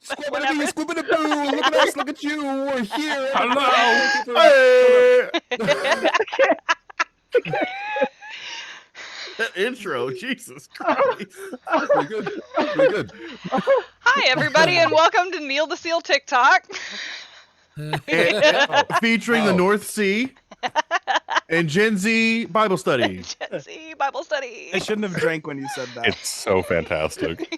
Squibbity, squibbity boo! Look at us, look at you! We're here! Hello! That intro, Jesus Christ. Pretty good. Pretty good. Hi, everybody, and welcome to Neil the Seal TikTok. Featuring the North Sea and Gen Z Bible study. Gen Z Bible study. I shouldn't have drank when you said that. It's so fantastic.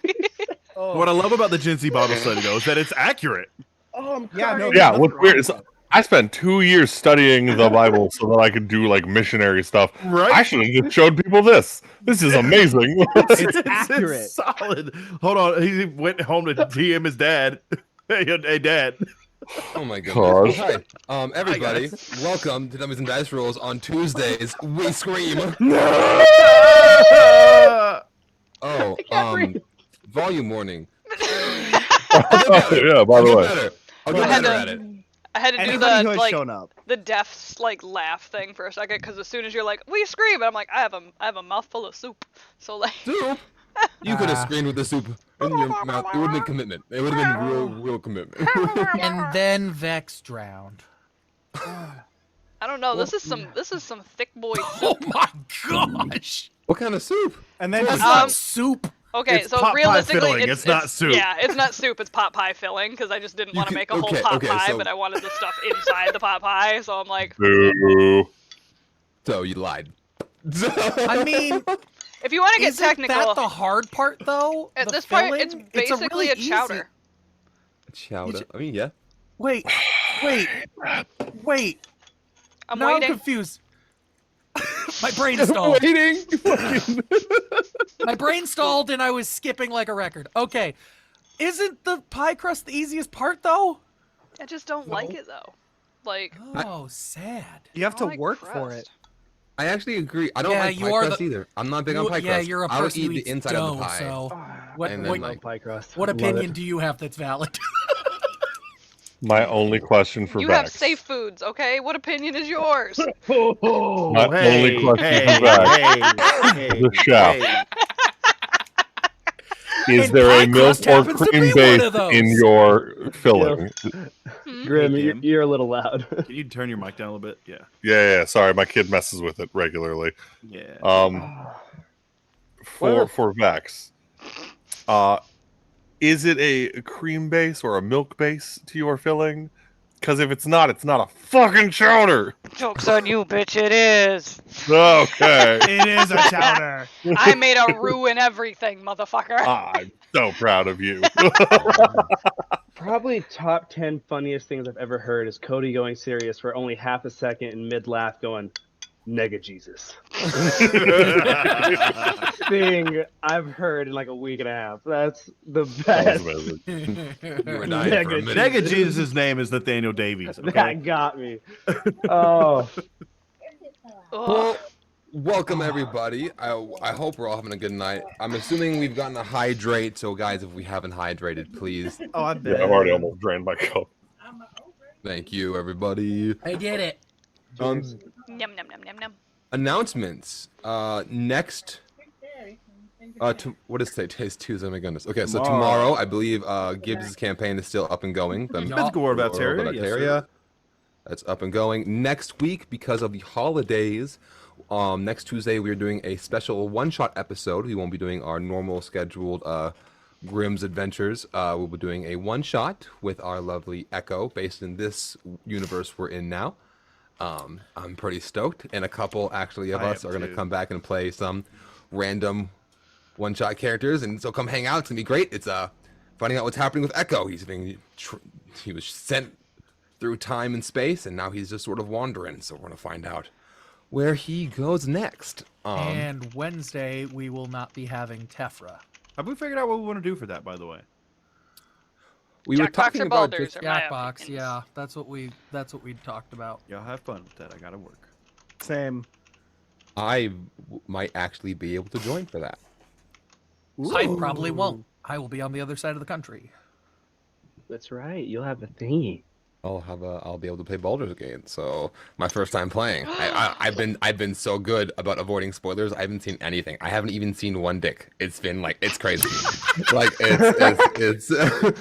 What I love about the Gen Z Bible study, though, is that it's accurate. Oh, I'm Yeah, no, crying. Yeah, nothing what's wrong weird with is it. I spent 2 years studying the Bible so that I could do like missionary stuff. Right? I should have just showed people this. This is amazing. It's accurate. solid. Hold on. He went home to DM his dad. Hey, Dad. Oh my Gosh. goodness. Hi, everybody. guys. Welcome to Dummies and Dice Rolls. On Tuesdays, we scream. No! Oh, volume warning. Yeah, by the way. Better. I'll get I had better to- at it. I had to do Anybody who the has like shown up. the deaf laugh thing for a second because as soon as you're like we scream, and I'm like I have a mouthful of soup, so like Soup. You could have screamed with the soup in your mouth. It would have been commitment. It would have been real commitment. And then Vex drowned. I don't know. This is some thick boy Oh soup. my gosh! What kind of soup? And then That's just not soup. Okay, It's so pot pie realistically, filling, it's not soup. Yeah, it's not soup. It's pot pie filling because I just didn't want to make a whole okay, pot okay, pie, so- but I wanted the stuff inside the pot pie. So I'm like, Boo. So you lied. I mean, if you want to get isn't technical, that the hard part though? at The this point, it's filling? basically really a chowder. Chowder. I mean, yeah. Wait, wait. I'm Now waiting. I'm confused. My brain stalled. Waiting. My brain stalled and I was skipping like a record. Okay. Isn't the pie crust the easiest part though? I just don't like it though. Like, Oh, sad. you have I to like work for crust. it. I actually agree. I don't Yeah, like you pie are crust the- either. I'm not big on You- pie yeah, crust. you're a I would person eat who the eats inside dough, of the pie. so what And then, what, like, pie crust. what Love opinion it. do you have that's valid? My only question for you Vex. have safe foods, okay? What opinion is yours? Oh, My only question for Vex. The chef. Is And there pie a milk crust or happens to cream be one base of those. in your filling? Grim, Hey, you're, Kim. you're a little loud. Can you turn your mic down a little bit? Yeah. Yeah, sorry, my kid messes with it regularly. Yeah. For Vex, is it a cream base or a milk base to your filling? Because if it's not a fucking chowder. Joke's on you, bitch. It is. Okay. It is a chowder. I made a ruin everything, motherfucker. I'm so proud of you. Probably top 10 funniest things I've ever heard is Cody going serious for only half a second and mid-laugh going, Nega Jesus. Thing I've heard in like a week and a half. That's the That was best. amazing. You were dying for a minute. Nega Jesus' name is Nathaniel Davies. Okay? That got me. Oh, Ugh. Well, welcome everybody. I hope we're all having a good night. I'm assuming we've gotten a hydrate, so guys, if we haven't hydrated, please. Oh, I Yeah, bet. I've already almost drained my cup. Thank you, everybody. I did it. Yum yum yum yum yum. Announcements. Next. What is today? Today's Tuesday. Oh my goodness. Okay, so Tomorrow. tomorrow, I believe Gibbs' campaign is still up and going. The Midgård Valteria, yes, sir. That's up and going. Next week, because of the holidays, next Tuesday we are doing a special one-shot episode. We won't be doing our normal scheduled Grimm's Adventures. We'll be doing a one-shot with our lovely Echo, based in this universe we're in now. I'm pretty stoked, and a couple actually of I us am are going to too. come back and play some random one-shot characters, and so come hang out. It's gonna be great. It's finding out what's happening with Echo. He was sent through time and space, and now he's just sort of wandering. So we're gonna find out where he goes next. And Wednesday we will not be having Tefra. Have we figured out what we want to do for that, by the way? We were Jackbox talking or about Baldur's just, are my Jackbox, opinions. yeah, that's what we talked about. Y'all have fun with that. I gotta work. Same. I might actually be able to join for that. I probably won't. I will be on the other side of the country. that's right. You'll have a thingy. I'll be able to play Baldur's Gate. So my first time playing. I've been so good about avoiding spoilers. I haven't seen anything. I haven't even seen one dick. It's been like it's crazy. like it's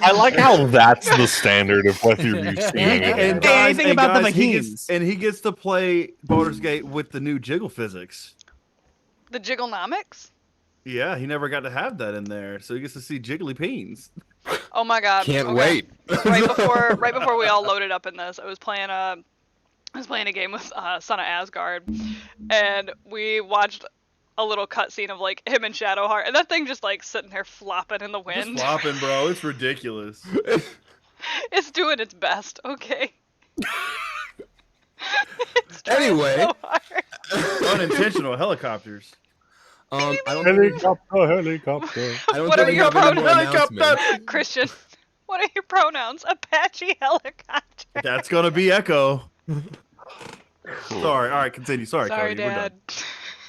I like how that's the standard of what you're used to. And guys, anything about the he Vikings. He gets to play Baldur's Gate with the new jiggle physics. The Jigglenomics? Yeah, he never got to have that in there, so he gets to see jiggly peens. Oh my god. can't okay. wait. right before we all loaded up in this, I was playing a game with Son of Asgard, and we watched a little cutscene of like him and Shadowheart, and that thing just like sitting there flopping in the Just wind. flopping, bro. It's ridiculous. It's doing its best, okay. Anyway, So hard. Unintentional helicopters. I don't think Helicopter. I don't What think are we your have any more pronouns? announcements. Christian, what are your pronouns? Apache helicopter. That's gonna be Echo. Sorry. All right, continue. Sorry, Sorry, Cody. We're Dad. done.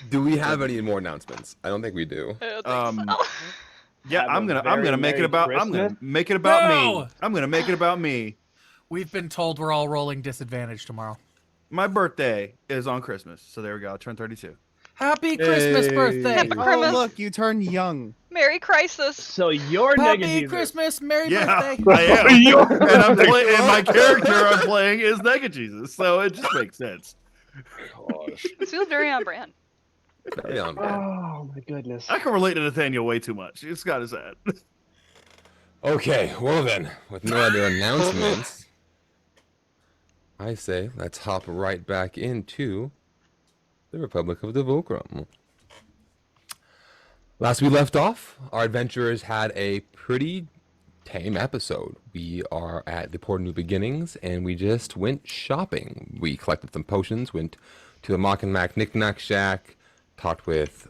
Do we have any more announcements? I don't think we do. I don't think Um, so. Yeah, Have I'm a gonna very make it Merry about I'm gonna Christmas. make it about No! me. I'm gonna make it about me. We've been told we're all rolling disadvantage tomorrow. My birthday is on Christmas, so there we go. I turned 32. Happy Christmas Hey. birthday! Happy Oh, Christmas. look, you turn young. Merry Crisis. So you're Happy negative. Christmas, Merry Yeah, birthday! I am. and I'm and my character I'm playing is Nega Jesus, so it just makes sense. Gosh. This feels very on brand. Very on brand. Oh my goodness. I can relate to Nathaniel way too much. It's got his ad. Okay, well then, with no other announcements, I say let's hop right back into the Republic of Devolkrim. Last we left off, our adventurers had a pretty tame episode. We are at the Port of New Beginnings, and we just went shopping. We collected some potions, went to the Mock and Mac Knick-Knack Shack, talked with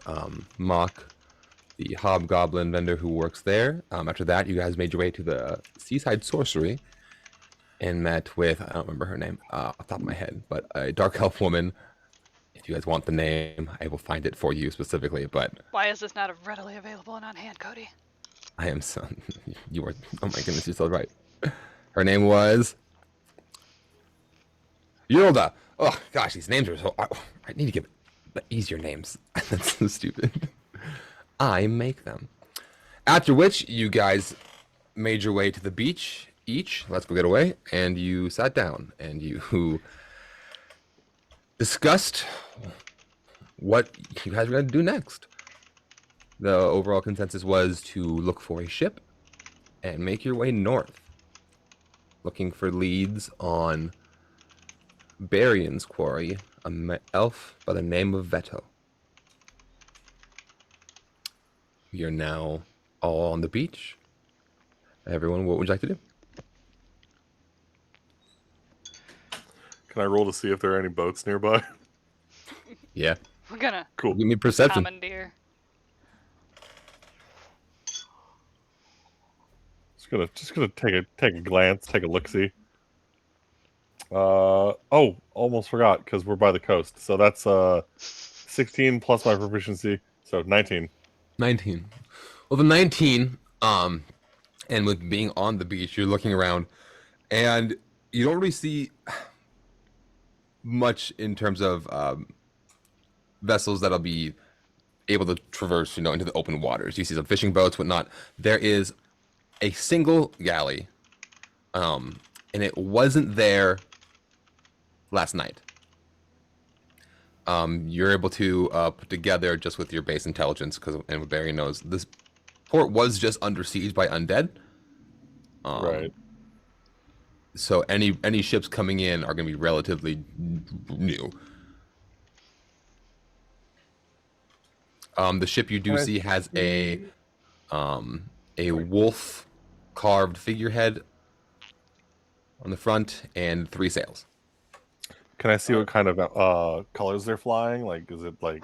Mock, the hobgoblin vendor who works there. After that, you guys made your way to the Seaside Sorcery and met with, I don't remember her name off the top of my head, but a dark elf woman. If you guys want the name, I will find it for you specifically, but Why is this not readily available and on hand, Cody? I am so... You are... Oh my goodness, you're so right. Her name was... Yulda. Oh, gosh, these names are so... I need to give easier names. That's so stupid. I make them. After which, you guys made your way to the beach each. Let's go get away. And you sat down and you discussed what you guys were going to do next. The overall consensus was to look for a ship and make your way north, looking for leads on Barian's quarry, an elf by the name of Veto. We are now all on the beach. Everyone, what would you like to do? Can I roll to see if there are any boats nearby? Yeah, We're gonna Cool. give me perception. commandeer. Just gonna take a glance, take a look see. Oh, almost forgot because we're by the coast. So that's 16 plus my proficiency, so 19. 19. Well, the 19, and with being on the beach, you're looking around, and you don't really see much in terms of vessels that'll be able to traverse, into the open waters. You see some fishing boats, whatnot. There is a single galley, and it wasn't there last night. You're able to put together just with your base intelligence, and what Barry knows, this port was just under siege by undead. Right. So any ships coming in are going to be relatively new. The ship you do see has a wolf carved figurehead on the front and 3 sails. Can I see what kind of colors they're flying? Like, is it like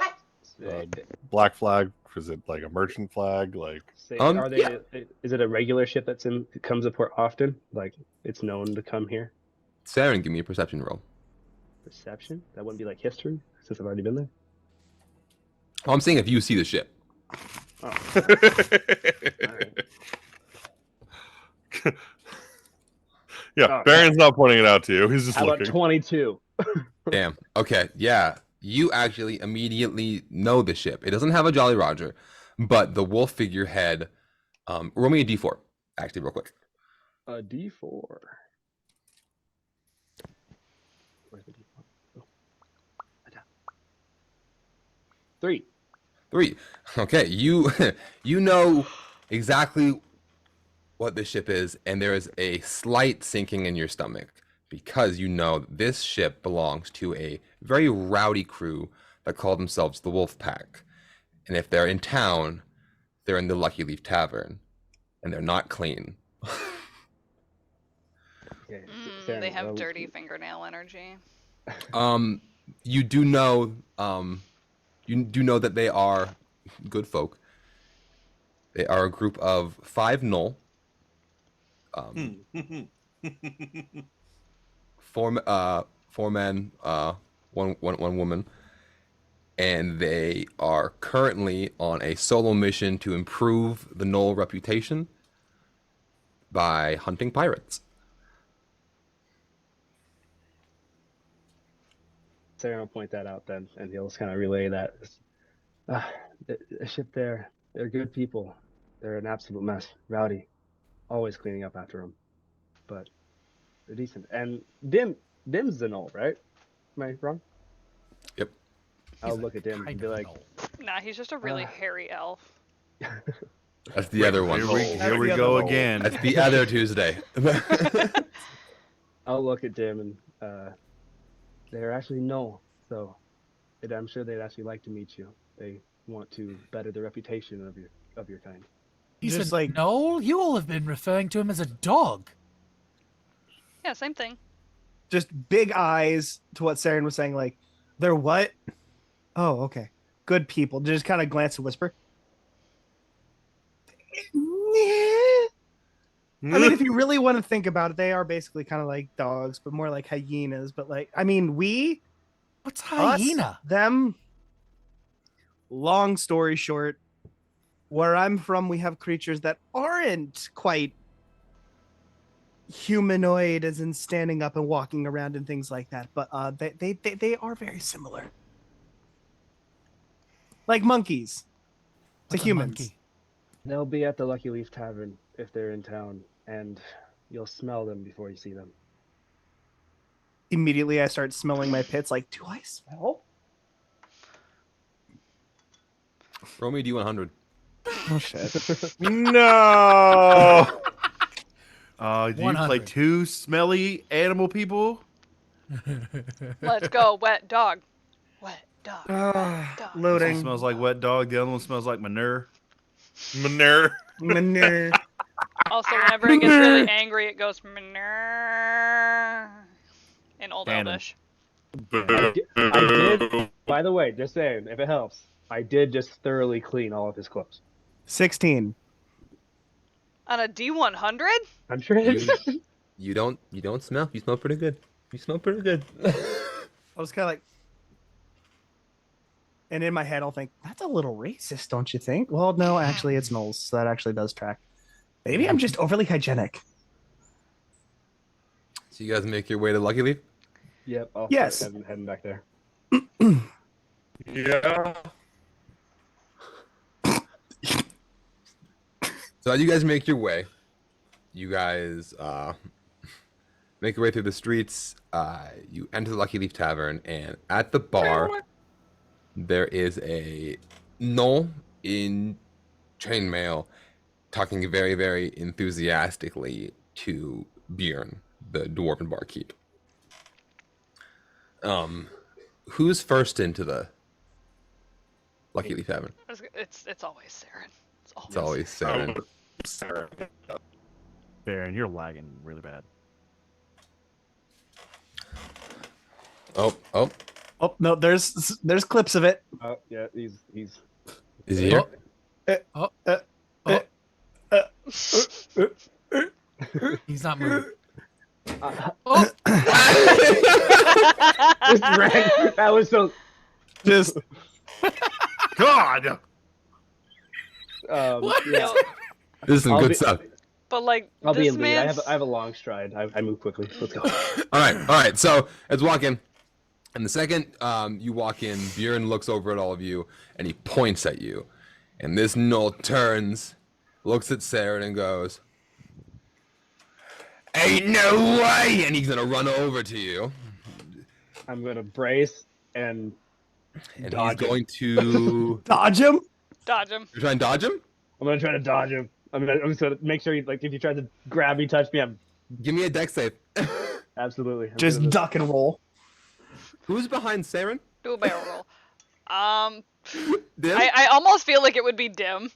black flag? Is it like a merchant flag? Like, Are they? yeah. Is it a regular ship that comes to port often? Like it's known to come here. Saren, give me a perception roll. Perception? That wouldn't be like history since I've already been there. Oh, I'm saying if you see the ship. Oh, Yeah, Baron's not pointing it out to you. He's just How about looking. 22? Damn. Okay. Yeah. You actually immediately know the ship. It doesn't have a Jolly Roger, but the wolf figurehead. Roll me a d4, actually, real quick. A D4. Where's the D4? Oh. 3. 3. Okay. You you know exactly what this ship is, and there is a slight sinking in your stomach because you know this ship belongs to a very rowdy crew that call themselves the Wolf Pack. And if they're in town, they're in the Lucky Leaf Tavern, and they're not clean. Okay. They have dirty fingernail energy. You do know, that they are good folk. They are a group of 5 Null, 4 men, one woman, and they are currently on a solo mission to improve the Null reputation by hunting pirates. Sarah will point that out then, and he'll just kind of relay that. The ship there, they're good people. They're an absolute mess. Rowdy. Always cleaning up after them. But they're decent. And Dim's the Null, right? Am I wrong? Yep. I'll look at Dim and be like, Nah, he's just a really hairy elf. That's the other one. Here we go again. That's the other Tuesday. I'll look at Dim and they're actually no. So I'm sure they'd actually like to meet you. They want to better the reputation of your kind. He Just said, like- no, you all have been referring to him as a dog. Yeah, same thing. Just big eyes to what Saren was saying, like, they're what? Oh, okay. Good people. Just kind of glance and whisper. I mean, if you really want to think about it, they are basically kind of like dogs, but more like hyenas. But like, I mean, What's us, hyena? them. Long story short, where I'm from, we have creatures that aren't quite humanoid, as in standing up and walking around and things like that. But they are very similar, like monkeys to What's a humans. monkey? They'll be at the Lucky Leaf Tavern if they're in town, and you'll smell them before you see them. Immediately, I start smelling my pits. Like, do I smell? Roll me a D100. Oh shit! No. Do you play 100. 2 smelly animal people? Let's go, wet dog. Wet dog. Wet dog. One Loading. smells like wet dog. The other one smells like manure. Manure. Manure. Also, whenever it gets really angry, it goes "Mnrrr" in Old Canon. Elvish. I did. By the way, just saying, if it helps, I did just thoroughly clean all of his clothes. 16. On a D100? I'm sure it's. You don't smell. You smell pretty good. You smell pretty good. I was kind of like, and in my head, I'll think that's a little racist, don't you think? Well, no, actually, it's Knowles, so that actually does track. Maybe I'm just overly hygienic. So you guys make your way to Lucky Leaf? Yep. I'll Yes. start heading back there. Yeah. So as you guys make your way, you guys make your way through the streets. You enter the Lucky Leaf Tavern, and at the bar, there is a Null in chainmail talking very, very enthusiastically to Bjorn, the dwarven barkeep. Who's first into the Lucky Leaf Tavern? It's always Saren. It's always Saren. Baron, you're lagging really bad. Oh, Oh no, there's clips of it. Oh yeah, he's. is he here? He's not moving. Just that was so. Just God! Yeah. This is some I'll good be- stuff. But like I'll be this in lead. I man's have a long stride. I move quickly. Let's go. All right. So let's walk in. And the second you walk in, Bjorn looks over at all of you and he points at you. And this Null turns, looks at Sarah and goes, "Ain't no way!" And he's gonna run over to you. I'm gonna brace and And dodge he's going to Dodge him. dodge him. You're trying to dodge him? I'm gonna try to dodge him. I'm just gonna make sure if he tries to grab me, touch me, I'm Give me a dex save. absolutely. I'm Just good at this. duck and roll. Who's behind Saren? Do a barrel roll. Dim? I almost feel like it would be Dim.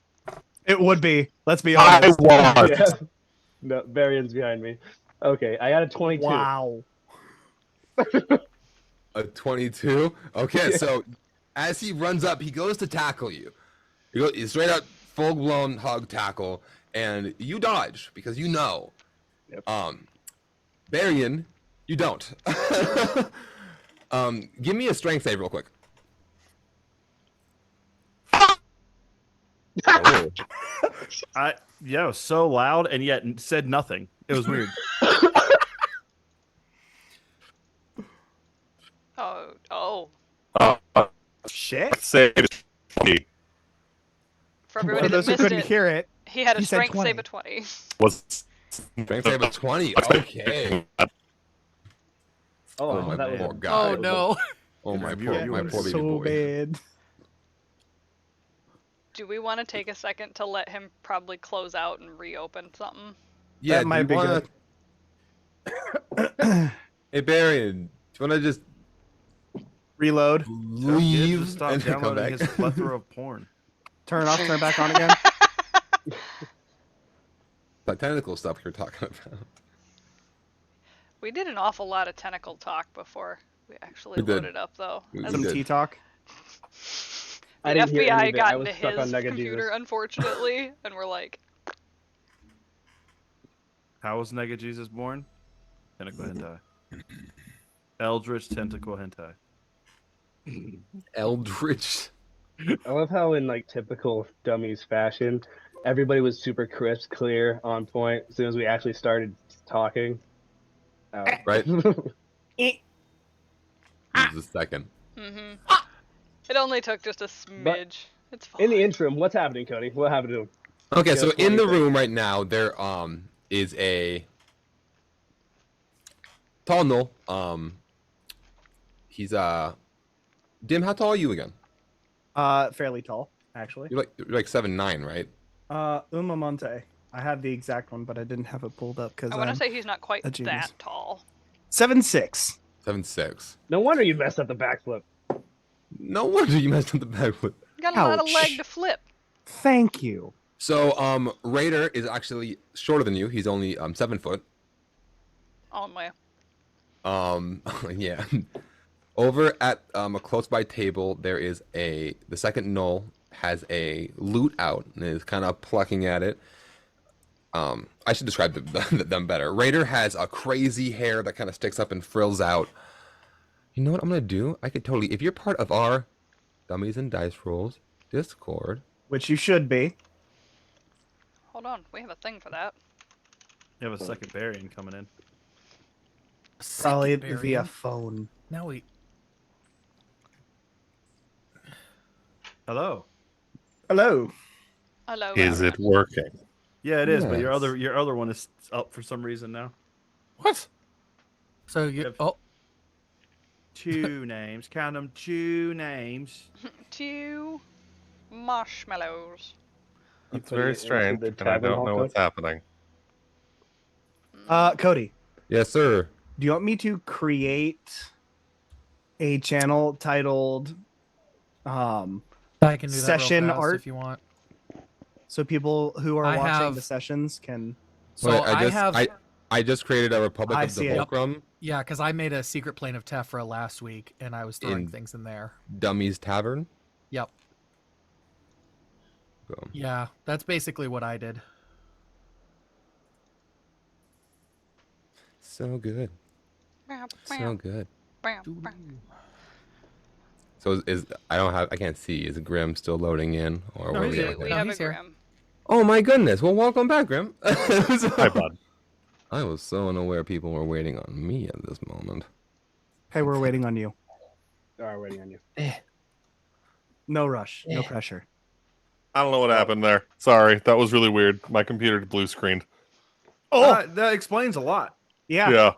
It would be. Let's be I honest. want. Yeah. No, Varian's behind me. Okay, I got a 22. Wow. A 22. Okay, so as he runs up, he goes to tackle you. He's straight up full blown hug tackle, and you dodge because you know. Yep. Barian, you don't. Give me a strength save real quick. Oh. Yeah, it was so loud and yet said nothing. It was weird. Oh. Shit. Say it. For For everybody that those who missed couldn't it, hear it, he had a he said strength 20. save of 20. Was Strength save of 20. Okay. Oh, Oh my that was poor Oh guy. no. Oh my You- poor, you my were poor baby so boy. bad. Do we want to take a second to let him probably close out and reopen something? Yeah, That might do be you wanna... Hey Barian, do you wanna just Reload. leave Just stop and then come downloading back? his plethora of porn. Turn it off. Turn it back on again. The technical stuff you're talking about. We did an awful lot of tentacle talk before we actually We did. loaded up, though. We As Some did. tea talk. I the didn't hear any FBI of it. got I was into stuck on his Nega computer, Jesus. unfortunately, and we're like, How was Nega Jesus born? Tentacle hentai. Eldritch tentacle hentai. Eldritch. I love how in like typical dummies fashion, everybody was super crisp, clear, on point. As soon as we actually started talking. Right? Eh. This is the second. mm-hmm. It only took just a smidge. It's fine. In the interim, what's happening, Cody? What happened to him? Okay, so Just in the 20 room right now, there is a tall Null. He's Dim, how tall are you again? Fairly tall, actually. You're like 7'9", right? Umamonte. I have the exact one, but I didn't have it pulled up because I want to I'm say he's not quite a genius. that tall. 7'6". 7'6". No wonder you messed up the backflip. No wonder you messed up the backflip. Got a lot of Ouch. leg to flip. Thank you. So Raider is actually shorter than you. He's only 7 foot. Only. Yeah. Over at a close by table, there is the second Null has a loot out and is kind of plucking at it. I should describe them better. Raider has a crazy hair that kind of sticks up and frills out. You know what I'm gonna do? I could totally, if you're part of our Dummies and Dice Rolls Discord. Which you should be. Hold on, we have a thing for that. You have a second Barian coming in. Probably Second via Barian. phone. Now we. Hello. Hello. Hello. Is it working? Yeah, it is, but Yes. your other one is up for some reason now. What? So you. Yep. Oh, 2 names. Count them. 2 names. 2 marshmallows. That's putting very it into strange, the and I tavern don't hall know code? what's happening. Cody, Yes, sir. do you want me to create a channel titled I can do that Session real fast art? if you want. so people who are I watching have- the sessions can So Wait, I have. I just created a Republic I of see it. Devolkrim Yeah, because I made a secret plane of Tephra last week, and I was throwing In- things in there. Dummies Tavern. Yep. Boom. Yeah, that's basically what I did. So good. So good. So is I can't see. Is Grim still loading in, or No, were he's we here. at? We No, have a he's here. Grim. Oh my goodness. Well, welcome back, Grim. Hi, bud. I was so unaware people were waiting on me at this moment. Hey, we're waiting on you. They are waiting on you. No rush. No pressure. I don't know what happened there. Sorry, that was really weird. My computer blue screened. Oh, that explains a lot. Yeah. Yeah.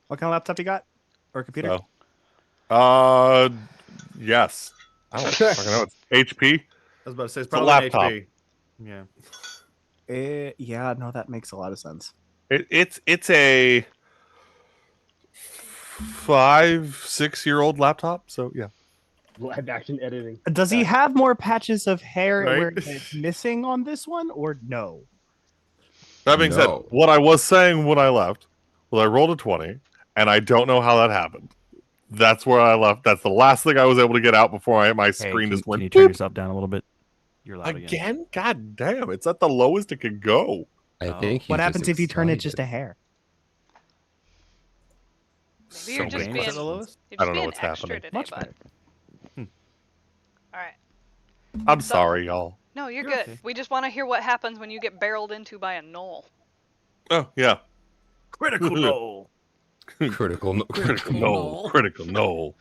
What kind of laptop you got? Or computer? So, yes. I don't fucking know. It's HP. I was about to say it's a probably laptop. an HP. Yeah. Yeah, no, that makes a lot of sense. It's a 5-6-year-old laptop. So yeah. Live action editing. Does he have more patches of hair Right? where it's missing on this one, or no? That being said, No. what I was saying when I left was I rolled a 20, and I don't know how that happened. That's where I left. That's the last thing I was able to get out before my screen just went. Can you turn yourself down a little bit? You're loud again. Again? God damn! It's at the lowest it could go. I Oh. think. What he's happens just if you turn it just excited. a hair? Maybe you're So just weird. being, Is that the lowest? you're I just don't know being what's extra happening. today, Much bud. better. All right. I'm So- sorry, y'all. No, you're You're good. okay. We just want to hear what happens when you get barreled into by a knoll. Oh yeah. Critical role. Critical. Critical No. Knoll. Critical no.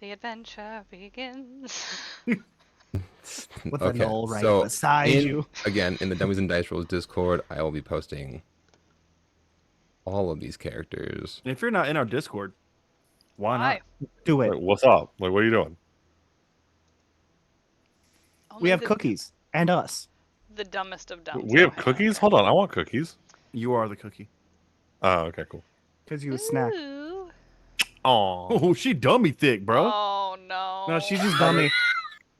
The adventure begins. With Okay, a null right so beside you. Again, in the Dummies and Dice Rolls Discord, I will be posting all of these characters. And if you're not in our Discord, why not? Do it. Wait, what's up? Like, what are you doing? Only We have the, cookies and us. The dumbest of dumb. We have cookies. Hold on, I want cookies. You are the cookie. Oh, okay, cool. Because you a snack. Ooh. Oh, Oh, she dummy thick, bro. Oh no. No, she's just dummy.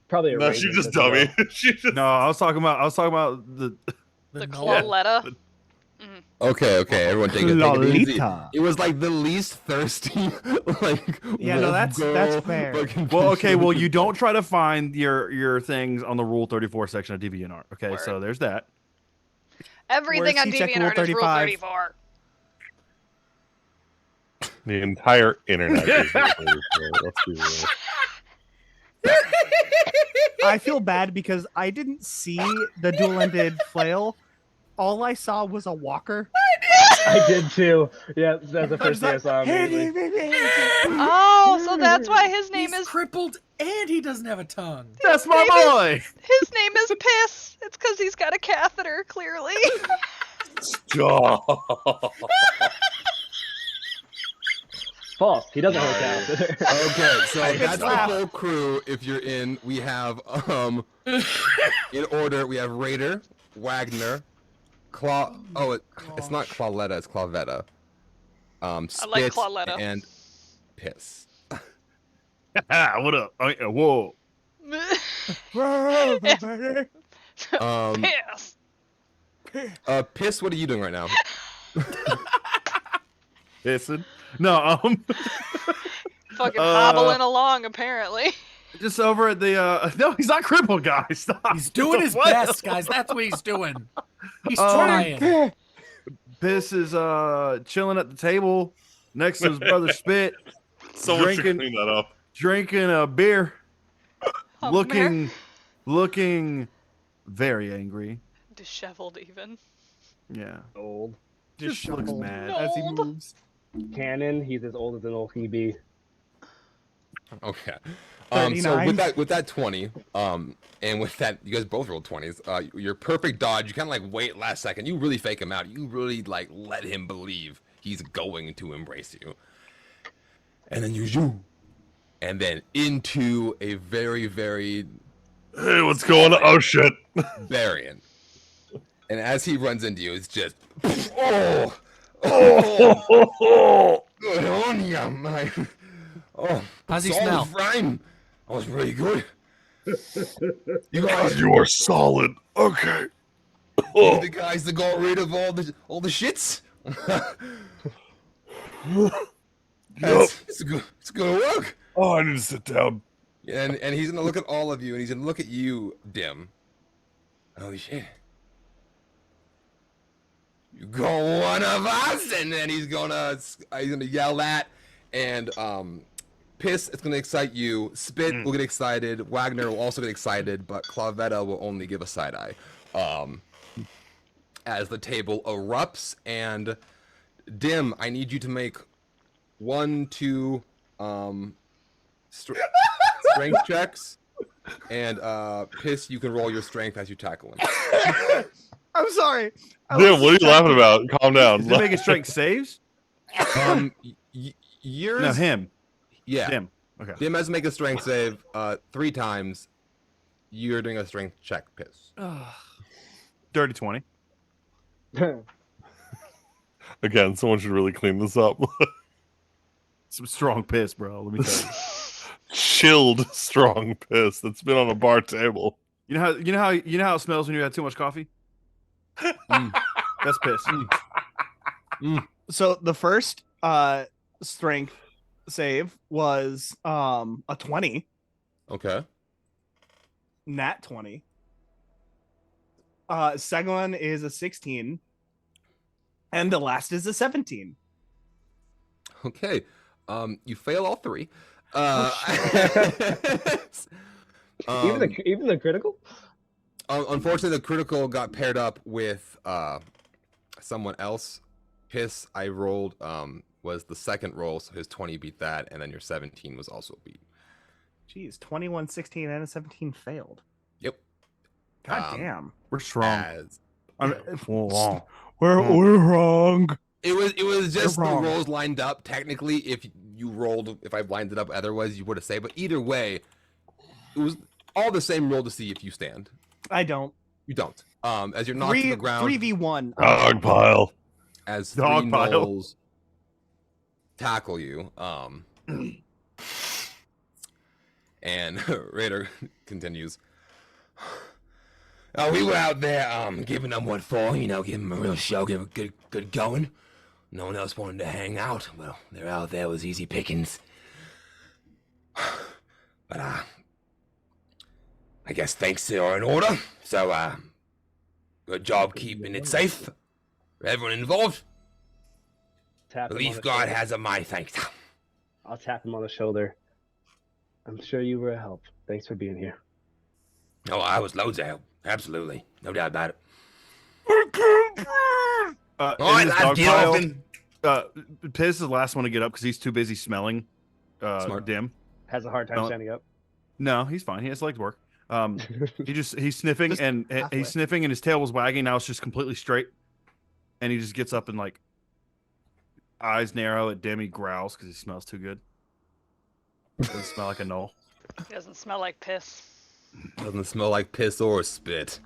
Probably a no, raisin she's just as well. dummy. She just No, I was talking about the the knoll. Clawletta. Okay, everyone take it easy. Lolita. It was like the least thirsty, like Yeah, no, wolf that's girl fair. fucking Well, okay, well picture. you don't try to find your things on the Rule 34 section of DeviantArt. Okay, Word. so there's that. Everything Where's on he check Rule DeviantArt is Rule 35? 34. the entire internet. Is let's be real. I feel bad because I didn't see the dual-ended flail. All I saw was a walker. I did too. Yeah, that's the first thing I saw immediately. Oh, so that's why his name He's is crippled and he doesn't have a tongue. That's my boy. his name is Piss. It's because he's got a catheter, clearly. Stop. False. He doesn't have a catheter. Okay, so that's the laugh. full crew. If you're in, we have in order. We have Raider, Wagner, Claw. Oh, it's not Clawletta. It's Clawvetta. Spit, I like Clawletta. and Piss. What up? Oh, yeah, whoa. Piss. Piss. What are you doing right now? Listen. No, Fucking hobbling along, apparently. just over at the no, he's not crippled, guys. Stop. He's doing his What? best, guys. That's what he's doing. He's Um, trying. Piss is chilling at the table next to his brother Spit, Someone should Drinking- clean that up. drinking a beer, Oh, looking very angry. disheveled, even. Yeah, Old. just looks Disheveled. mad. No. As he Old. moves. Canon, he's as old as an old can be. Okay. So 39. with that 20, and with that, you guys both rolled 20s. Your perfect dodge. You kind of like wait last second. You really fake him out. You really like let him believe he's going to embrace you. And then you zoom, and then into a very, very Hey, what's going on? Oh shit. Varian. And as he runs into you, it's just good on ya, man. Oh, How's he solid smell? frame. That was pretty good. You God, guys, you are solid. Okay. you the guys that got rid of all the shits. It's gonna work. Oh, I need to sit down. And he's gonna look at all of you, and he's gonna look at you, Dim. Holy shit! You got one of us, and then he's gonna yell at, and Piss, it's going to excite you. Spit will get excited. Wagner will also get excited, but Clavetta will only give a side eye. As the table erupts, and Dim, I need you to make 1, 2 strength checks, and Piss, you can roll your strength as you tackle him. I'm sorry. Dim, what are you laughing about? Calm down. Is he making strength saves? Yours. No, him. Yeah. Dim. Okay. Dim has to make a strength save 3 times. You're doing a strength check, Piss. Dirty 20. Again, someone should really clean this up. Some strong piss, bro. Let me tell you. Chilled, strong piss that's been on a bar table. You know how it smells when you had too much coffee? That's piss. So the first strength save was a 20. Okay. Nat 20. Second one is a 16. And the last is a 17. Okay. You fail all 3. Even the critical? Unfortunately, the critical got paired up with someone else. Piss, I rolled was the second roll, so his 20 beat that, and then your 17 was also beat. Jeez, 21, 16, and a 17 failed. Yep. God damn. We're strong. We're wrong. It was just the wrong. rolls lined up. Technically, if I lined it up otherwise, you would have said. But either way, it was all the same roll to see if you stand. I don't. You don't. As you're knocked to the ground. 3v1. Dog pile. As Dog 3 pile. gnolls tackle you. And Raider continues. We were out there giving them what for, giving them a real show, giving them good going. No one else wanted to hang out. Well, they're out there was easy pickings. But I guess thanks are in order. So good job keeping it safe for everyone involved. Tap The him on Leaf the Guard shoulder. has a my thanks. I'll tap him on the shoulder. I'm sure you were a help. Thanks for being here. Oh, I was loads of help. Absolutely. No doubt about it. All right, lads, get off him. Piss is the last one to get up because he's too busy smelling. Smart. Dim. Has a hard time No. standing up. No, he's fine. He has legs work. He's sniffing Just and halfway. he's sniffing and his tail was wagging. Now it's just completely straight, and he just gets up and like eyes narrow at Dim. He growls because he smells too good. Doesn't smell like a gnoll. It doesn't smell like piss. Doesn't smell like piss or spit.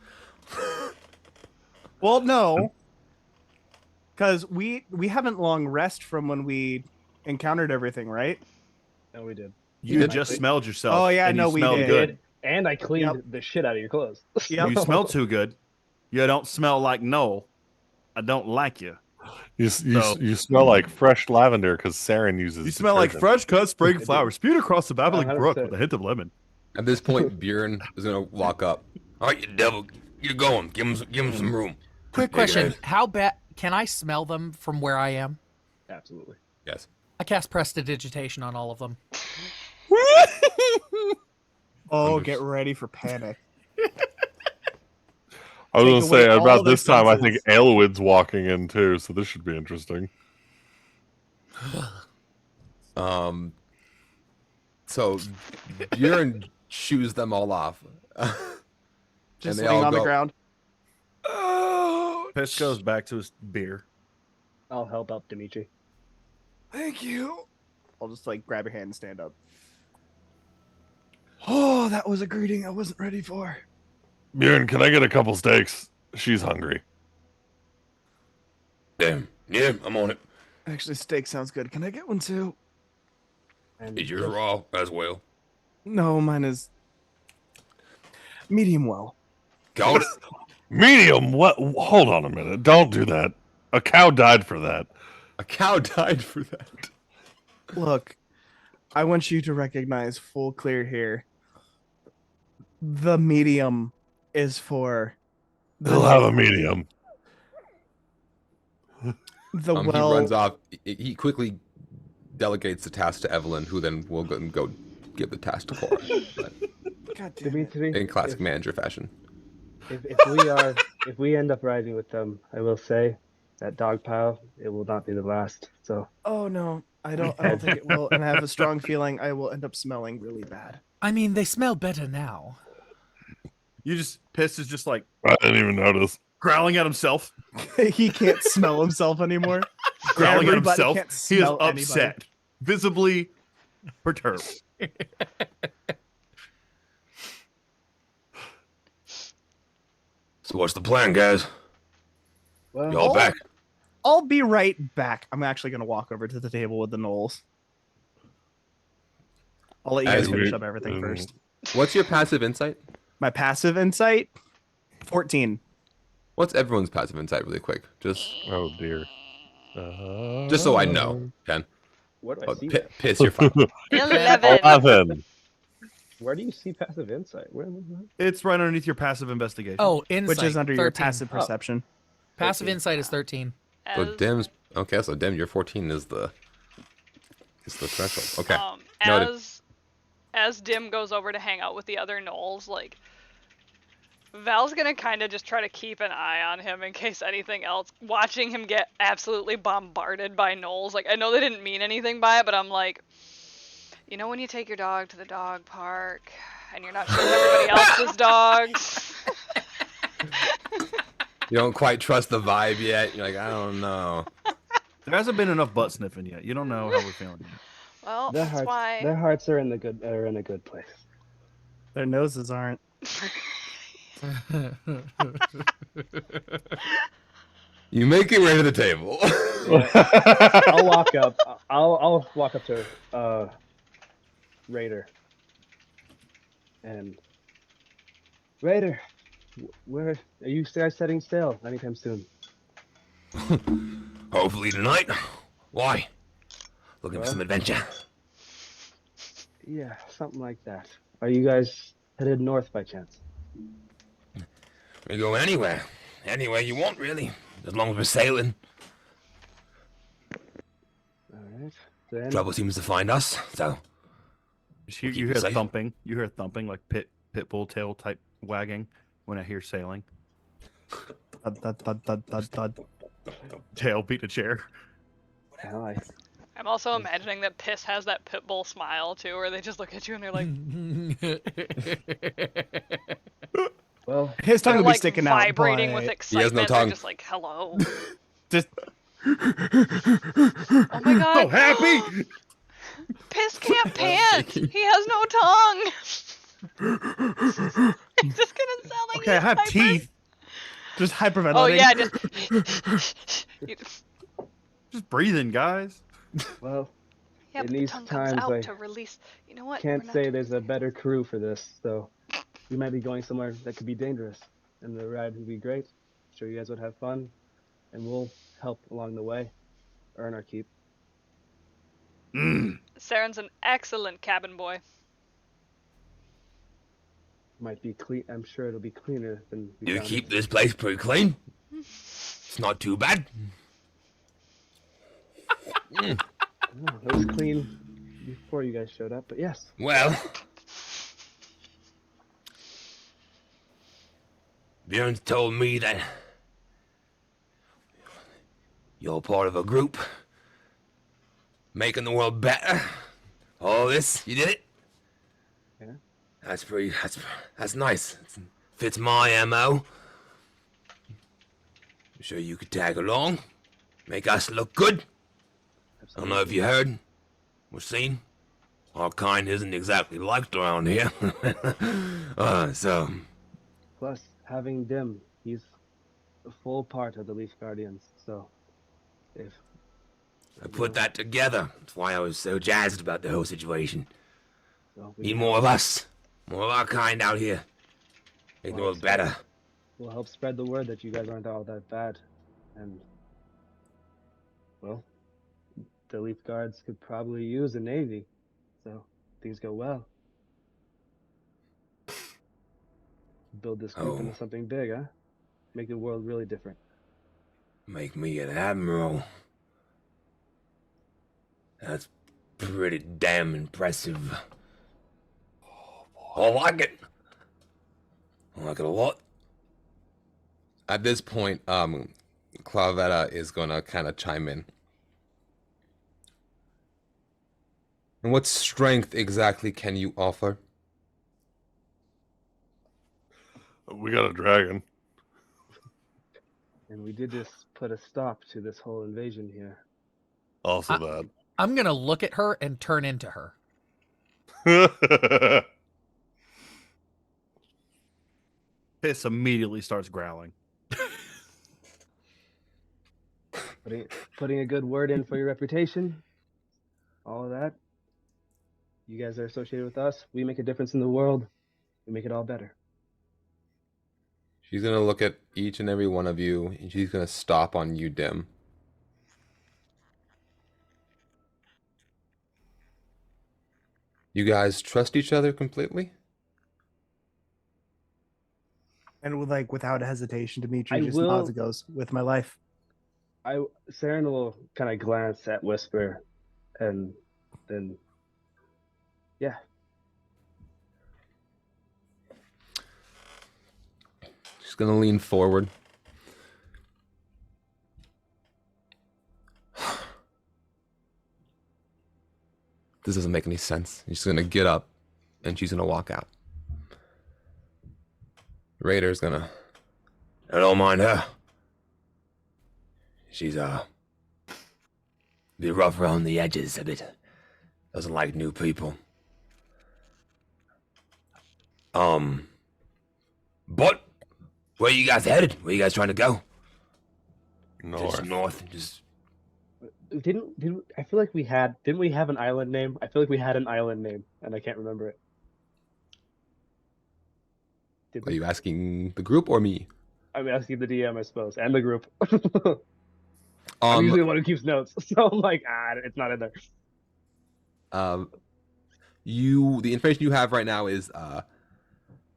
Well, no. Because we haven't long rest from when we encountered everything, right? No, we did. You did. just smelled yourself. Oh, yeah, and no, you we smelled did. good. And I cleaned the shit out of your clothes. Yep. You smell too good. You don't smell like Noel. I don't like you. You So- smell like fresh lavender because Saren uses. You smell like detergent. fresh cut spring flowers spewed across the babbling 100%. brook with a hint of lemon. At this point, Bjorn is gonna walk up. All right, you devil, get going. Give him some room. Quick Hey, question: guys. how bad can I smell them from where I am? Absolutely. Yes. I cast prestidigitation on all of them. Oh, get ready for panic. I was Take gonna say away all about their this time. I think senses. Aelwyd's walking in too, so this should be interesting. So Bjorn shoos them all off. Just they laying all on the go- ground. Piss goes back to his beer. I'll help out Dimitri. Thank you. I'll just like grab your hand and stand up. Oh, that was a greeting I wasn't ready for. Bjorn, can I get a couple steaks? She's hungry. Damn. Yeah, I'm on it. Actually, steak sounds good. Can I get one too? And Is yours raw as well? No, mine is medium well. Got it. Medium. What? Hold on a minute. Don't do that. A cow died for that. A cow died for that. Look, I want you to recognize full clear here. The medium is for They'll have a medium. the He well. runs off. He quickly delegates the task to Evelyn, who then will go give the task to Cora. But God damn it. in classic manager fashion. If we end up riding with them, I will say that dog pile, it will not be the last. So Oh no, I don't think it will, and I have a strong feeling I will end up smelling really bad. I mean, they smell better now. Piss is just like I didn't even notice. growling at himself. He can't smell himself anymore. Growling at Everybody himself. can't He is smell anybody. upset. Visibly perturbed. So what's the plan, guys? well, Y'all back? I'll be right back. I'm actually gonna walk over to the table with the Knowles. I'll let you guys As finish we- up everything first. What's your passive insight? My passive insight, 14. What's everyone's passive insight, really quick? Just Oh dear. just so I know, Ken. where do I Oh, see that? piss, you're fine. 11. 11. Where do you see passive insight? Where? It's right underneath your passive investigation. Oh, insight. Which is under your 13. passive perception. Passive 13. insight is 13. So As, Dim's okay. So Dim, your 14 is the threshold. Okay. Noted. as Dim goes over to hang out with the other Knolls, like Val's gonna kind of just try to keep an eye on him in case anything else. Watching him get absolutely bombarded by Knolls, like I know they didn't mean anything by it, but I'm like, you know when you take your dog to the dog park and you're not sure everybody else's dogs. You don't quite trust the vibe yet. You're like, I don't know. There hasn't been enough butt sniffing yet. You don't know how we're feeling yet. Well, Their that's hearts, why. their hearts are in a good place. Their noses aren't. You make your way to the table. I'll walk up. I'll walk up to Raider. And Raider, where are you guys setting sail anytime soon? Hopefully tonight. Why? Looking for Well- some adventure. Yeah, something like that. Are you guys headed north by chance? We go anywhere. Anywhere you want, really. As long as we're sailing. All right. Then Trouble seems to find us, so. You Keep hear it safe. thumping. You hear thumping like pit bull tail type wagging when I hear sailing. Thud, thud, thud, thud, thud, thud. Tail beat a chair. hell, I'm also imagining that Piss has that pit bull smile too, where they just look at you and they're like, well, His tongue they're will be like sticking out. vibrating with but excitement. They're tongue. just like, hello. Just Oh my god. So happy! Piss can't pant. He has no tongue. It's just gonna sound like Okay, I he's have hyper- teeth. just hyperventilating. Oh yeah, just. Just breathing, guys. well, Yeah, In but the these tongue comes times, out I to release. You know what? can't We're not say doing there's a better crew for this, so we might be going somewhere that could be dangerous, and the ride would be great. Sure, you guys would have fun, and we'll help along the way, earn our keep. Saren's an excellent cabin boy. Might be clean. I'm sure it'll be cleaner than we You found keep it. this place pretty clean. It's not too bad. Oh, it was clean before you guys showed up, but yes. Well, Bjorn's told me that you're part of a group making the world better. All this, you did it. Yeah. That's pretty. That's nice. Fits my MO. I'm sure you could tag along, make us look good. I don't know if you heard or seen. Our kind isn't exactly liked around here. So Plus, having Dim, he's a full part of the Leaf Guardians, so if I put that together. That's why I was so jazzed about the whole situation. so we Need can more help- of us. More of our kind out here. Make the world better. We'll help spread the word that you guys aren't all that bad, and well, the Leaf Guards could probably use a navy, so things go well. Build this group Oh. into something big, huh? Make the world really different. Make me an admiral. That's pretty damn impressive. I like it. I like it a lot. At this point, Clavetta is gonna kind of chime in. And what strength exactly can you offer? We got a dragon. And we did just put a stop to this whole invasion here. Also I'm gonna look at her and turn into her. that. Piss immediately starts growling. Putting a good word in for your reputation. All of that. You guys are associated with us. We make a difference in the world. We make it all better. She's gonna look at each and every one of you, and she's gonna stop on you, Dim. You guys trust each other completely? And without hesitation, Dimitri I just will- nods and goes, "With my life." Saren will kind of glance at Whisper, and then, yeah. She's gonna lean forward. This doesn't make any sense. She's gonna get up, and she's gonna walk out. Raider's gonna. I don't mind her. She's be rough around the edges a bit. Doesn't like new people. But where you guys headed? Where you guys trying to go? North. Just north. Just Didn't I feel like didn't we have an island name? I feel like we had an island name, and I can't remember it. Did Are we? you asking the group or me? I'm asking the DM, I suppose, and the group. I'm usually the one who keeps notes, so I'm like, it's not in there. The information you have right now is you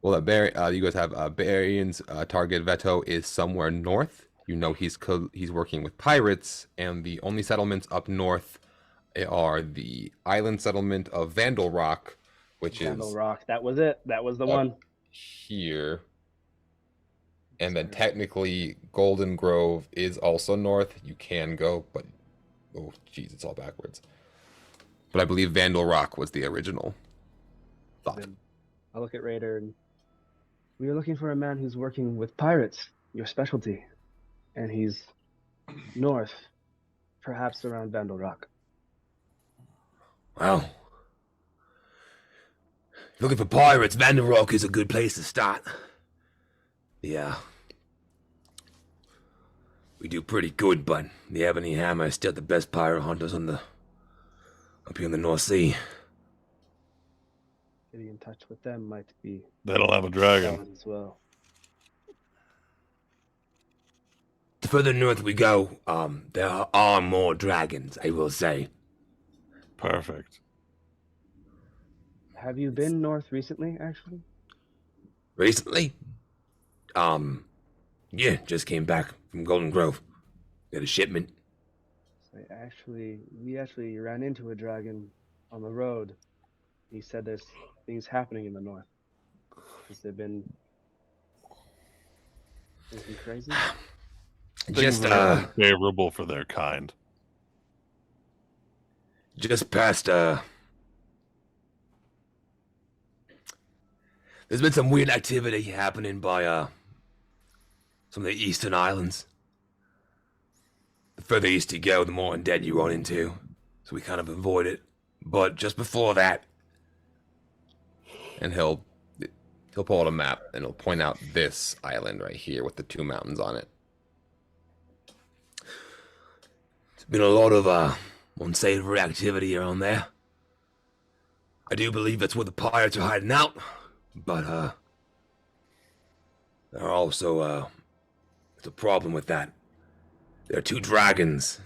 guys have Barian's target veto is somewhere north. You know he's working with pirates, and the only settlements up north are the island settlement of Vandal Rock, which Vandal is Rock. That was it. That was the one. here. And then technically Golden Grove is also north. You can go, but oh geez, it's all backwards. But I believe Vandal Rock was the original thought. Then I'll look at Raider, and we are looking for a man who's working with pirates, your specialty, and he's north, perhaps around Vandal Rock. Well, looking for pirates, Vandal Rock is a good place to start. Yeah. We do pretty good, but the Ebony Hammer is still the best pirate hunters up here in the North Sea. Getting in touch with them might be They don't have a dragon. fun as well. The further north we go, there are more dragons, I will say. Perfect. Have you been north recently, actually? Recently? Yeah, just came back from Golden Grove. Got a shipment. We actually ran into a dragon on the road. He said there's things happening in the north. Has there been anything crazy? Just, Things are unfavorable for their kind. just past, there's been some weird activity happening by, some of the eastern islands. The further east you go, the more undead you run into. So we kind of avoid it. But just before that, and he'll pull out a map and he'll point out this island right here with the two mountains on it. There's been a lot of unsavory activity around there. I do believe that's where the pirates are hiding out, but there are also there's a problem with that. There are two dragons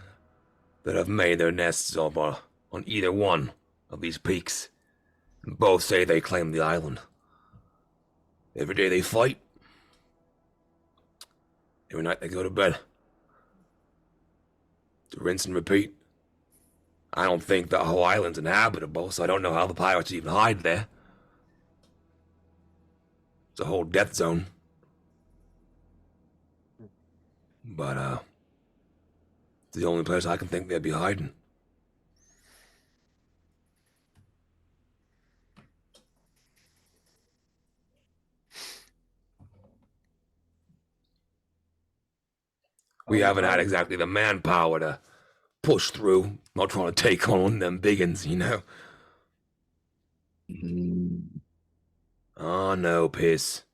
that have made their nests on either one of these peaks. And both say they claim the island. Every day they fight. Every night they go to bed. To rinse and repeat. I don't think the whole island's inhabitable, so I don't know how the pirates even hide there. It's a whole death zone. But, it's the only place I can think they'd be hiding. We haven't had exactly the manpower to push through. Not trying to take on them biggins, you know. Oh no, piss.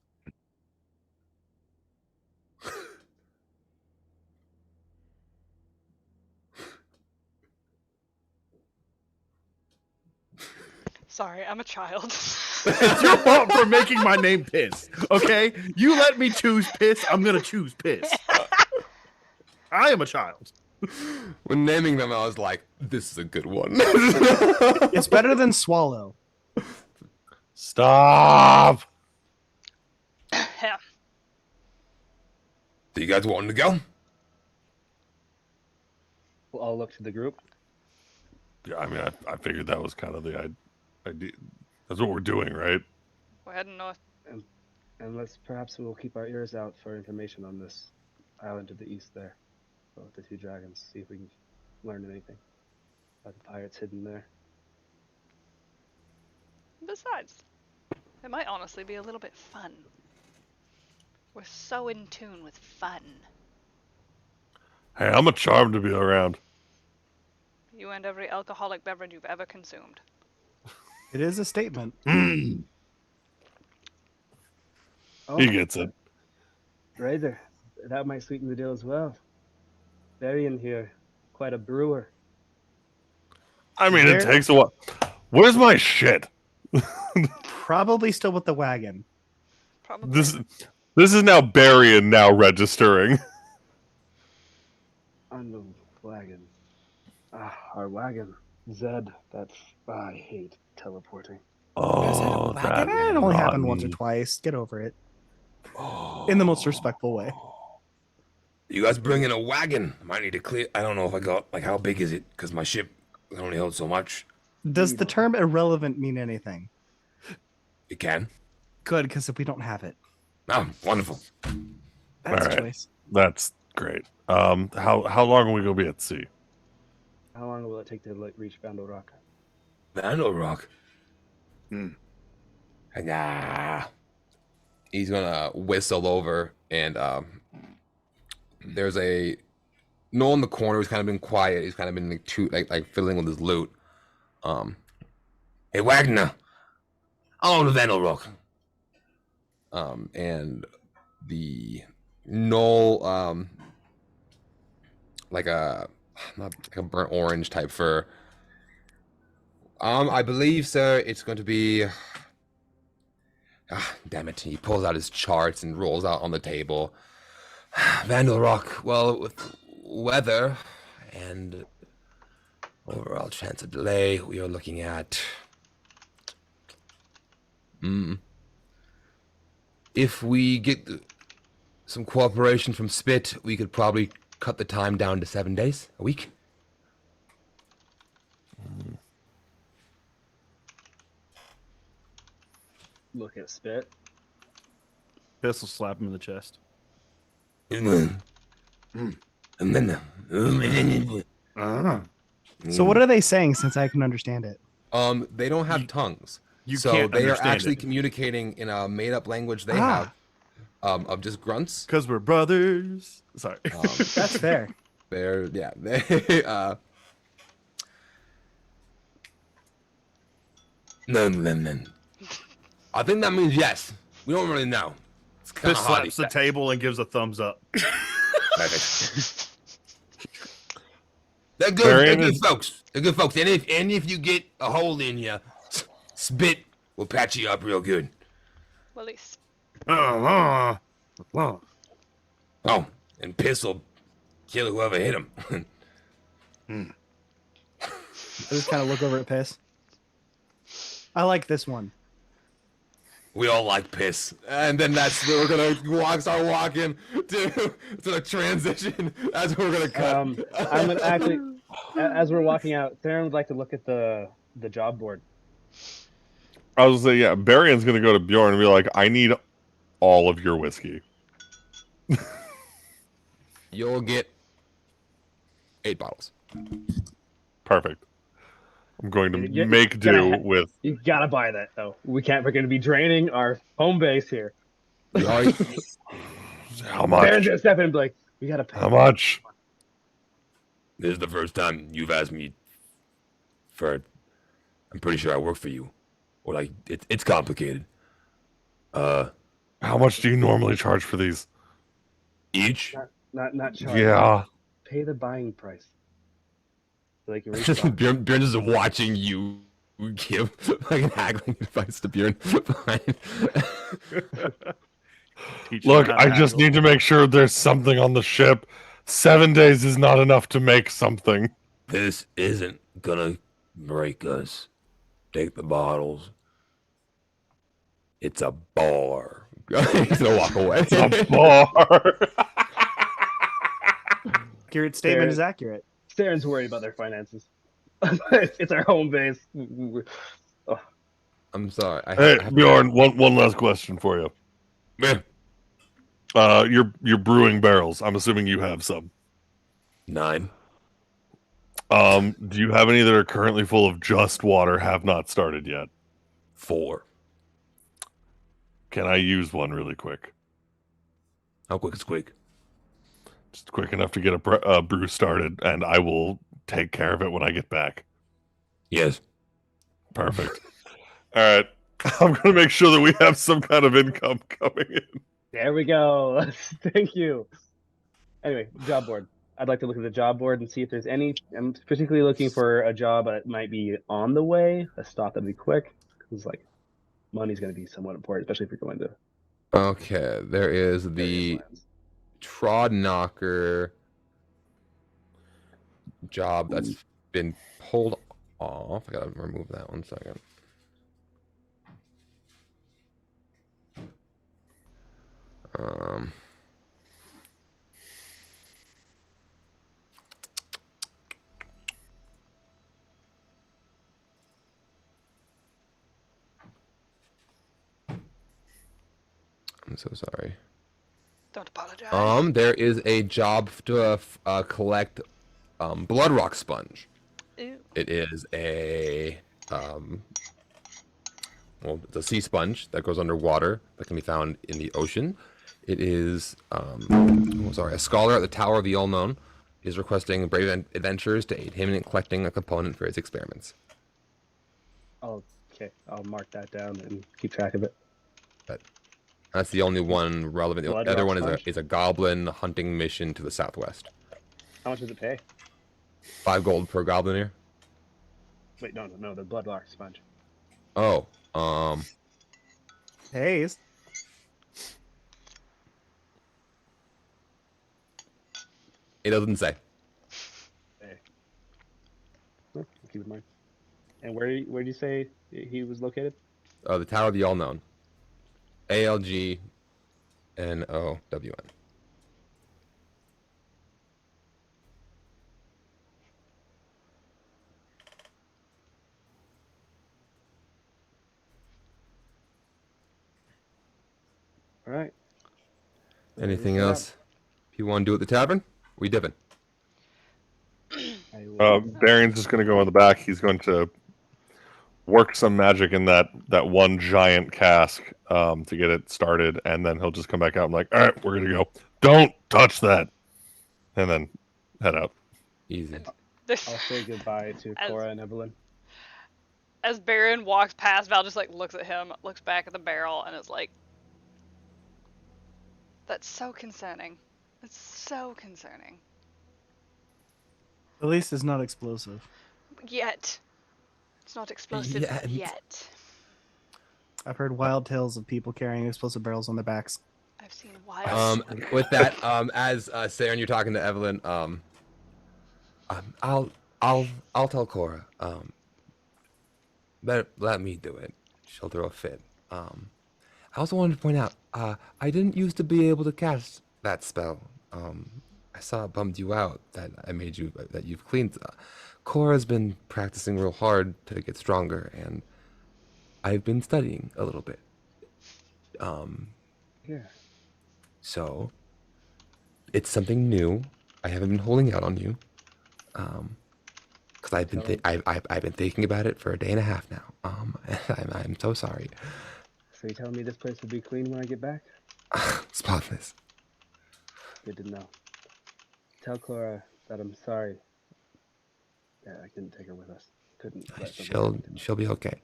Sorry, I'm a child. It's your fault for making my name Piss. Okay, you let me choose Piss. I'm gonna choose Piss. I am a child. When naming them, I was like, this is a good one. It's better than Swallow. Stop. Yeah. Do you guys want to go? We'll all look to the group. Yeah, I mean, I figured that was kind of the idea. That's what we're doing, right? We're heading north. And perhaps we'll keep our ears out for information on this island to the east there. With the two dragons, see if we can learn anything about the pirates hidden there. Besides, it might honestly be a little bit fun. We're so in tune with fun. Hey, I'm a charm to be around. You and every alcoholic beverage you've ever consumed. It is a statement. Oh, He gets it. Razor, that might sweeten the deal as well. Barry in here, quite a brewer. I mean, There- it takes a while. Where's my shit? Probably still with the wagon. Probably. This is now Barry and now registering. On the wagon. Our wagon. Zed, I hate teleporting. Oh, that It only happened rotten. once or twice. Get over it. In the most respectful way. You guys bring in a wagon. Might need to clear. I don't know if I got, like, how big is it? Because my ship only holds so much. Does the term irrelevant mean anything? It can. Good, because if we don't have it, Oh, wonderful. that's All right. a choice. That's great. How long are we gonna be at sea? How long will it take to reach Vandal Rock? Vandal Rock. Hmm. Nah. He's gonna whistle over, and there's a Noel in the corner who's kind of been quiet. He's kind of been like fiddling with his lute. Hey Wagner, how long to Vandal Rock? And the Noel, like a not like a burnt orange type fur. I believe, sir, it's going to be. Damn it! He pulls out his charts and rolls out on the table. Vandal Rock. Well, with weather and overall chance of delay, we are looking at. If we get some cooperation from Spit, we could probably cut the time down to 7 days, a week. Look at Spit. Piss will slap him in the chest. So what are they saying since I can understand it? They don't have tongues. You so can't they are understand actually it. communicating in a made-up language they have, of just grunts. Because we're brothers. Sorry. That's fair. They no. I think that means yes. We don't really know. It's kind Piss of hard. slaps the table and gives a thumbs up. Perfect. They're good. Very They're good innocent. folks. They're good folks. And if you get a hole in you, Spit will patch you up real good. Release. Oh, and Piss will kill whoever hit him. I just kind of look over at Piss. I like this one. We all like Piss, and then that's where we're gonna start walking to the transition. That's where we're gonna cut. I'm gonna actually. As we're walking out, Theron would like to look at the job board. I was gonna say, yeah, Barian's gonna go to Bjorn and be like, I need all of your whiskey. You'll get 8 bottles. Perfect. I'm going to You- make do with. You gotta buy that though. We're gonna be draining our home base here. You already, How Theron's much? gonna step in and be like, we gotta pay. How much? this is the first time you've asked me for. I'm pretty sure I work for you, or like it's complicated. How much do you normally charge for these? Each. Not charge. Yeah. Pay the buying price. So they can restock. Bjorn is watching you give like an haggling advice to Bjorn. Teach him Look, how to I just haggle. need to make sure there's something on the ship. 7 days is not enough to make something. This isn't gonna break us. Take the bottles. It's a bar. He's gonna walk away. It's a bar. Accurate statement is accurate. Theron's worried about their finances. It's our home base. I'm sorry. Hey, Bjorn, one last question for you. Yeah. You're brewing barrels. I'm assuming you have some. 9. Do you have any that are currently full of just water, have not started yet? 4. Can I use one really quick? How quick is quick? Just quick enough to get a brew started, and I will take care of it when I get back. Yes. Perfect. All right. I'm going to make sure that we have some kind of income coming in. There we go. Thank you. Anyway, job board. I'd like to look at the job board and see if there's any. I'm particularly looking for a job that might be on the way, a stop that'd be quick, because like money's going to be somewhat important, especially if you're going to Okay. There is the various lands. Trod Knocker job that's been pulled off. I gotta remove that 1 second. I'm so sorry. Don't apologize. There is a job to collect blood rock sponge. Ew. It is a well, it's a sea sponge that goes underwater that can be found in the ocean. It is a scholar at the Tower of the Unknown is requesting brave adventurers to aid him in collecting a component for his experiments. Okay, I'll mark that down and keep track of it. That's the only one relevant. The Blood other rock one sponge? is a goblin hunting mission to the southwest. How much does it pay? 5 gold per goblin here. Wait, no, the blood rock sponge. Oh, Hey, it doesn't say. Hey. Keep in mind. And where do you say he was located? The Tower of the All-Known. ALGNOWN. All right. Anything else you want to do at the tavern? We dipping. Baron's just going to go in the back. He's going to work some magic in that one giant cask to get it started, and then he'll just come back out and like, all right, we're going to go. Don't touch that. And then head out. Easy. I'll say goodbye to As- Cora and Evelyn. As Baron walks past, Val just like looks at him, looks back at the barrel, and is like, "That's so concerning. That's so concerning." at least it's not explosive. Yet, it's not explosive Yet. yet. I've heard wild tales of people carrying explosive barrels on their backs. I've seen wild. With that, as Saren, you're talking to Evelyn. I'll tell Cora. Let me do it. She'll throw a fit. I also wanted to point out, I didn't used to be able to cast that spell. I saw it bummed you out that I made you that you've cleaned. Cora's been practicing real hard to get stronger, and I've been studying a little bit. Yeah. So it's something new. I haven't been holding out on you, because I've been thinking about it for a day and a half now. I'm so sorry. So you telling me this place will be clean when I get back? Spotless. Good to know. Tell Clara that I'm sorry that I couldn't take her with us. Couldn't let something happen to me. She'll be okay.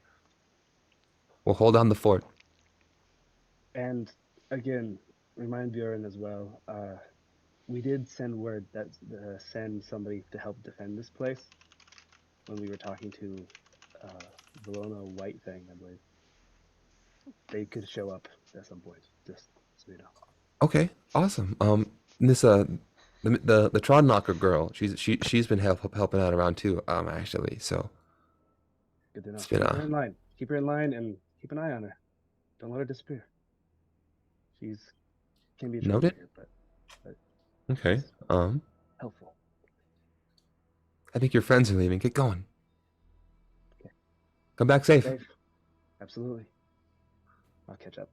We'll hold down the fort. And again, remind Bjorn as well. We did send word that send somebody to help defend this place when we were talking to Valona White Thing, I believe. They could show up at some point, just so you know. Okay, awesome. This the Trod Knocker girl, she's been helping out around too. Actually, so Good to know. it's been Keep her in line. Keep her in line and keep an eye on her. Don't let her disappear. She's can be a Noted. troublemaker, but Okay. she's helpful. I think your friends are leaving. Get going. Okay. Come back safe. Safe. Absolutely. I'll catch up.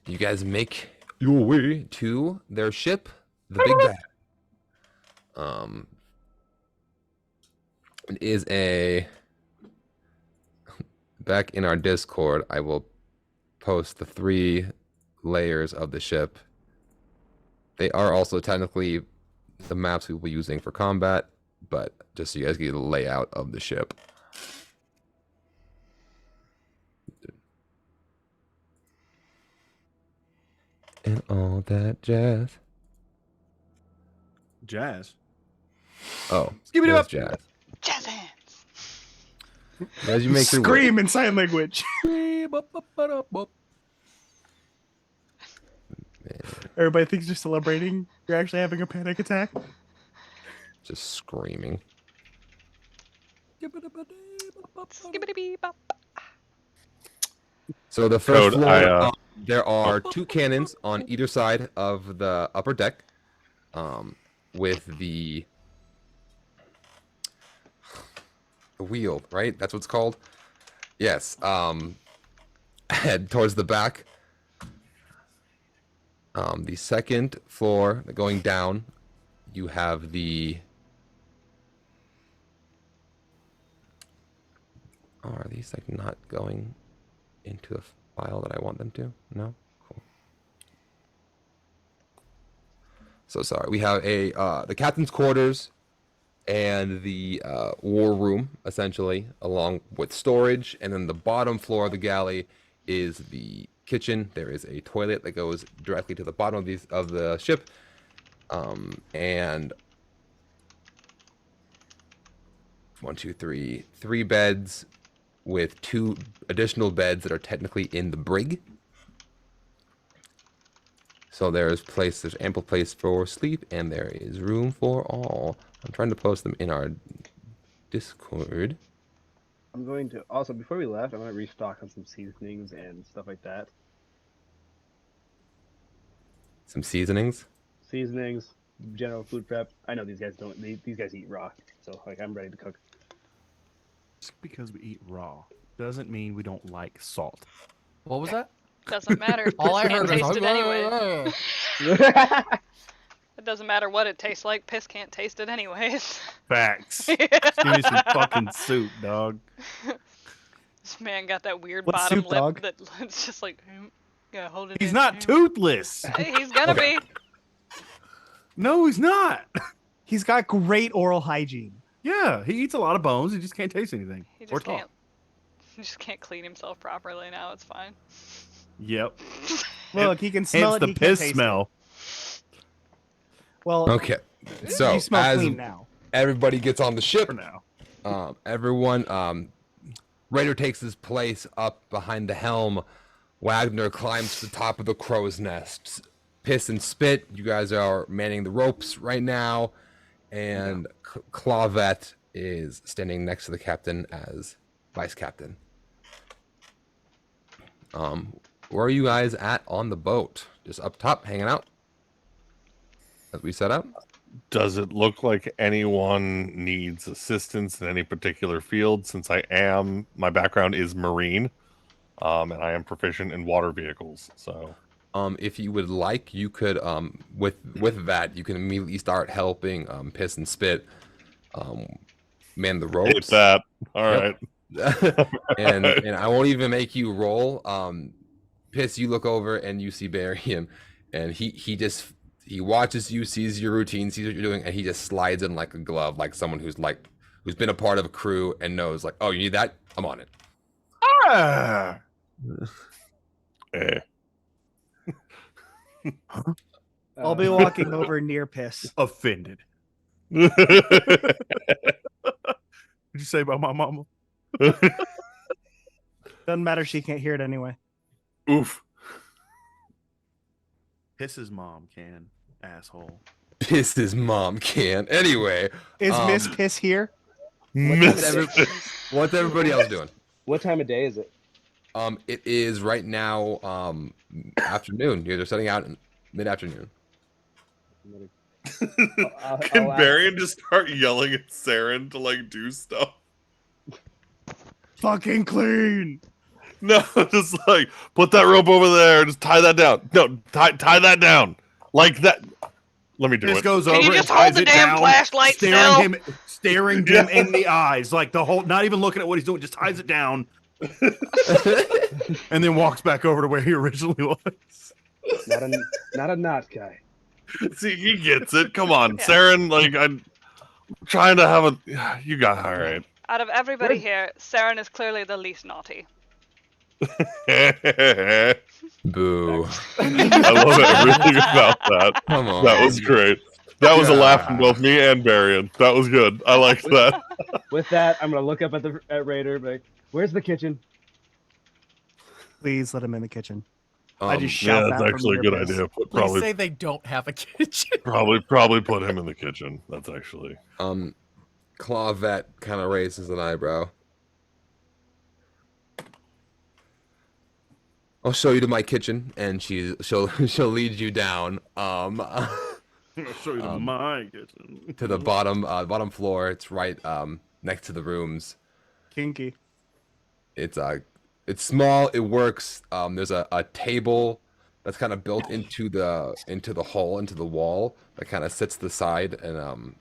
You guys make your way to their ship, the Big Bad. It is a. Back in our Discord, I will post the 3 layers of the ship. They are also technically the maps we will be using for combat, but just so you guys get the layout of the ship. And all that jazz. Jazz. Oh, Skip it there's up. jazz. Jazz hands. As you make your way. Scream in sign language. Everybody thinks you're celebrating. You're actually having a panic attack. Just screaming. Skibbity-bee-bop. So the first Code, floor, there are 2 cannons on either side of the upper deck, with the wheel, right? That's what it's called. Yes. Head towards the back. The second floor, going down, you have the. Oh, are these like not going into a file that I want them to? No? Cool. So sorry. We have a the captain's quarters and the war room, essentially, along with storage, and then the bottom floor of the galley is the kitchen. There is a toilet that goes directly to the bottom of the ship, and 1, 2, 3, 3 beds with 2 additional beds that are technically in the brig. So there's ample place for sleep, and there is room for all. I'm trying to post them in our Discord. I'm going to also before we left, I'm going to restock on some seasonings and stuff like that. Some seasonings. Seasonings, general food prep. I know these guys don't. These guys eat raw, so like I'm ready to cook. Just because we eat raw doesn't mean we don't like salt. What was that? Doesn't matter. All I Piss heard can't was taste it anyway. It doesn't matter what it tastes like. Piss can't taste it anyways. Facts. Just give me some fucking soup, dog. This man got that weird What bottom soup, lip dog? that's just like, yeah, hold it He's in. not toothless. He's gonna be. No, he's not. He's got great oral hygiene. Yeah, he eats a lot of bones. He just can't taste anything. He Or just talk. can't. He just can't clean himself properly now. It's fine. Yep. Look, he can smell Hence it. the He can't piss taste smell. It. Well, Okay. So you smell as clean now. everybody gets on the ship, For now. Raider takes his place up behind the helm. Wagner climbs to the top of the crow's nest. Piss and Spit, you guys are manning the ropes right now, and Clavet is standing next to the captain as vice captain. Where are you guys at on the boat? Just up top, hanging out? as we set up. Does it look like anyone needs assistance in any particular field? Since my background is marine, and I am proficient in water vehicles. So, If you would like, you could with that you can immediately start helping Piss and Spit man the hit ropes. that. All Yep. right. and I won't even make you roll. Piss, you look over and you see Barian, and he watches you, sees your routine, sees what you're doing, and he just slides in like a glove, like someone who's been a part of a crew and knows like, oh, you need that? I'm on it. Ah! Eh. I'll be walking over near Piss. Offended. What'd you say about my mama? Doesn't matter, she can't hear it anyway. Oof. Piss's mom can, asshole. Piss's mom can. Anyway, Is Miss Piss here? Miss- what's everybody else doing? What time of day is it? It is right now afternoon. You're setting out in mid-afternoon. Can Barian just start yelling at Saren to like do stuff? Fucking clean. No, just like put that rope over there. Just tie that down. No, tie that down like that. Let me do This it. goes Can over you and just hold ties the it damn down, flashlight still? staring him in the eyes, like the whole, not even looking at what he's doing, just ties it down, and then walks back over to where he originally was. Not a knot guy. See, he gets it. Come on, Yeah. Saren. Like I'm trying to have a. You got all right. Out of everybody here, Saren is clearly the least naughty. I Boo. love everything about that. Come on. That was great. That was a laugh from both me and Barian. That was good. I liked that. With that, I'm gonna look up at Raider, but where's the kitchen? Please let him in the kitchen. I just Yeah, shout that's that from actually a near good Piss. idea. Please say they don't have a kitchen. Probably put him in the kitchen. That's actually. Clawvet kind of raises an eyebrow. I'll show you to my kitchen, and she'll lead you down I'll show you to my kitchen. to the bottom floor. It's right next to the rooms. Kinky. It's small. It works. There's a table that's kind of built into the hole into the wall that kind of sits to the side and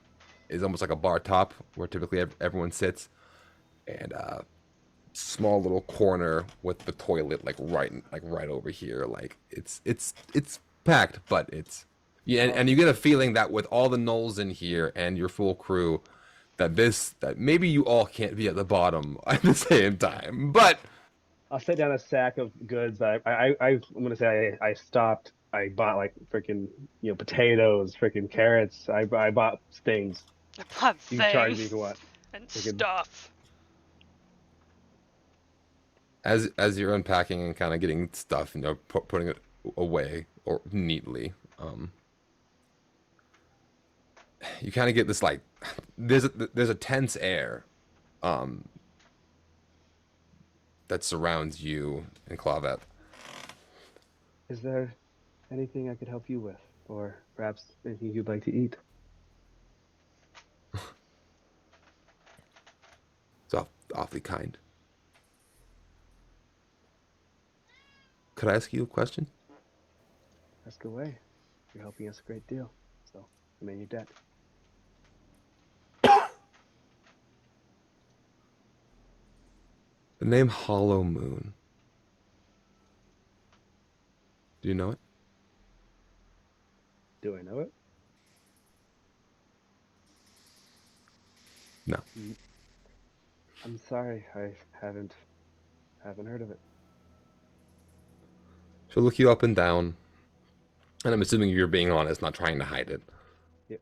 is almost like a bar top where typically everyone sits, and small little corner with the toilet like right over here. Like it's packed, but it's and you get a feeling that with all the gnolls in here and your full crew, that maybe you all can't be at the bottom at the same time, but. I'll set down a sack of goods. I'm gonna say I stopped. I bought like freaking potatoes, freaking carrots. I bought things. Blood You can charge me things if you want. and Freaking- stuff. As you're unpacking and kind of getting stuff, putting it away or neatly, you kind of get this like there's a tense air that surrounds you and Clawvet. Is there anything I could help you with, or perhaps anything you'd like to eat? It's awfully kind. Could I ask you a question? Ask away. You're helping us a great deal, so I'm in your debt. The name Hollow Moon. Do you know it? Do I know it? No. I'm sorry, I haven't heard of it. She'll look you up and down, and I'm assuming you're being honest, not trying to hide it. Yep.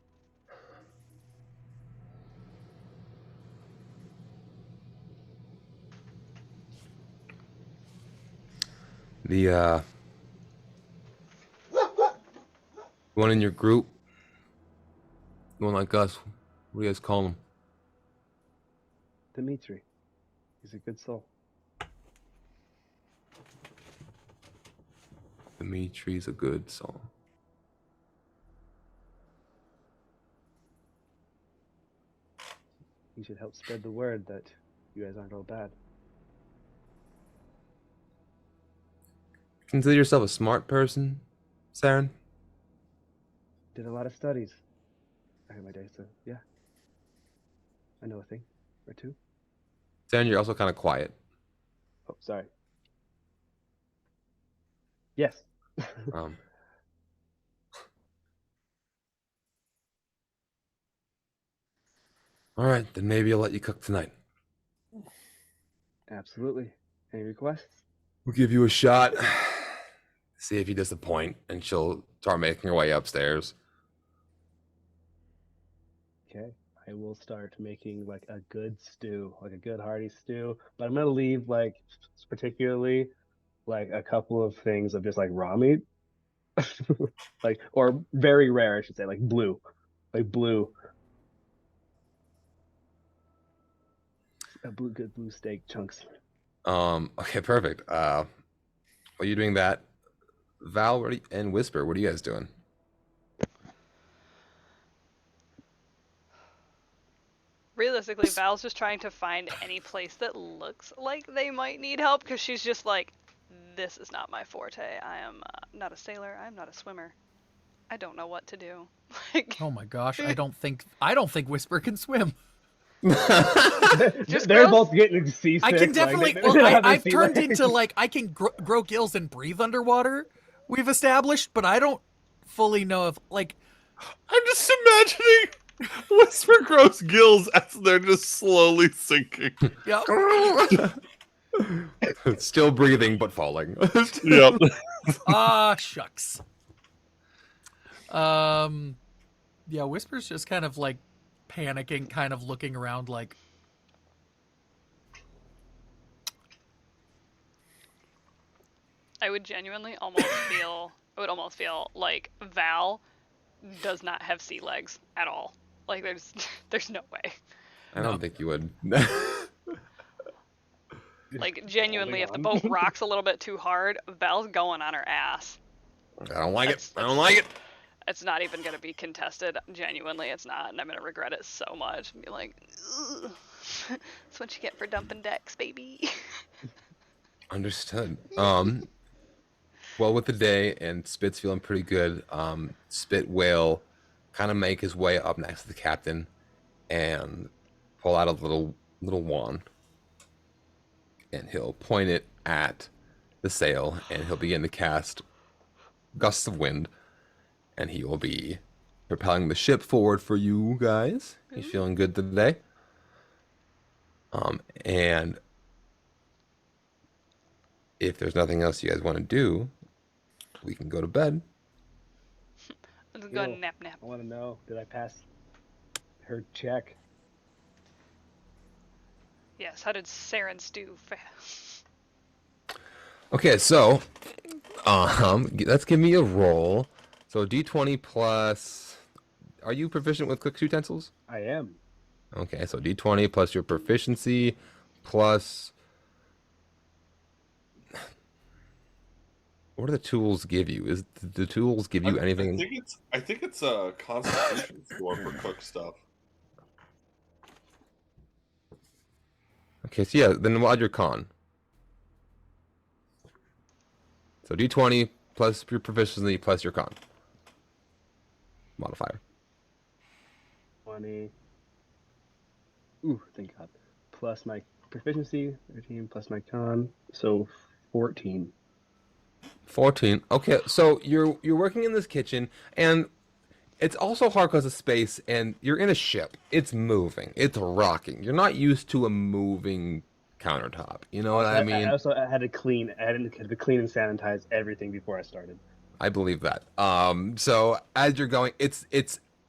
The one in your group, one like us, what do you guys call him? Dimitri. He's a good soul. Dimitri's a good soul. you should help spread the word that you guys aren't all bad. Consider yourself a smart person, Saren? Did a lot of studies back in my day, so yeah. I know a thing or two. Saren, you're also kind of quiet. Oh, sorry. Yes. Um, all right, then maybe I'll let you cook tonight. Absolutely. Any requests? We'll give you a shot. See if you disappoint, and she'll start making her way upstairs. Okay. I will start making like a good stew, like a good hearty stew. But I'm gonna leave like particularly like a couple of things of just like raw meat. Like or very rare, I should say, like blue. Like blue. Good blue steak chunks. Okay, perfect. While you're doing that, Val and Whisper, what are you guys doing? Realistically, Val's just trying to find any place that looks like they might need help because she's just like, this is not my forte. I am not a sailor. I'm not a swimmer. I don't know what to do. Like, Oh my gosh, I don't think Whisper can swim. Just They're gross. both getting seasick. I can like, definitely. they Well, don't have their I've sea turned legs. into like I can grow gills and breathe underwater. We've established, but I don't fully know if like. I'm just imagining Whisper grows gills as they're just slowly sinking. Yeah. Still breathing, but falling. Yep. Ah, shucks. Yeah, Whisper's just kind of like panicking, kind of looking around like. I would genuinely almost feel. I would almost feel like Val does not have sea legs at all. Like there's no way. I don't think you would. Like genuinely, if the Holding boat on. rocks a little bit too hard, Val's going on her ass. I don't like it. I That's- don't like it. It's not even gonna be contested. Genuinely, it's not, and I'm gonna regret it so much. And be like, ugh. That's what you get for dumping decks, baby. Understood. Well, with the day and Spit's feeling pretty good, Spit will kind of make his way up next to the captain and pull out a little wand, and he'll point it at the sail, and he'll begin to cast gusts of wind, and he will be propelling the ship forward for you guys. He's feeling good today. And if there's nothing else you guys want to do, we can go to bed. Let's go Yo, nap. I want to know, did I pass her check? Yes. How did Saren stew? Okay, so let's give me a roll. So D20 plus. Are you proficient with cook utensils? I am. Okay, so D20 plus your proficiency plus. What do the tools give you? Is the tools give you anything? I think it's a constitution score for cook stuff. Okay, so yeah, then we'll add your con. So D20 plus your proficiency plus your con modifier. 20. Ooh, thank God. Plus my proficiency, 13, plus my con, so 14. 14. Okay, so you're working in this kitchen, and it's also hard because of space, and you're in a ship. It's moving. It's rocking. You're not used to a moving countertop. You know what I mean? I had to clean. I had to clean and sanitize everything before I started. I believe that. So as you're going, it's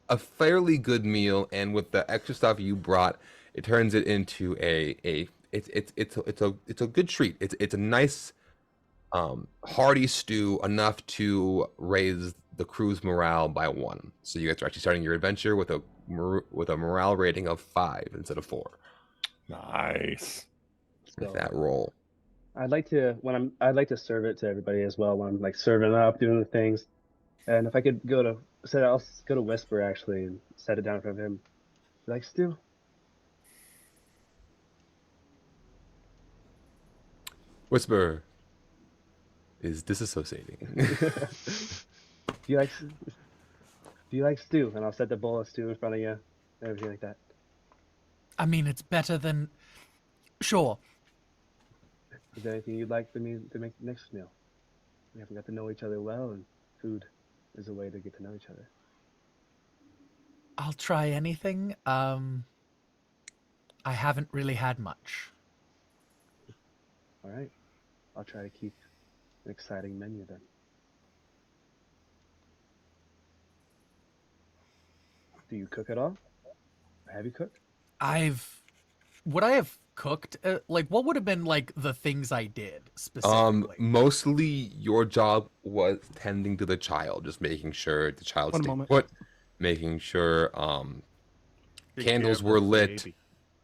a fairly good meal, and with the extra stuff you brought, it turns it into it's a good treat. It's a nice hearty stew, enough to raise the crew's morale by 1. So you guys are actually starting your adventure with a morale rating of 5 instead of 4. Nice. With So that roll. I'd like to serve it to everybody as well when I'm like serving up, doing the things. And if I could I'll go to Whisper actually and set it down in front of him. Like, Stu, Whisper is disassociating. Do you like stew? And I'll set the bowl of stew in front of you, everything like that. I mean, it's better than. Sure. Is there anything you'd like to make the next meal? We haven't got to know each other well, and food is a way to get to know each other. I'll try anything. I haven't really had much. All right. I'll try to keep an exciting menu then. Do you cook at all? Or have you cooked? Would I have cooked? Like, what would have been like the things I did specifically? Mostly your job was tending to the child, just making sure the child One stayed moment. put, making sure Take candles care of were the lit.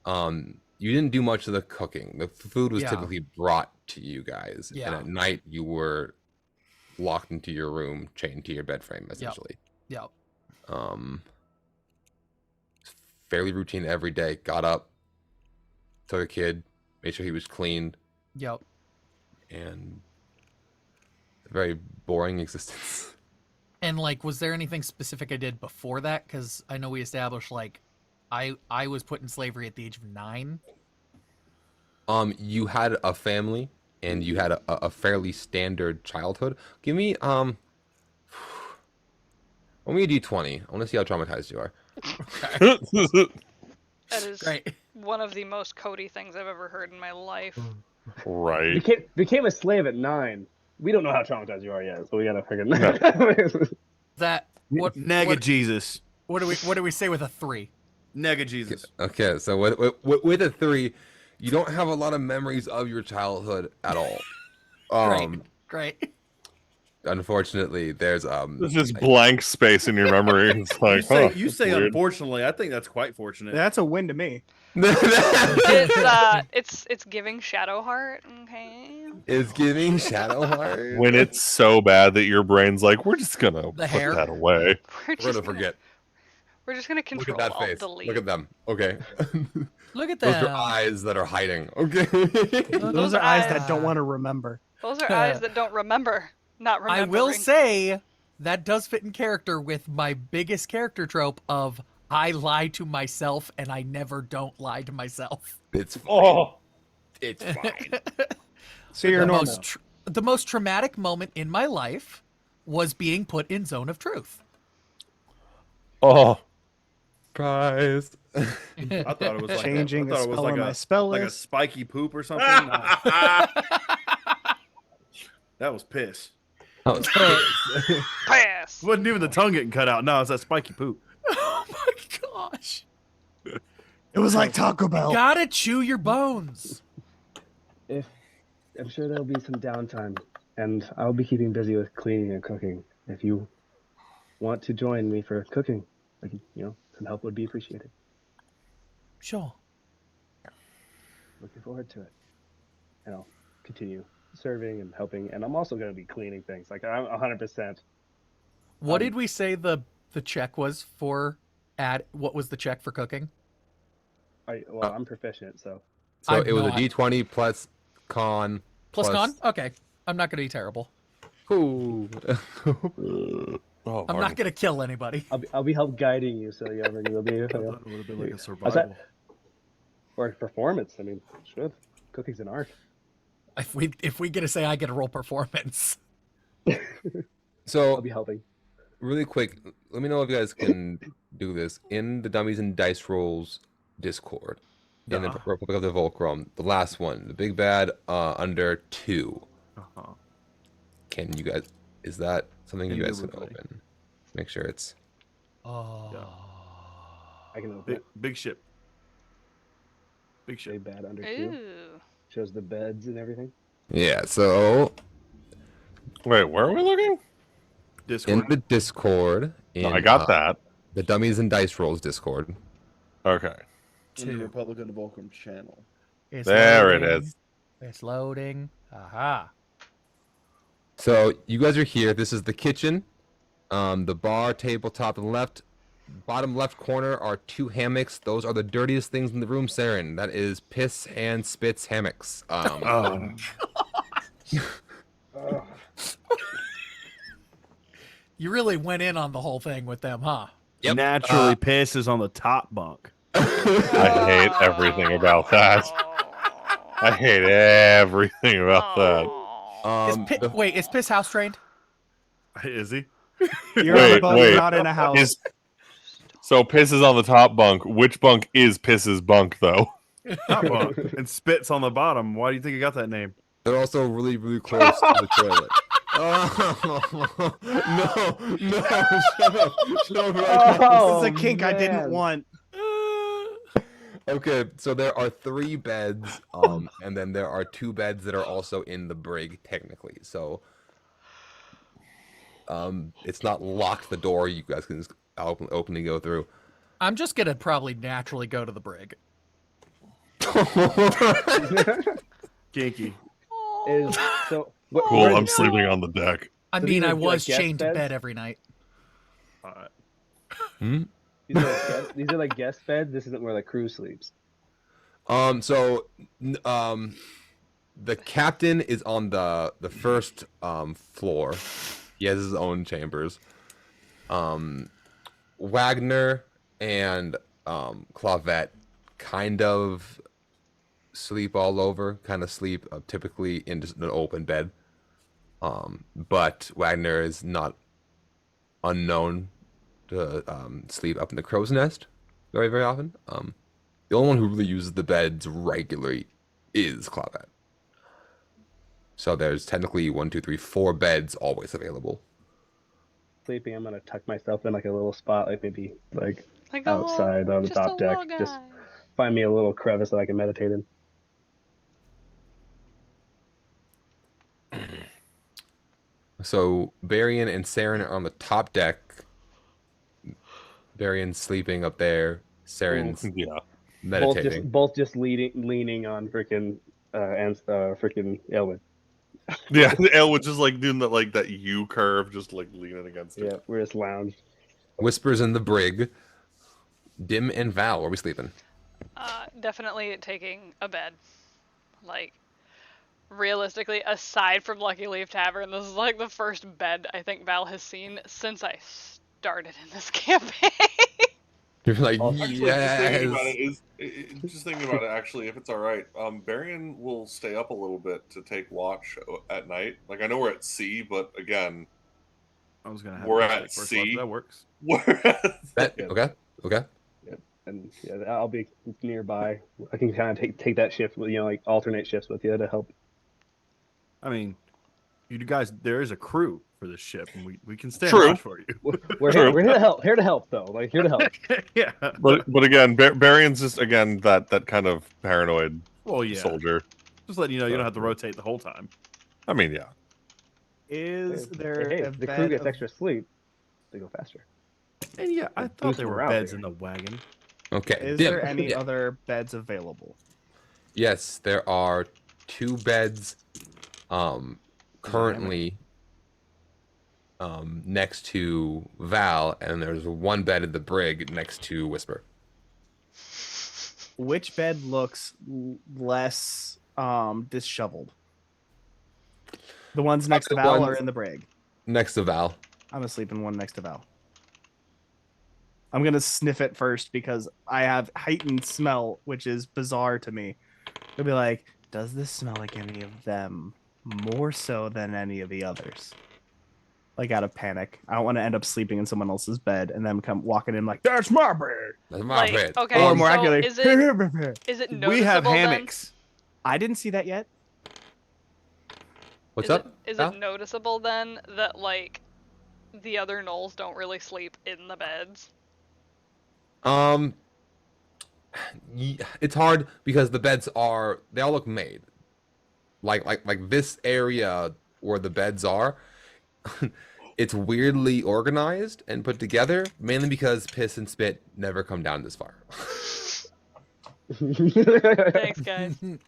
baby. You didn't do much of the cooking. The food was Yeah. typically brought to you guys, and Yeah. at night you were locked into your room, chained to your bed frame, essentially. Yep. Fairly routine every day. Got up, took a kid, made sure he was clean, Yep. and a very boring existence. And like, was there anything specific I did before that? Because I know we established like, I was put in slavery at the age of 9. You had a family and you had a fairly standard childhood. Give me a D20. I want to see how traumatized you are. That is Great. one of the most Cody things I've ever heard in my life. Right. Became a slave at 9. We don't know how traumatized you are yet, so we gotta figure That what? Nega Jesus. What do we say with a 3? Nega Jesus. Okay, so with a 3, you don't have a lot of memories of your childhood at all. Great. Unfortunately, there's There's just blank space in your memory. It's like, You say weird. unfortunately. I think that's quite fortunate. That's a win to me. It's giving Shadowheart. Okay. It's giving Shadowheart. When it's so bad that your brain's like, we're just gonna The put hair. that away. We're gonna forget. We're just gonna Look control at that alt face. delete. Look at them. Okay. Look at Those that. are eyes that are hiding. Okay. Those are eyes eyes. that don't want to remember. Those are eyes that don't remember. Not I remembering. will say that does fit in character with my biggest character trope of I lie to myself and I never don't lie to myself. It's fine. Oh, It's fine. So you're the normal. the most traumatic moment in my life was being put in Zone of Truth. oh, Surprise. I thought it was like Changing I a thought it was spell like on a my spell like a list. spiky poop or something. No. That was piss. Oh, Pass. Wasn't even the tongue getting cut out. No, it's that spiky poop. Oh my gosh. It was like Taco Bell. Gotta chew your bones. I'm sure there'll be some downtime, and I'll be keeping busy with cleaning and cooking. If you want to join me for cooking, like, some help would be appreciated. Sure. Looking forward to it. And I'll continue serving and helping, and I'm also going to be cleaning things. Like, I'm 100%. What did we say the check was for what was the check for cooking? I'm proficient, so. So I'm it was a not. D20 plus con. Plus con? Okay. I'm not gonna be terrible. Ooh. oh, I'm not gonna kill anybody. I'll be help guiding you, so you'll be. I thought it would have been like a How's survival. that? Or performance. I mean, should. Cooking's an art. If we get to say I get a roll performance. I'll So be helping. really quick, let me know if you guys can do this in the Dummies and Dice Rolls Discord. In the Republic of Devolkrim, the last one, the big bad under 2. Uh-huh. Can you guys? Is that something you guys can Indubitably. open? Make sure it's. Oh. I can open Big, it. big ship. Big ship. Big bad under 2. Ooh. Shows the beds and everything. Yeah. So Wait, where are we looking? Discord. in the Discord, in I got that. the Dummies and Dice Rolls Discord. Okay. In the Republic of Devolkrim channel. It's There it loading. is. It's loading. Aha. So you guys are here. This is the kitchen. The bar, tabletop to the left. Bottom left corner are 2 hammocks. Those are the dirtiest things in the room, Saren. That is piss and spits hammocks. Oh. Ugh. You really went in on the whole thing with them, huh? Yep. Naturally, piss is on the top bunk. I hate everything about that. I hate everything about that. Wait, is Piss house trained? Is he? You're on a Wait, boat, wait. you're not in a house. So Piss is on the top bunk. Which bunk is Piss's bunk, though? Top bunk. And spits on the bottom. Why do you think he got that name? They're also really, really close to the toilet. Oh, no, shut up. Shut up right now. This is a kink I didn't man. want. Okay, so there are 3 beds, and then there are 2 beds that are also in the brig, technically. So, it's not locked the door. You guys can just open and go through. I'm just gonna probably naturally go to the brig. Kinky. Is so what, Cool, where- I'm sleeping on the deck. I So mean, these are I like was guest chained to beds? bed every night. These are like guest beds. This isn't where the crew sleeps. So, the captain is on the first floor. He has his own chambers. Wagner and Clavet kind of sleep all over. Kind of sleep typically in just an open bed. But Wagner is not unknown to sleep up in the crow's nest very, very often. The only one who really uses the beds regularly is Clavet. So there's technically 1, 2, 3, 4 beds always available. Sleeping, I'm gonna tuck myself in like a little spot, like maybe like Like a little- outside on the just a top deck. little Just guy. find me a little crevice that I can meditate in. So Varian and Saren are on the top deck. Varian's sleeping up there. Saren's Yeah. meditating. Both just leaning on freaking freaking Elwood. Yeah, Elwood just like doing that like that U curve, just like leaning against it. Yeah, we're just lounged. Whispers in the brig. Dim and Val, where are we sleeping? Definitely taking a bed. Like, realistically, aside from Lucky Leaf Tavern, this is like the first bed I think Val has seen since I started in this campaign. You're like, Actually, yes. just thinking about it. Actually, if it's all right, Barian will stay up a little bit to take watch at night. Like I know we're at sea, but again, I was gonna have We're to at say first sea. That works. we're at Okay. And yeah, I'll be nearby. I can kind of take that shift with like alternate shifts with you to help. I mean, you guys, there is a crew for this ship, and we can stand True. watch for you. We're True. here to help. Here to help though. Like here to help. Yeah. But again, Barian's just again that kind of paranoid Well, yeah. soldier. Just letting you know, you don't have to rotate the whole time. I mean, yeah. Is there Hey, a if the bed crew gets of- extra sleep, they go faster. And yeah, I thought boost there were morale beds here. in the wagon. Okay. Is Dim. there any Yeah. other beds available? Yes, there are 2 beds currently next to Val, and there's 1 bed in the brig next to Whisper. Which bed looks less disheveled? The ones next to The Val ones- or in the brig? Next to Val. I'm gonna sleep in one next to Val. I'm gonna sniff it first because I have heightened smell, which is bizarre to me. It'll be like, does this smell like any of them more so than any of the others? Like out of panic. I don't want to end up sleeping in someone else's bed and then come walking in like, that's my bed. That's my Like, bed. okay, Or more so accurately, is it is it noticeable We have then? hammocks. I didn't see that yet. What's Is up? Is Val? it noticeable then that like the other gnolls don't really sleep in the beds? It's hard because the beds they all look made. Like this area where the beds are, it's weirdly organized and put together, mainly because piss and spit never come down this far. Thanks, guys. And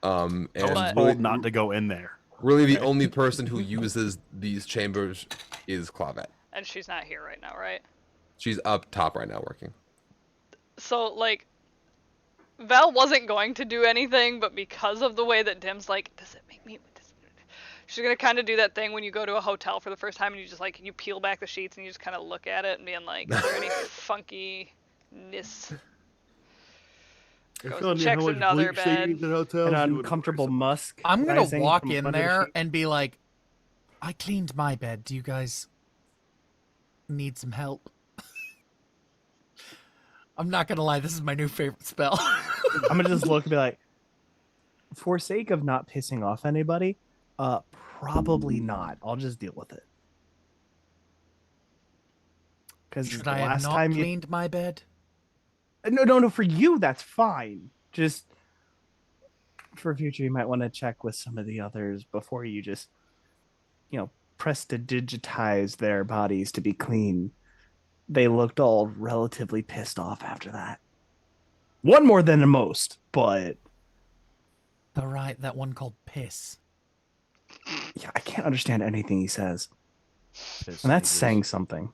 I was But- told not to go in there. really the only person who uses these chambers is Clavet. And she's not here right now, right? She's up top right now working. So like Val wasn't going to do anything, but because of the way that Dim's like, does it make me? She's gonna kind of do that thing when you go to a hotel for the first time and you just like you peel back the sheets and you just kind of look at it and being like, is there any funkiness? Goes and checks another bed. An uncomfortable musk. I'm gonna rising walk from in under the there sheet. and be like, I cleaned my bed. Do you guys need some help? I'm not gonna lie, this is my new favorite spell. I'm gonna just look and be like, for sake of not pissing off anybody, probably not. I'll just deal with it. Because Should the I have last not time you cleaned my bed? no, for you that's fine. Just for future, you might want to check with some of the others before you just, press to digitize their bodies to be clean. They looked all relatively pissed off after that. One more than most, but All right, that one called piss. yeah, I can't understand anything he says, Piss and that's sneezes. saying something.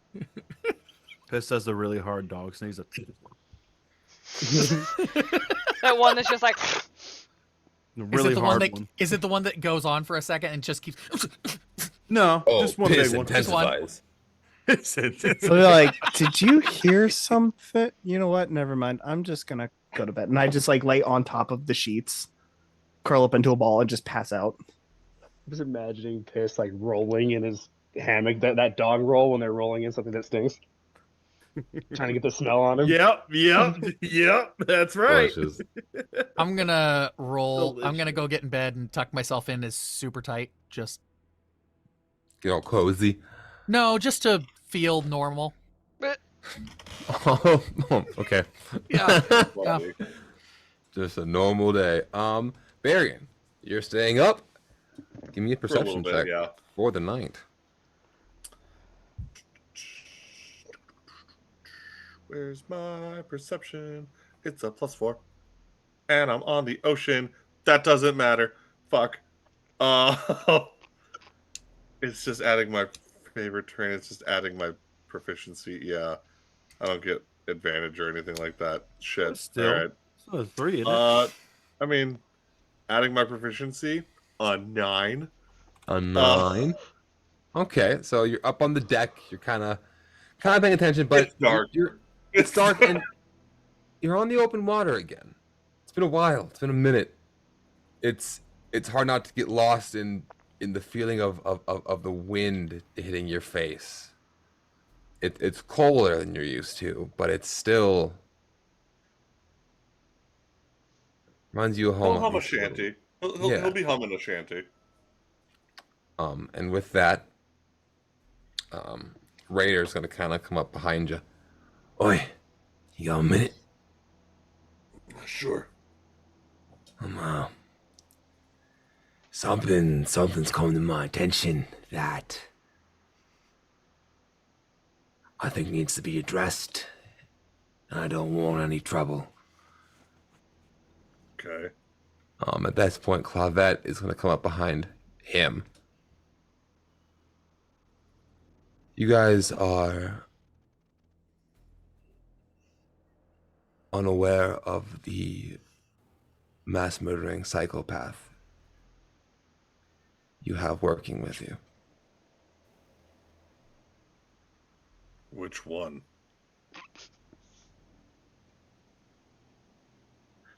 Piss does the really hard dog sneeze. That one that's just like, The Is really it the hard one that one. is it the one that goes on for a second and just keeps No, Oh, just one piss big one. intensifies. So they're like, "Did you hear something?" You know what? Never mind. I'm just gonna go to bed, and I just like lay on top of the sheets, curl up into a ball, and just pass out. I was imagining Piss like rolling in his hammock, that dog roll when they're rolling in something that stings. Trying to get the smell on him. Yep. That's right. Delicious. I'm gonna roll. I'm gonna Delicious. go get in bed and tuck myself in as super tight. Just Get all cozy. no, just to feel normal. Oh, okay. Yeah. yeah. Just a normal day. Barian, you're staying up. Give me a For a little perception bit, check yeah. for the night. Where's my perception? It's a +4. And I'm on the ocean. That doesn't matter. Fuck. It's just adding my favorite train. It's just adding my proficiency. Yeah. I don't get advantage or anything like that. Shit. Still. All right. So it's 3, isn't it? I mean, adding my proficiency on 9. A 9. Okay, so you're up on the deck. You're kind of paying attention, but It's dark. It's dark, and you're on the open water again. It's been a while. It's been a minute. It's hard not to get lost in the feeling of the wind hitting your face. It's colder than you're used to, but it's still reminds you of home. He'll hum a at least little. shanty. Yeah. He'll be humming a shanty. And with that, Raider's gonna kind of come up behind you. Oi, you got a minute? Sure. Something's come to my attention that I think needs to be addressed, and I don't want any trouble. Okay. At this point, Clavette is gonna come up behind him. You guys are unaware of the mass murdering psychopath you have working with you. Which one?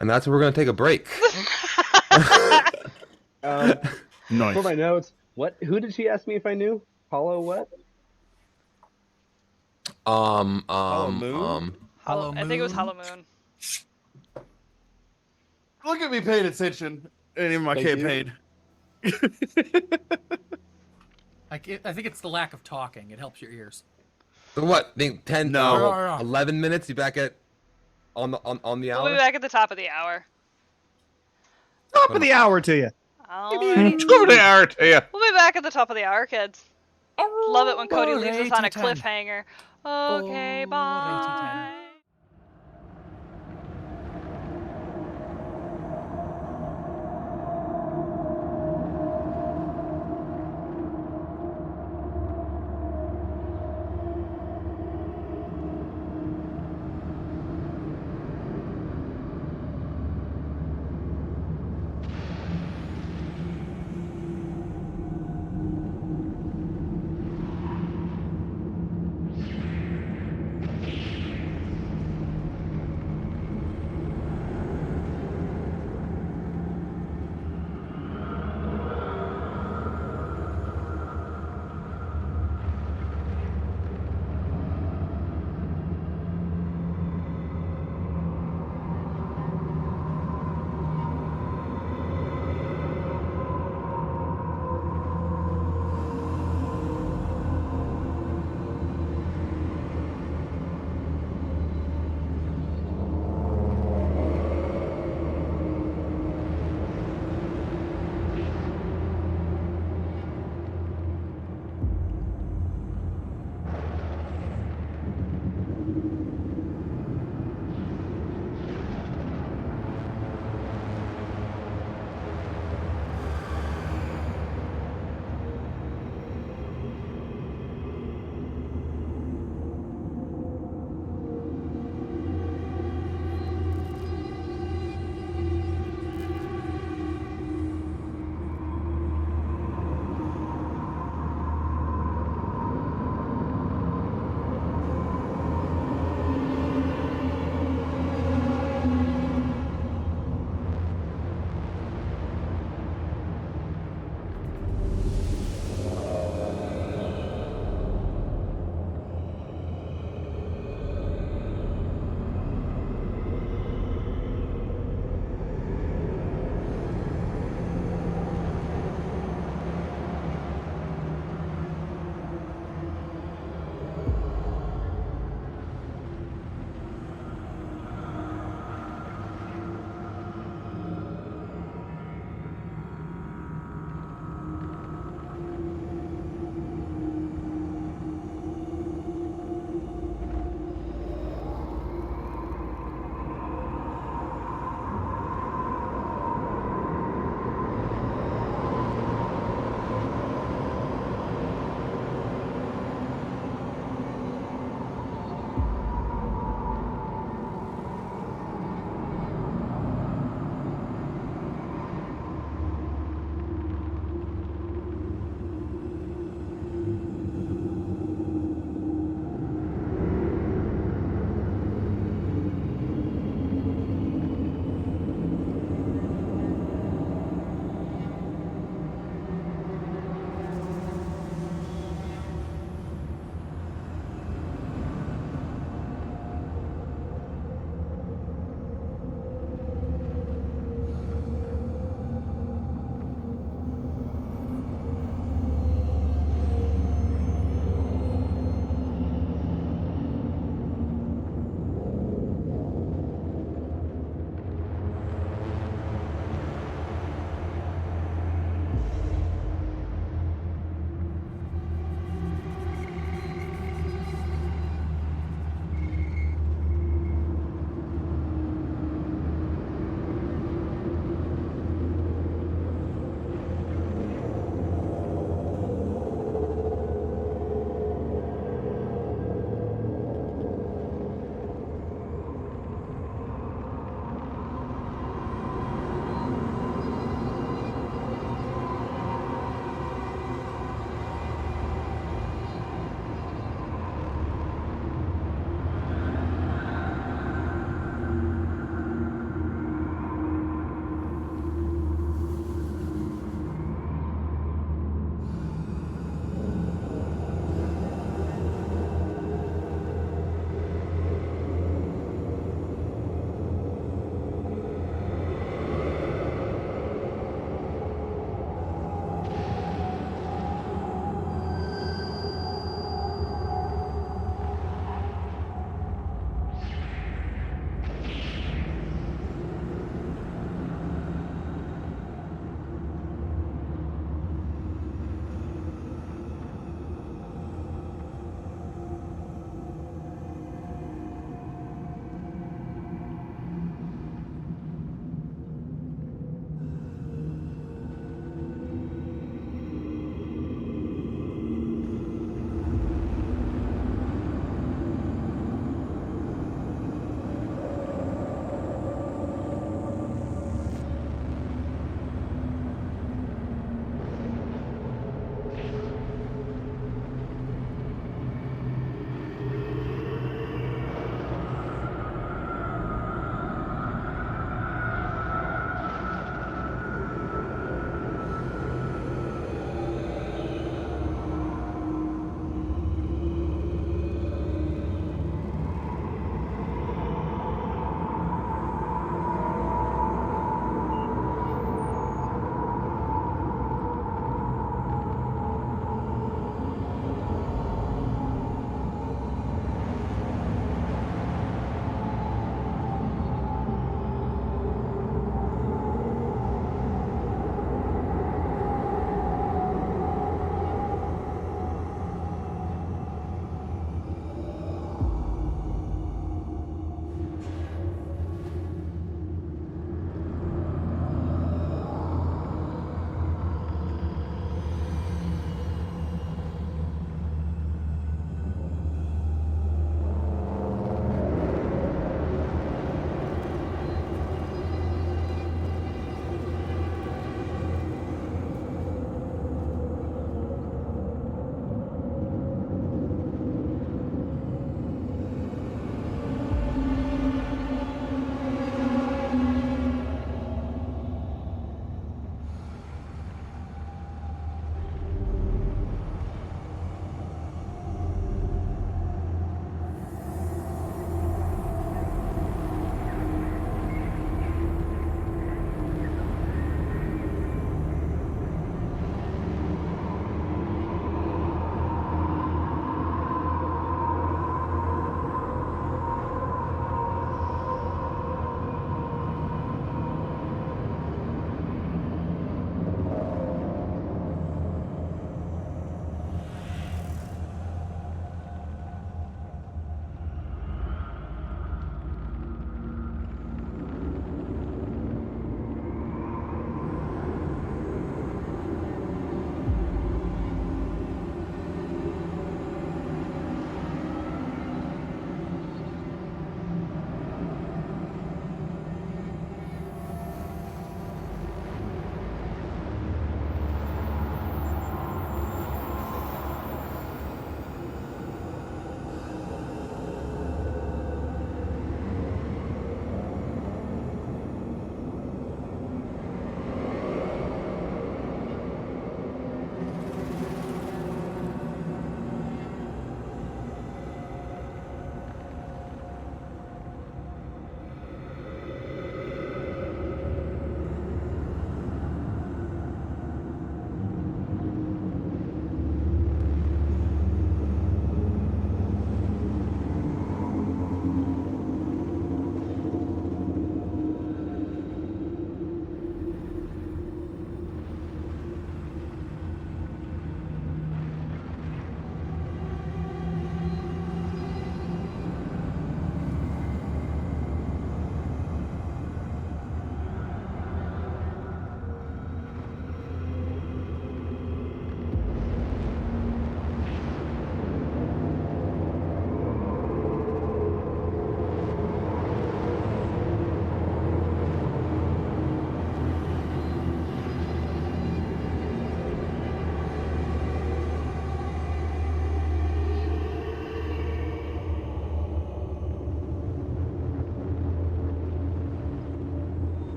And that's where we're going to take a break. Nice. For my notes, who did she ask me if I knew? Hollow what? Moon? Hollow I think it was Moon? Hollow Moon. Look at me paying attention. And in my Thank you. campaign. I think it's the lack of talking. It helps your ears. So what? Think 10, No. 11 minutes? You back at on the We'll be hour? back at the top of the hour. Top of the hour to you. Alrighty. Over the hour to you. We'll be back at the top of the hour, kids. Love it when Cody leaves us on a 4:80. cliffhanger. Okay, 4:80. bye.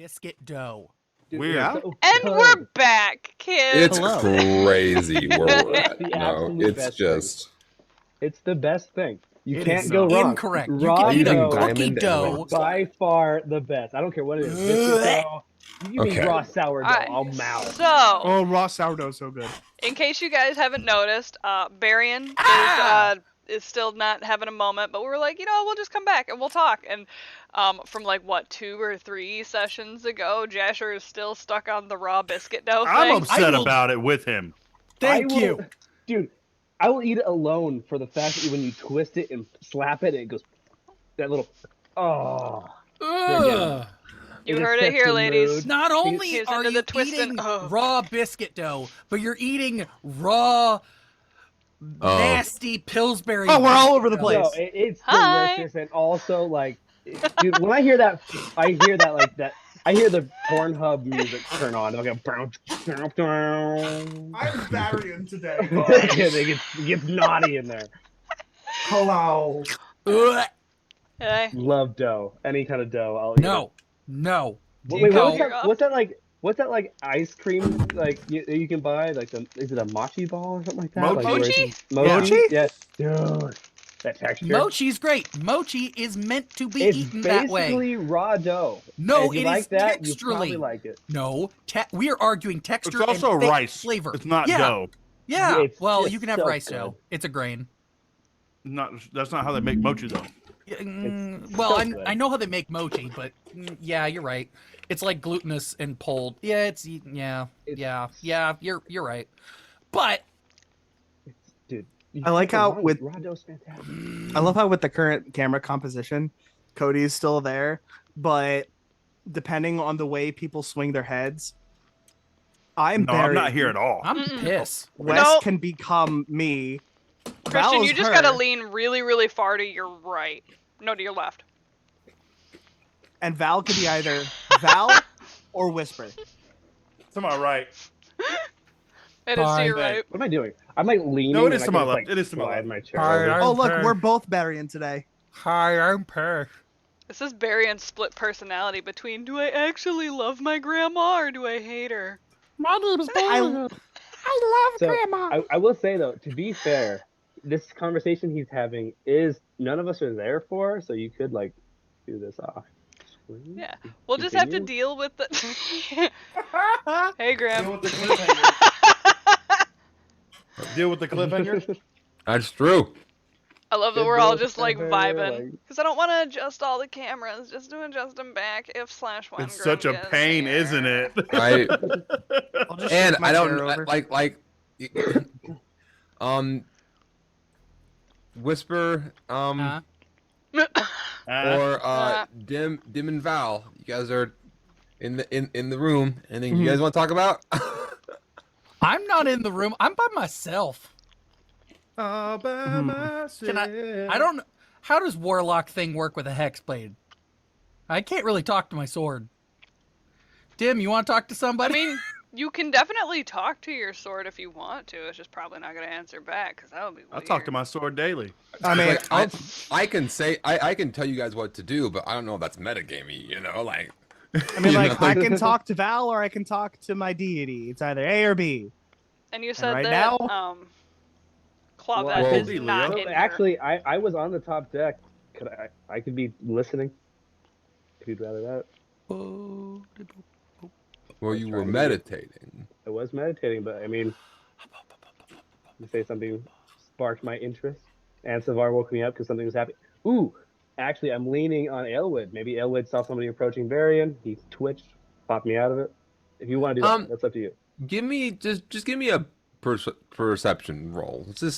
biscuit dough. Dude, Weird. Yeah? so And good. we're back, kids. It's Hello. crazy where we're It's at. the No, absolute it's best just. It's the best thing. You It can't is go wrong. incorrect. You Raw can eat a Eating dough cookie diamond and dough. rock. by far the best. I don't care what it is. Biscuit dough. You mean Okay. raw sourdough? Alright, I'll mouth. So, Oh, raw sourdough's so good. in case you guys haven't noticed, Barian is still not having a moment, but we were like, we'll just come back and we'll talk. And from like 2 or 3 sessions ago, Jasher is still stuck on the raw biscuit dough I'm thing. upset will- about it with him. Thank I will- you. Dude, I will eat it alone for the fact that when you twist it and slap it, it goes that little. Oh. Ugh. You It heard it sets here, the ladies. mood. Not only He's are into you the twisting- eating oh. raw biscuit dough, but you're eating raw, nasty Pillsbury. Oh, we're all over the biscuit dough. place. No, it's Hi. delicious and also like, dude, when I hear that like that. I hear the Pornhub music turn on. Like a I'm Barian today. it gets naughty in there. Hello. Ugh. Hey. Love dough. Any kind of dough, I'll eat. No. Wait, No. what's that like ice cream like you can buy? Like is it a mochi ball or something like that? Mochi? Like, where Mochi? it's- Mochi? Mochi? Yeah. Dude, that texture. Mochi's great. Mochi is meant to be It's eaten that way. basically raw dough. No, if you it like is that, you probably texturally. like it. No, we are arguing It's texture also and thick rice. flavor. It's not Yeah. dough. Yeah, It's well, just you can have so rice good. dough. It's a grain. That's not how they make mochi though. Well, so good. I know how they make mochi, but yeah, you're right. It's like glutinous and pulled. Yeah, you're right. But Dude, I like can't go how wrong with- raw dough's fantastic. I love how with the current camera composition, Cody's still there, but depending on the way people swing their heads, I'm No, I'm not Barian. here at all. I'm Mm-mm. pissed. Wes No. can become me. Christian, Val's you just her, gotta lean really, really far to your right. No, to your left. and Val can be either Val or Whisper. To my right. It is to Hi. your right. What am I doing? I'm like leaning. No, it and is I to can my just, left. like, It is to my slide left. my chair Hi, over. I'm Oh, look, pissed. we're both Barian today. Hi, I'm pissed. This is Barian's split personality between do I actually love my grandma or do I hate her? My name is I love So, I will say though, to be fair, this conversation he's having is none of us are there for, so you could like do this off screen. Yeah. We'll just have to Continue. deal with the. Hey, Graham. Deal with the cliffhanger. Deal with the cliffhanger. That's true. I love that Good we're all deal just with like the vibing. like- Because I don't want to adjust all the cameras, just to adjust them back if / when It's such a Grim gets pain, here. isn't it? I I'll just and shift my I don't chair over. like Whisper Huh? or Dim and Val. You guys are in the room. Anything you guys want to talk about? I'm not in the room. I'm by myself. All by myself. Can I don't. How does warlock thing work with a hex blade? I can't really talk to my sword. Dim, you want to talk to I somebody? mean, you can definitely talk to your sword if you want to. It's just probably not going to answer back because that would be weird. I talk to my sword daily. I mean, Like, I can say I can tell you guys what to do, but I don't know if that's metagamey. Like. I mean, you like, know? I can talk to Val or I can talk to my deity. It's either A or B. And you said right that now- Clawvet Well, is Leo? not So, in here. actually, I was on the top deck. Could I could be listening. If you'd rather that. Well, you were trying to- meditating. I was meditating, but I mean, you say something sparked my interest. And Savar woke me up because something was happening. Ooh, actually, I'm leaning on Aelwood. Maybe Aelwood saw somebody approaching Varian. He twitched, popped me out of it. If you want to do that, that's up to you. Give me just give me a perception roll. Let's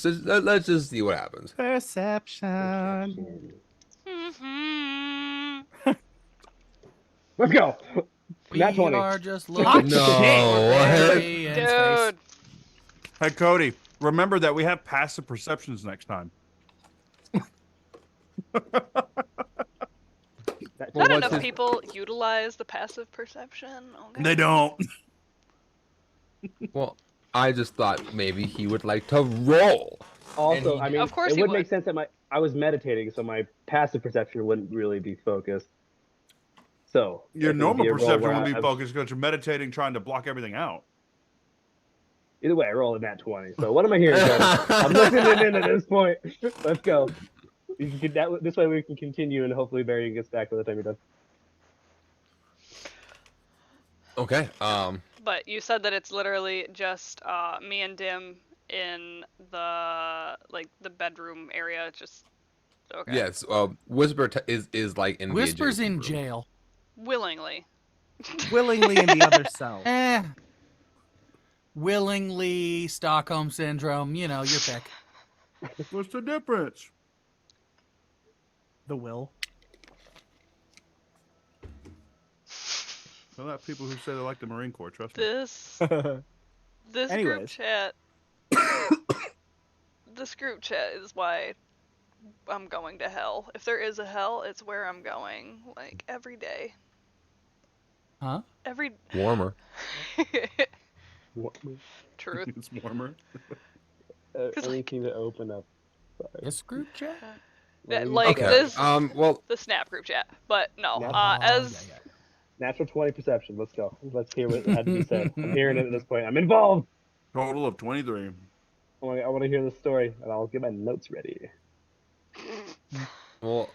just see what happens. Perception. Mhm. Let's go. We Nat 20. are just Oh, looking no. at Barian's face. Dude. Hey, Cody, remember that we have passive perceptions next time. That- Not what's enough his- people utilize the passive perception. Okay. They don't. Well, I just thought maybe he would like to roll. Also, And I mean, Of course it he would would. make sense that I was meditating, so my passive perception wouldn't really be focused. So Your if it normal be a roll perception where would be I've- focused because you're meditating, trying to block everything out. Either way, I roll a nat 20. So what am I hearing, guys? I'm listening in at this point. Let's go. You can get that. This way we can continue, and hopefully Barry gets back by the time you're done. Okay. But you said that it's literally just me and Dim in the bedroom area. Just okay. Yes. Whisper is like in Whisper's the in adjacent room. jail. Willingly. Willingly in the other cell. Willingly, Stockholm syndrome. You know, your pick. What's the difference? The will. Well, that people who say they like the Marine Corps, trust me. This group Anyways. chat. This group chat is why I'm going to hell. If there is a hell, it's where I'm going. Like every day. Huh? Every Warmer. truth. It's warmer. Anything to open up. Sorry. This group chat? Like Okay. this. Well, The Snap group chat, but no. Snap? As yeah. Natural 20 perception. Let's go. Let's hear what had to be said. I'm hearing it at this point. I'm involved. Total of 23. I want to hear the story, and I'll get my notes ready. well,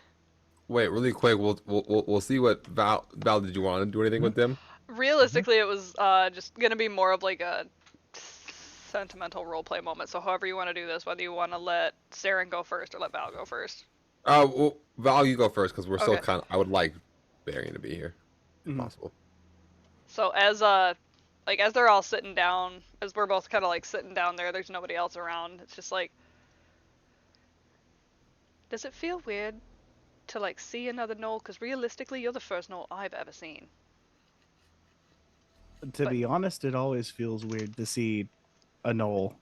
wait, really quick. We'll see what Val. Did you want to do anything with them? realistically, it was just gonna be more of like a sentimental roleplay moment. So however you want to do this, whether you want to let Saren go first or let Val go first. Well, Val, you go first because we're still Okay. kind of. I would like Barry to be here, if possible. So as as they're all sitting down, as we're both kind of like sitting down there's nobody else around. It's just like, does it feel weird to like see another Knoll? Because realistically, you're the first Knoll I've ever seen. To be honest, it always feels weird to see a knoll.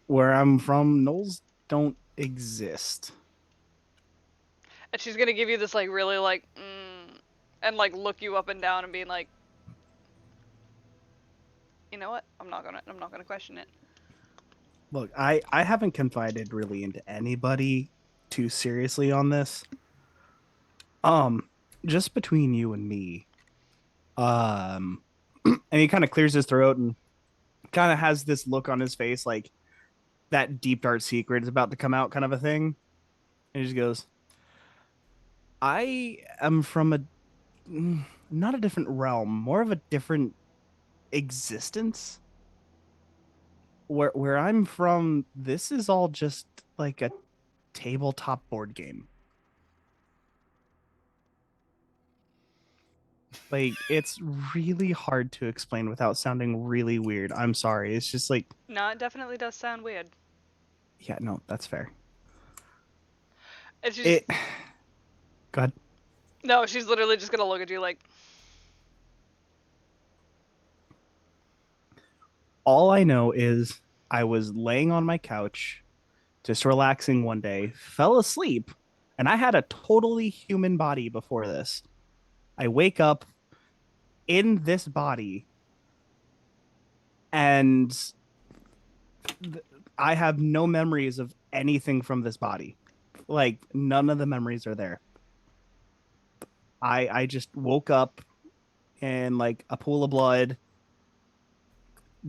Where I'm from, knolls don't exist. And she's gonna give you this like really like, and like look you up and down and being like, you know what? I'm not gonna question it. Look, I haven't confided really into anybody too seriously on this. Just between you and me. And he kind of clears his throat and kind of has this look on his face like that deep dark secret is about to come out kind of a thing. And he just goes, I am from not a different realm, more of a different existence. Where I'm from, this is all just like a tabletop board game. Like, it's really hard to explain without sounding really weird. I'm sorry. It's just like, No, it definitely does sound weird. yeah, no, that's fair. It's just It. Go ahead. no. She's literally just gonna look at you like, All I know is I was laying on my couch, just relaxing one day, fell asleep, and I had a totally human body before this. I wake up in this body, and I have no memories of anything from this body. Like, none of the memories are there. I just woke up in like a pool of blood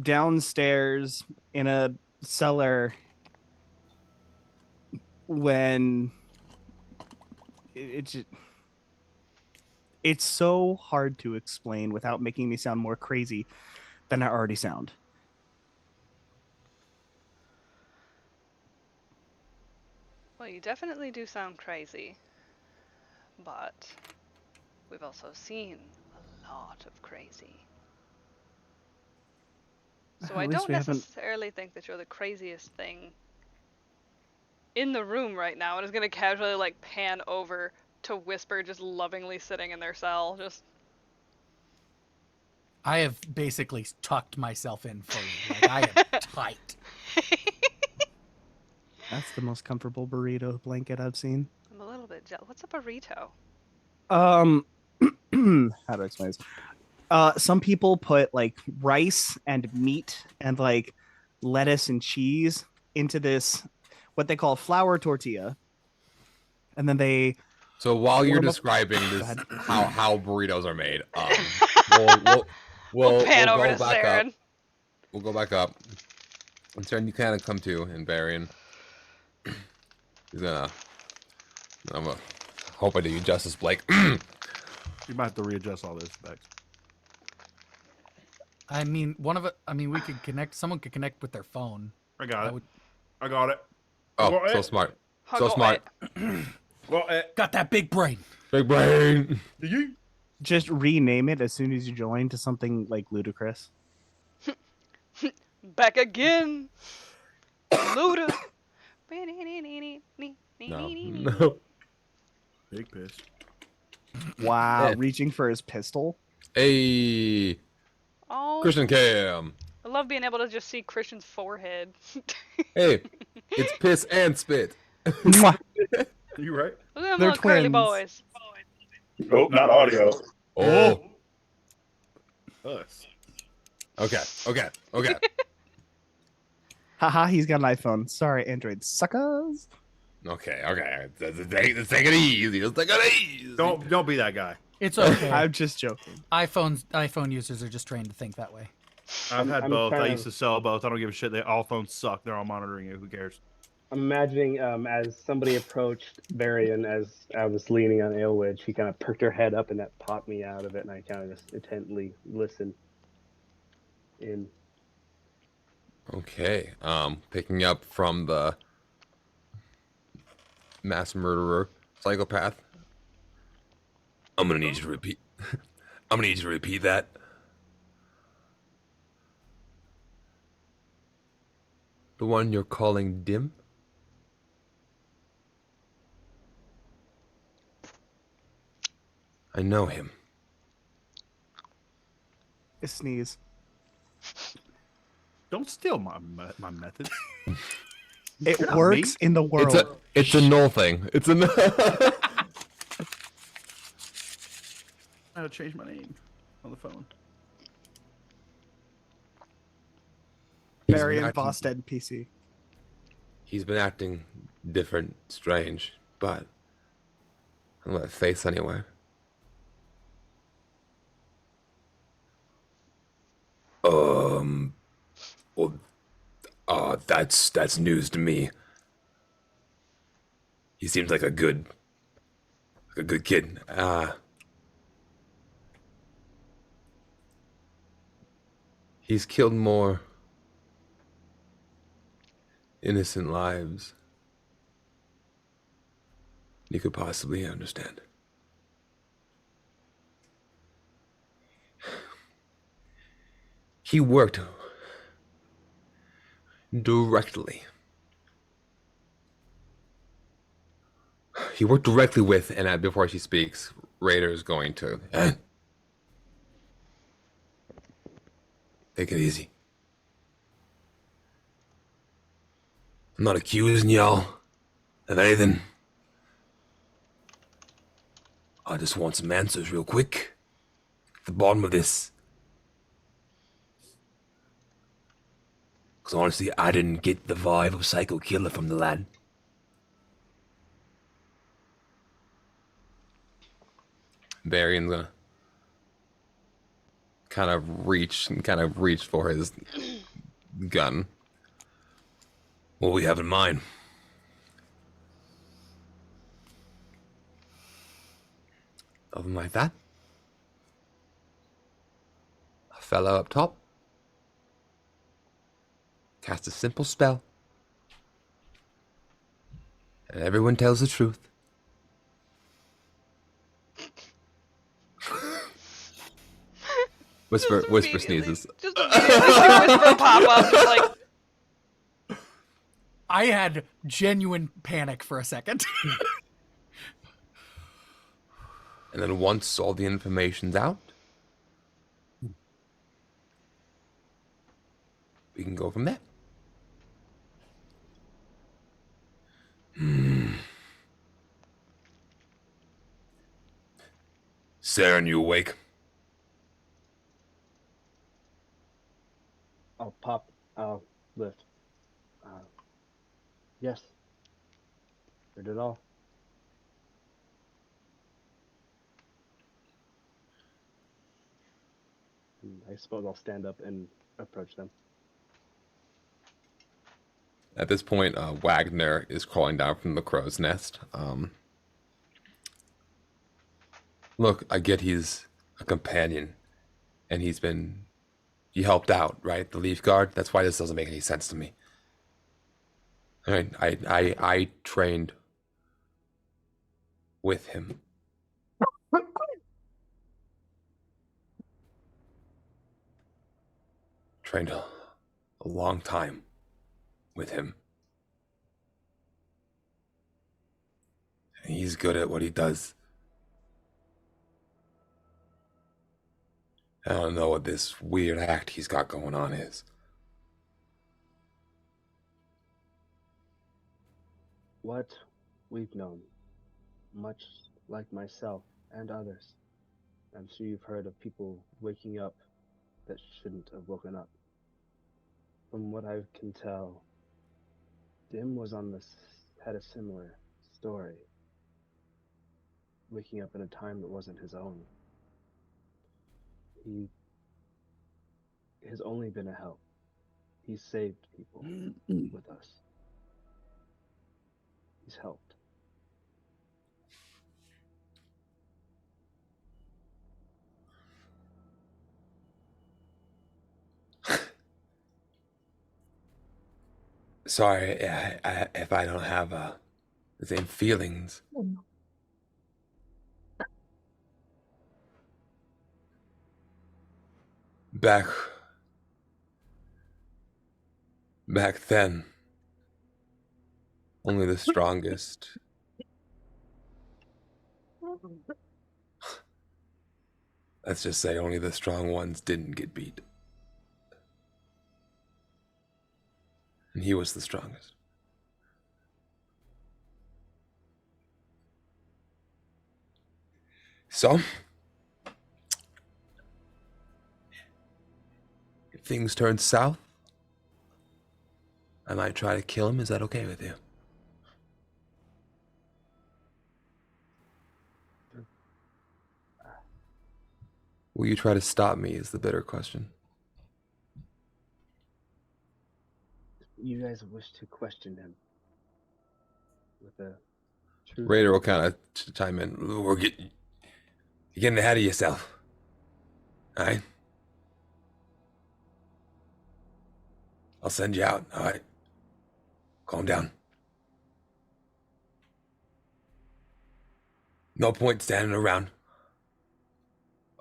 downstairs in a cellar when it's so hard to explain without making me sound more crazy than I already sound. well, you definitely do sound crazy, but we've also seen a lot of crazy. So At I least don't we haven't- necessarily think that you're the craziest thing in the room right now. And is gonna casually like pan over to Whisper, just lovingly sitting in their cell, just. I have basically tucked myself in fully. Like, I am tight. That's the most comfortable burrito blanket I've seen. I'm a little bit jealous. What's a burrito? How do I explain this? Some people put like rice and meat and like lettuce and cheese into this what they call flour tortilla, and then they So while you're Warm up- describing Go this, ahead. how burritos are made, we'll Pan go over to back up. Saren. We'll go back up. And Saren, you kind of come to, and Varian. He's gonna. I'm gonna hope I do you justice, Blake. You might have to readjust all this back. I mean, we could connect. Someone could connect with their phone. I got That it. would- I got it. Oh, Got so it. smart. Huggle So smart. Got it. Got that big brain. Big brain. You? Just rename it as soon as you join to something like ludicrous. Back again. Luda. No. Big piss. Wow, Yeah. reaching for his pistol. Hey, Oh, Christian Cam. I love being able to just see Christian's forehead. Hey, it's piss and spit. Mwah. You right? Look at them They're little curly twins. boys. Nope, not audio. Oh. Us. Okay. Haha, he's got an iPhone. Sorry, Android suckers. Okay. Let's take it easy. Let's take it easy. Don't be that guy. It's okay. I'm just joking. iPhone users are just trained to think that way. I've had I'm both. I trying used to sell both. I don't give a shit. All phones suck. They're all monitoring you. Who cares? I'm imagining as somebody approached Varian as I was leaning on Ailwitch, he kind of perked her head up and that popped me out of it, and I kind of just intently listened in. Okay. Picking up from the mass murderer psychopath. I'm gonna need you to repeat. I'm gonna need you to repeat that. The one you're calling Dim? I know him. A sneeze. Don't steal my method. It You're not works in the world. It's a null thing. It's a null. I had to change my name on the phone. Varian acting- Vostead PC. He's been acting different, strange, but I don't have a face anywhere. Well, that's news to me. He seems like a good kid. He's killed more innocent lives than you could possibly understand. He worked directly. He worked directly with, and before she speaks, Raider's going to. Take it easy. I'm not accusing y'all of anything. I just want some answers real quick. At the bottom of this. Because honestly, I didn't get the vibe of Psycho Killer from the lad. Varian's gonna kind of reach for his gun. What we have in mind? Nothing like that. A fellow up top cast a simple spell, and everyone tells the truth. Whisper Immediately- sneezes. Just immediately whisper pop up, just like, I had genuine panic for a second. And then once all the information's out, we can go from there. Saren, you awake? I'll lift. Yes. Heard it all. I suppose I'll stand up and approach them. At this point, Wagner is crawling down from the crow's nest. Look, I get he's a companion, and he helped out, right? The Leaf Guard. That's why this doesn't make any sense to me. All right, I trained with him. Trained a long time with him. And he's good at what he does. I don't know what this weird act he's got going on is. What we've known, much like myself and others, I'm sure you've heard of people waking up that shouldn't have woken up. From what I can tell, Dim was had a similar story, waking up in a time that wasn't his own. He has only been a help. He's saved people with us. He's helped. Sorry if I don't have the same feelings. Back then, only the strongest. Let's just say only the strong ones didn't get beat. And he was the strongest. So, if things turn south, I might try to kill him. Is that okay with you? Will you try to stop me is the bitter question. You guys wish to question him with a true. Raider will kind of chime in. You're getting ahead of yourself. All right? I'll send you out. All right? Calm down. No point standing around.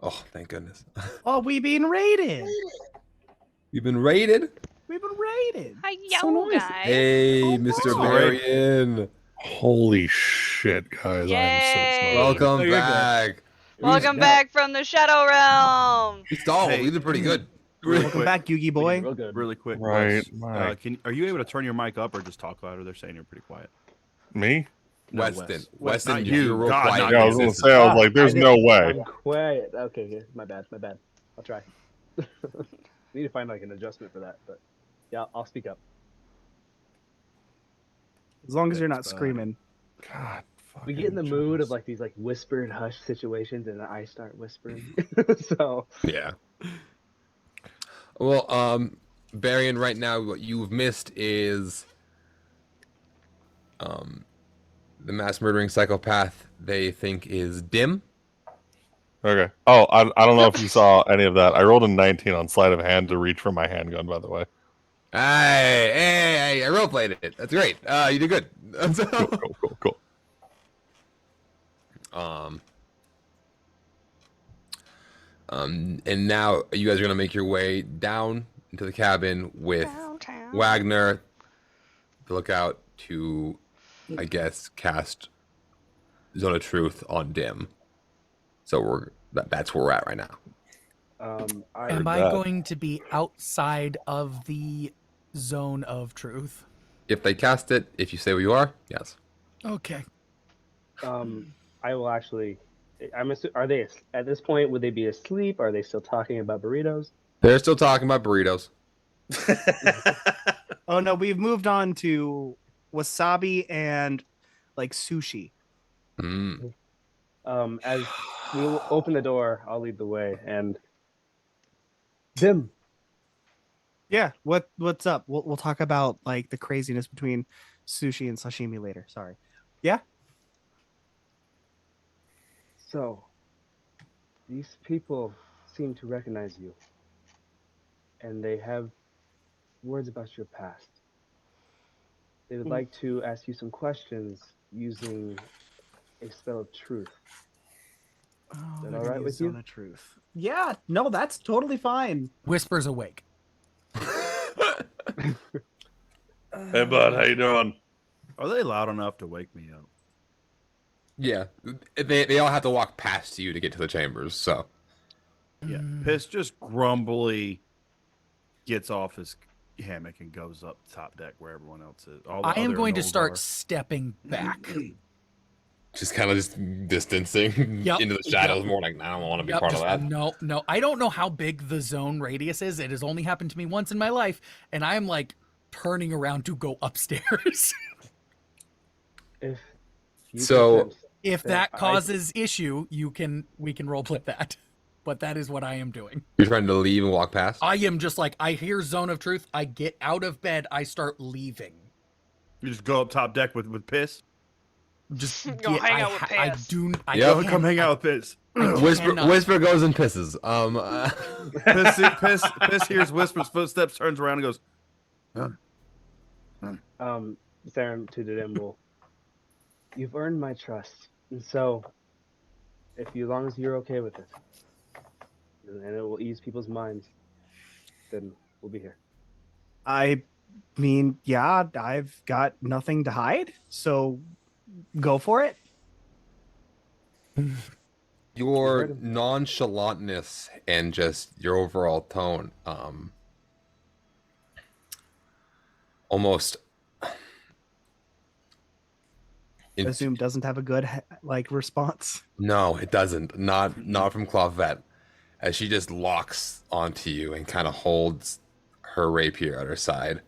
Oh, thank goodness. Oh, we being raided. You've been raided? We've been raided. Hi, So nice. guys. Hey, Mr. sorry. Marion. Holy shit, guys! I am so Yay. sorry. Welcome Oh, you're good. back. Welcome back from the Shadow Realm. We stalled. Hey. We did pretty good. Really Welcome quick, back, Yugi boy. Real good. really quick. Right, Wes, right. are you able to turn your mic up or just talk louder? They're saying you're pretty quiet. Me? No, Weston. Wes. Weston, Not you're you. real God, quiet. not Yeah, I you. was gonna This is- say. I was like, "There's no way." I'm quiet. Okay, yeah, my bad. I'll try. Need to find like an adjustment for that, but yeah, I'll speak up. As long as you're not That's bad. screaming. God. We get in the fucking mood of Jones. like these like whispered hush situations, and I start whispering. So Yeah. Well, Barian, right now, what you've missed is the mass murdering psychopath they think is Dim. Okay. Oh, I don't know if you saw any of that. I rolled a 19 on sleight of hand to reach for my handgun. By the way. Hey, I roleplayed it. That's great. You did good. Cool. And now you guys are gonna make your way down into the cabin with Downtown. Wagner, the lookout to, I guess, cast Zone of Truth on Dim. So that's where we're at right now. Am I that. going to be outside of the zone of truth? If they cast it, if you say where you are, yes. Okay. I will actually. Are they at this point? Would they be asleep? Are they still talking about burritos? They're still talking about burritos. Oh no, we've moved on to wasabi and like sushi. Mm. As we will open the door, I'll lead the way, and Dim. Yeah. What's up? We'll talk about like the craziness between sushi and sashimi later. Sorry. Yeah. So, these people seem to recognize you, and they have words about your past. They would like to ask you some questions using a spell of truth. Oh, Is that they're all gonna right use with you? Zone of Truth. Yeah. No, that's totally fine. Whispers awake. Hey, bud, how you doing? Are they loud enough to wake me up? Yeah, they all have to walk past you to get to the chambers. So Yeah. Piss just grumbly gets off his hammock and goes up top deck where everyone else is. All the I am other going to gnolls start are. stepping back. just kind of just distancing Yep, into the shadows. More like, I don't want to be Yep, part of just that. no. I don't know how big the zone radius is. It has only happened to me once in my life, and I'm like turning around to go upstairs. If you So- consent, If then that I- causes issue, we can roleplay that. But that is what I am doing. You're trying to leave and walk past. I am just like, I hear Zone of Truth, I get out of bed, I start leaving. You just go up top deck with Piss. Just Go get, hang I, out with I Piss. do. I Yep. Go can't- come hang I- out with Piss. cannot. Whisper goes and pisses. Piss hears Whisper's footsteps, turns around, and goes, Theron to the Dimble, you've earned my trust, and so, if you, as long as you're okay with it, and it will ease people's minds, then we'll be here. I mean, yeah, I've got nothing to hide, so go for it. Your heard him. nonchalantness and just your overall tone, almost. Assume doesn't have a good like response. No, it doesn't. Not from Clawvet. As she just locks onto you and kind of holds her rapier at her side.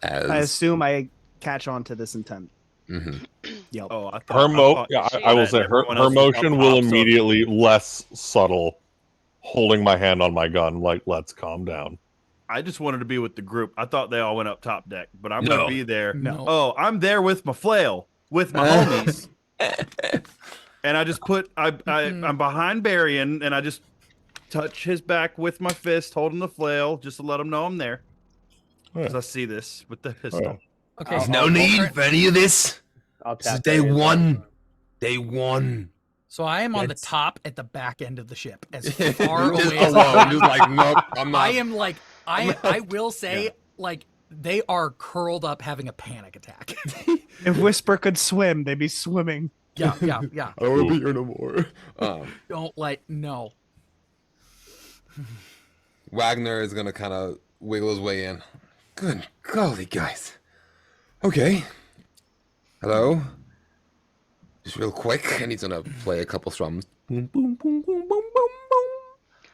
As I assume I catch on to this intent. Mhm. Yep. "Oh, I Her thought I will say her everyone else was motion up will top, so- immediately less subtle, holding my hand on my gun, like let's calm down. I just wanted to be with the group. I thought they all went up top deck, but I'm No. gonna be there. No. Oh, I'm there with my flail, with my homies, and I just I'm behind Barian, and I just touch his back with my fist, holding the flail, just to let him know I'm there. Because I see this with the pistol. Okay. There's no need for any of this. I'll This is tap day Barry. one. Day one. So I am on the Yes. top at the back end of the ship, as far just away as alone, just like nope, I'm not. I am. Like I will say, like they are curled up having a panic attack. If Whisper could swim, they'd be swimming. yeah. I don't want to be here no more. Don't like no. Wagner is gonna kind of wiggle his way in. Good golly, guys. Okay. Hello. Just real quick, and he's gonna play a couple strums. Boom, boom, boom, boom, boom, boom, boom.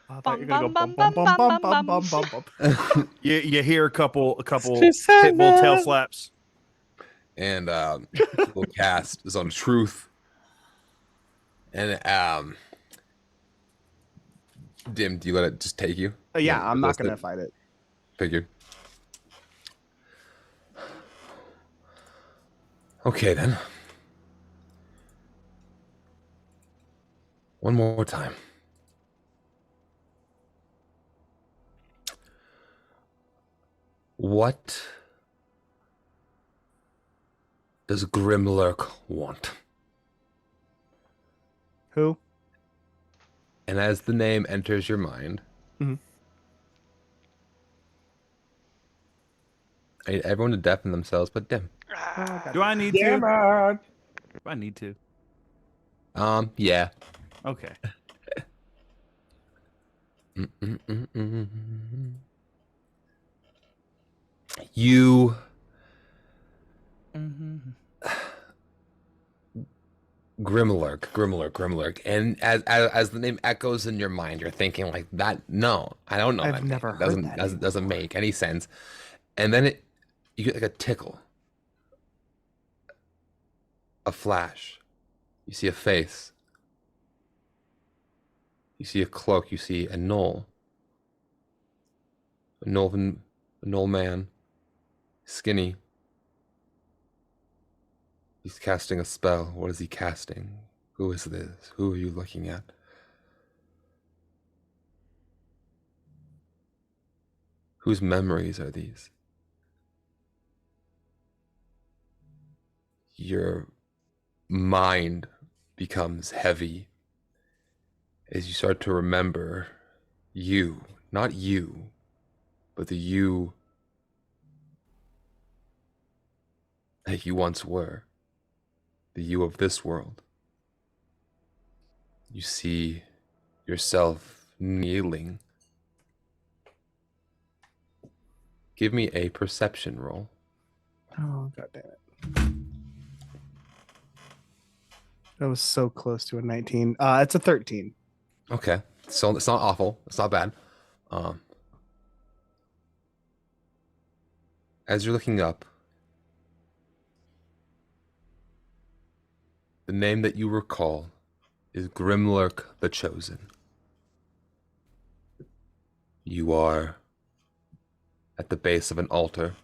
I thought you were Bum, gonna go bum, bum bum, bum bum bum, bum bum, bum bum. You hear a couple pitbull tail slaps. And we'll cast Zone of Truth. And Dim, do you let it just take you? Yeah, I'm not List gonna it. fight it. Figured. Okay then. One more time. What does Grimlurk want? Who? And as the name enters your mind, Mhm. I need everyone to deafen themselves but Dim. Do I need to? Do I need to? Yeah. Okay. You Grimlurk, and as the name echoes in your mind, you're thinking like that. No, I don't know. I've that never name. heard doesn't that doesn't make any sense. And then you get like a tickle, a flash. You see a face. You see a cloak. You see a knoll. An old man, skinny. He's casting a spell. What is he casting? Who is this? Who are you looking at? Whose memories are these? Your mind becomes heavy as you start to remember you, not you, but the you that you once were, the you of this world. You see yourself kneeling. Give me a perception roll. Oh, god damn it. That was so close to a 19. It's a 13. Okay, so it's not awful. It's not bad. As you're looking up, the name that you recall is Grimlurk the Chosen. You are at the base of an altar,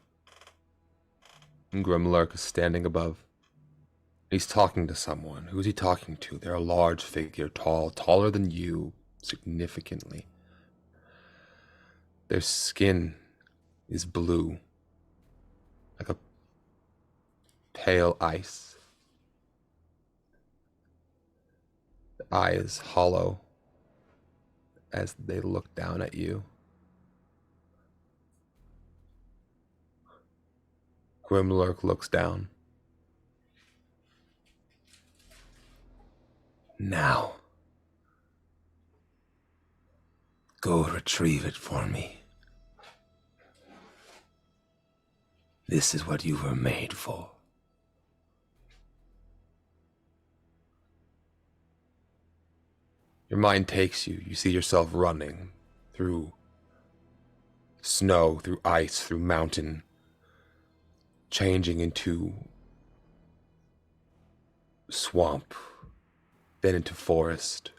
and Grimlurk is standing above. He's talking to someone. Who's he talking to? They're a large figure, taller than you, significantly. Their skin is blue, like a pale ice. The eyes hollow as they look down at you. Grimlurk looks down. Now, go retrieve it for me. This is what you were made for. Your mind takes you. You see yourself running through snow, through ice, through mountain, changing into swamp, then into forest.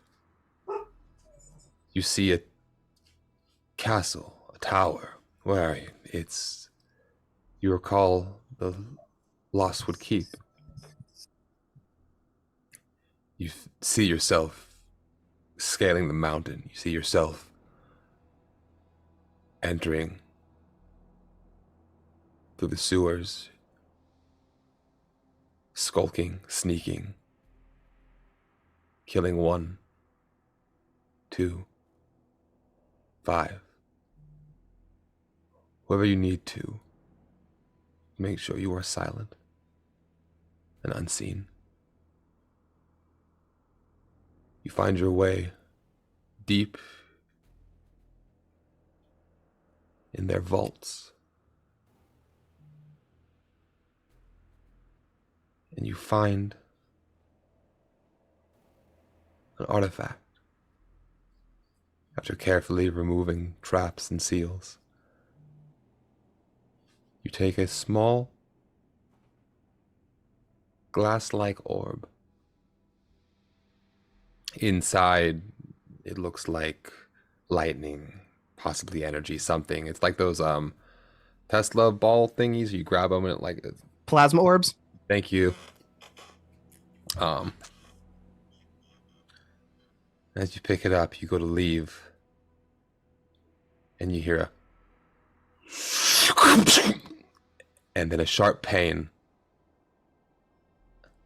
You see a castle, a tower. Where are you? You recall the Lostwood Keep. You see yourself scaling the mountain. You see yourself entering through the sewers, skulking, sneaking, killing 1, 2, 5. Whoever you need to, make sure you are silent and unseen. You find your way deep in their vaults. And you find an artifact. After carefully removing traps and seals, you take a small glass-like orb. Inside, it looks like lightning, possibly energy, something. It's like those Tesla ball thingies. You grab them and it like Plasma orbs? Thank you. As you pick it up, you go to leave, and you hear and then a sharp pain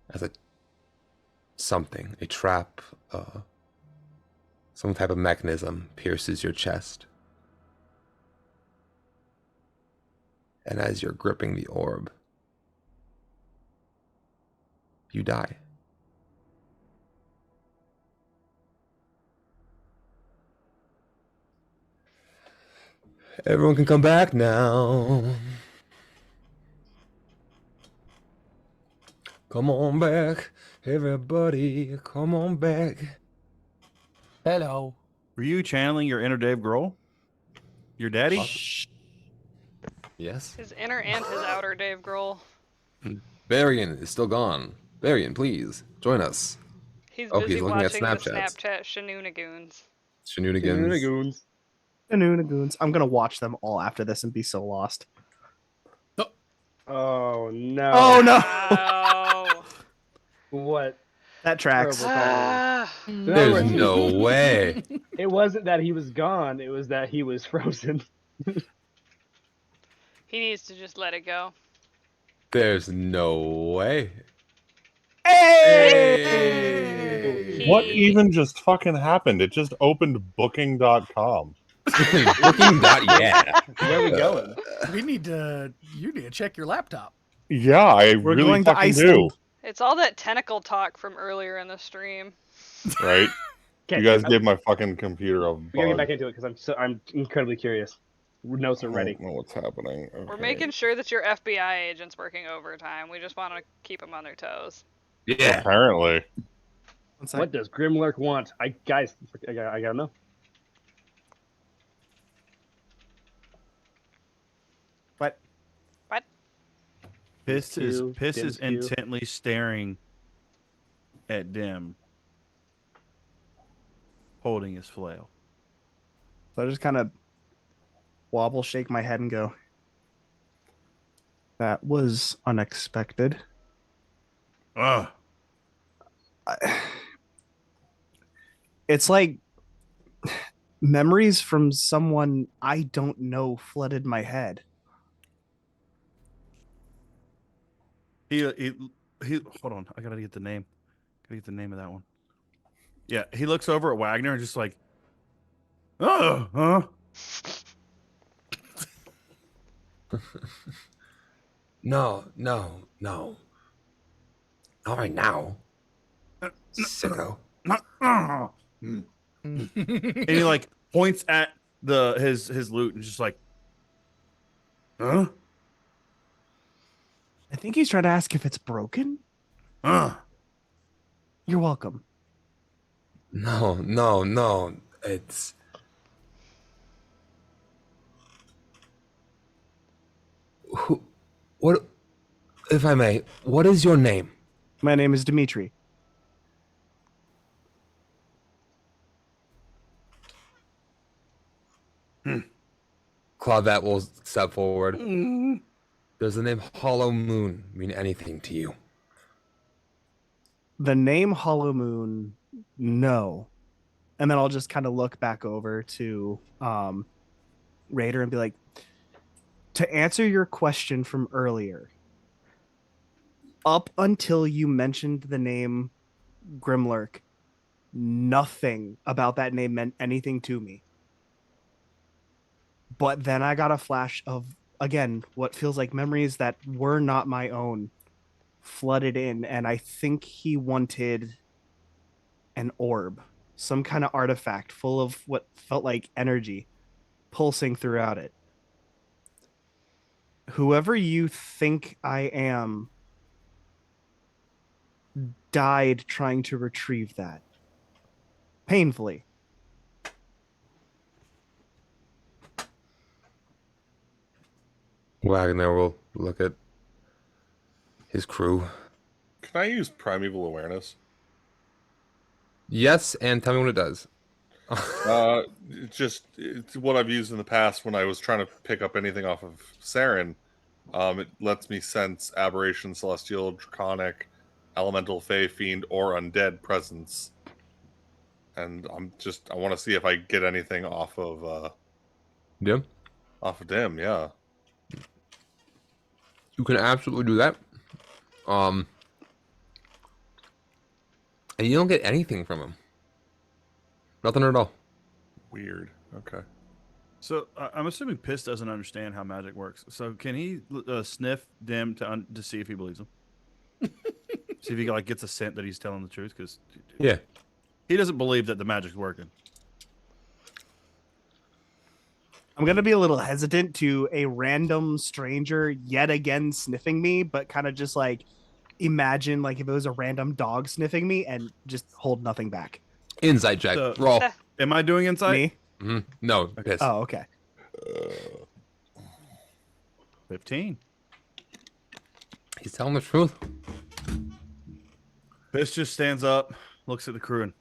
as a trap, some type of mechanism pierces your chest. And as you're gripping the orb, you die. Everyone can come back now. Come on back, everybody. Come on back. Hello. Were you channeling your inner Dave Grohl? Your daddy? Yes. His inner and his outer Dave Grohl. Varian is still gone. Varian, please join us. He's Oh, busy he's looking at watching the Snapchats. Snapchat shenanigans. Shenanigans. Goons. I'm gonna watch them all after this and be so lost. Oh no! Oh no, Oh. What that tracks. terrible timing. Ah. In other There's words, no way. it wasn't that he was gone; it was that he was frozen. He needs to just let it go. There's no way. Hey! What He- even just fucking happened? It just opened booking.com. Booking dot yeah. Where are we going? You need to check your laptop. Yeah, I We're really going to fucking Iceland. It's all that tentacle talk from earlier in the stream. do. Right? Okay, You guys gave my fucking computer a we gotta get bug. back into it because I'm incredibly curious. Notes are I ready. don't know what's happening. We're Okay. making sure that your FBI agent's working overtime. We just want to keep them on their toes. Yeah. Apparently. One sec. What does Grimlurk want? I gotta know. What? What? Piss is Q, Piss Dim's is Q. intently staring at Dim, holding his flail. So I just kind of wobble, shake my head, and go, "That was unexpected." Ugh. It's like memories from someone I don't know flooded my head. He hold on, I gotta get the name. Gotta get the name of that one. Yeah, he looks over at Wagner and just like, oh, huh? No. Not right now. Sicko. And he like points at his loot and just like, huh? I think he's trying to ask if it's broken. You're welcome. No. It's. What? If I may, what is your name? My name is Dimitri. Claudette will step forward. Does the name Hollow Moon mean anything to you? The name Hollow Moon, no. And then I'll just kind of look back over to Raider and be like, to answer your question from earlier, up until you mentioned the name Grimlurk, nothing about that name meant anything to me. But then I got a flash of, again, what feels like memories that were not my own flooded in, and I think he wanted an orb, some kind of artifact full of what felt like energy pulsing throughout it. Whoever you think I am died trying to retrieve that. Painfully. Wagner will look at his crew. Can I use primeval awareness? Yes, and tell me what it does. It's what I've used in the past when I was trying to pick up anything off of Saren. It lets me sense aberration, celestial, draconic, elemental, fey, fiend, or undead presence. And I want to see if I get anything off of Dim? Dim, yeah. You can absolutely do that. And you don't get anything from him. Nothing at all. Weird. Okay. So I'm assuming Piss doesn't understand how magic works. So can he sniff Dim to see if he believes him? See if he like gets a scent that he's telling the truth, because Yeah. he doesn't believe that the magic's working. I'm going to be a little hesitant to a random stranger yet again sniffing me, but kind of just like imagine like if it was a random dog sniffing me and just hold nothing back. Insight check. So- Roll. Am I doing insight? Me? Mhm. No, piss. Oh, okay. 15. He's telling the truth. Piss just stands up, looks at the crew, and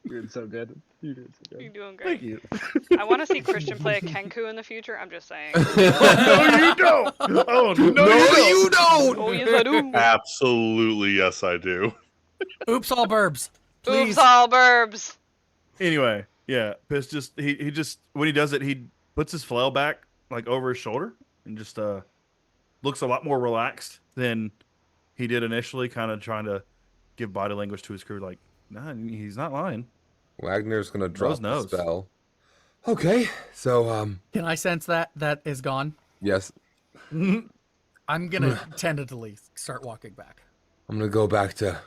You're doing so good. You're doing so You're good. doing Thank great. you. I want to see Christian play a Kenku in the future. I'm just saying. Oh, no, you don't. Oh, no, you don't. Oh, yes, I do. Absolutely, yes, I do. Oops, all burbs. Please. Oops, all burbs. Anyway, yeah, Piss just he just when he does it, he puts his flail back like over his shoulder and just looks a lot more relaxed than he did initially, kind of trying to give body language to his crew, like, nah, he's not lying. Wagner's gonna drop the knows. spell. Okay, so Can I sense that is gone? yes, I'm gonna tentatively start walking back. I'm gonna go back to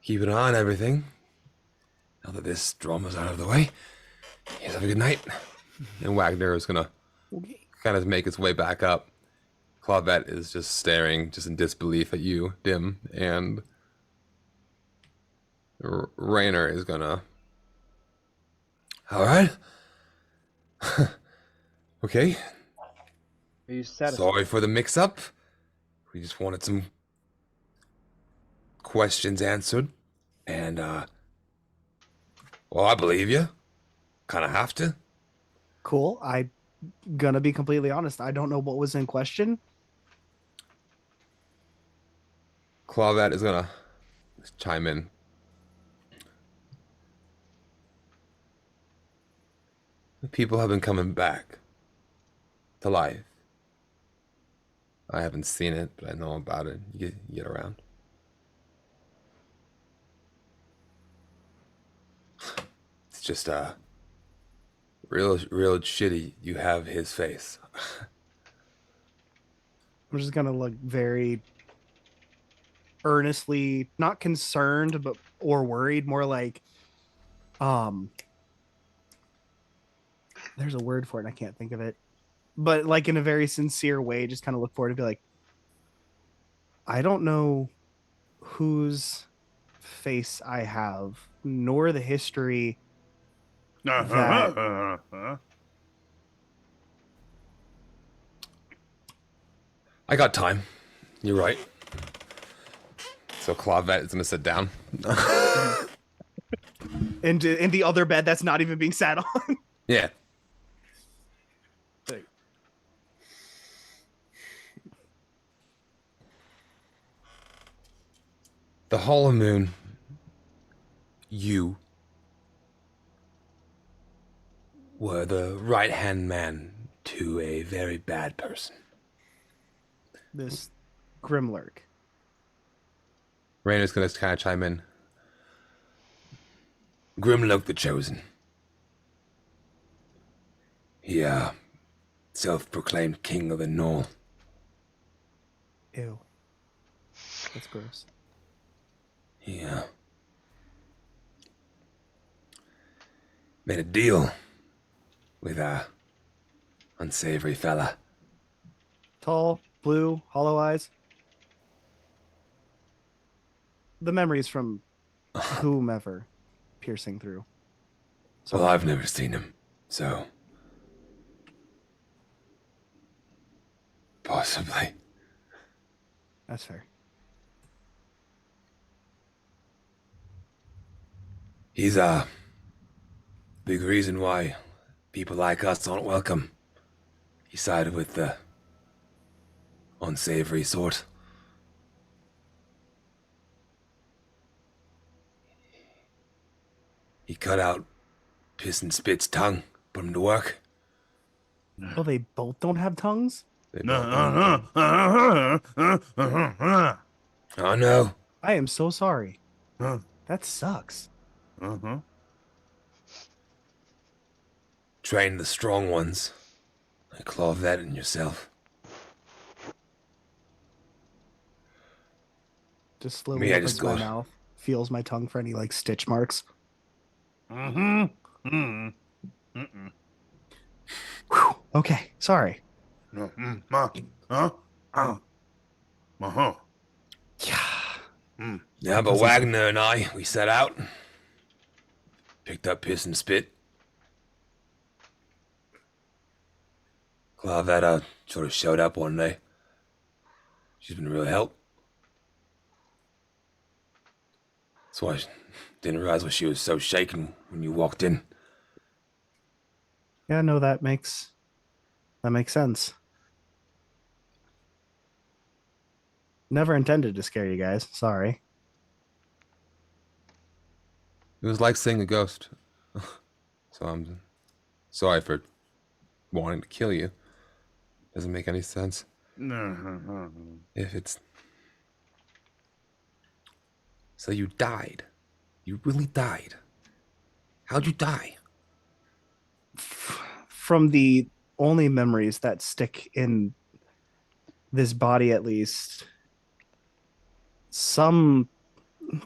keep an eye on everything. Now that this drama's out of the way. Yes, have a good night. and Wagner is gonna kind of make his way back up. Claudette is just staring, just in disbelief at you, Dim, and Rainer is gonna. All right. Okay. Are you satisfied? Sorry for the mix-up. We just wanted some questions answered, and well, I believe you. Kind of have to. Cool. I'm gonna be completely honest. I don't know what was in question. Claudette is gonna chime in. People have been coming back to life. I haven't seen it, but I know about it. You get around. It's just real shitty. You have his face. I'm just gonna look very earnestly, not concerned, but or worried, more like, there's a word for it, and I can't think of it, but like in a very sincere way, just kind of look forward and be like, I don't know whose face I have, nor the history that I got time. You're right. So Claudette is gonna sit down. and in the other bed that's not even being sat on. Yeah. The Hollow Moon. You Were the right-hand man to a very bad person. This Grimlurk. Rainer's gonna kind of chime in. Grimlock the Chosen. He, self-proclaimed king of the North. Ew. That's gross. He, made a deal with a unsavory fella. Tall, blue, hollow eyes. The memories from whomever piercing through. Well, I've never seen him, so possibly. That's fair. He's a big reason why people like us aren't welcome. He sided with the unsavory sort. He cut out Piss and Spit's tongue, put him to work. Oh, they both don't have tongues? They No, Oh no. I am so sorry. Huh. That sucks. Train the strong ones. Like Claudette and yourself. Just slowly Me, I opens just my got- mouth, feels my tongue for any like stitch marks. Whew, okay, sorry. Yeah, but Wagner and I, we set out. Picked up Piss and Spit. Claudette sort of showed up one day. She's been a real help. So I didn't realize why she was so shaken when you walked in. Yeah, no, that makes sense. Never intended to scare you guys. Sorry. It was like seeing a ghost. So I'm sorry for wanting to kill you. Doesn't make any sense. If it's... So you died. You really died. How'd you die? From the only memories that stick in this body, at least, some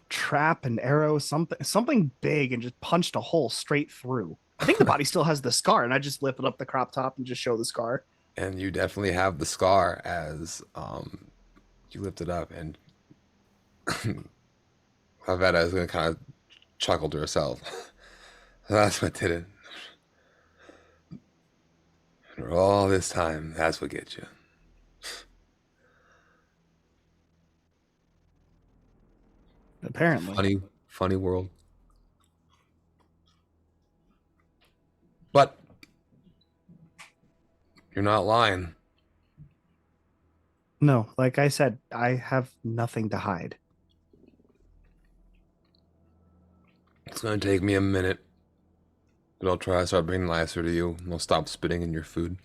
trap and arrow, something big, and just punched a hole straight through. I think the body still has the scar, and I just lifted up the crop top and just show the scar. And you definitely have the scar as you lift it up, and Havetta is gonna kind of chuckle to herself. That's what did it. For all this time, that's what gets you. Apparently. Funny world. But you're not lying. No, like I said, I have nothing to hide. It's gonna take me a minute, but I'll try to start being nicer to you, and I'll stop spitting in your food.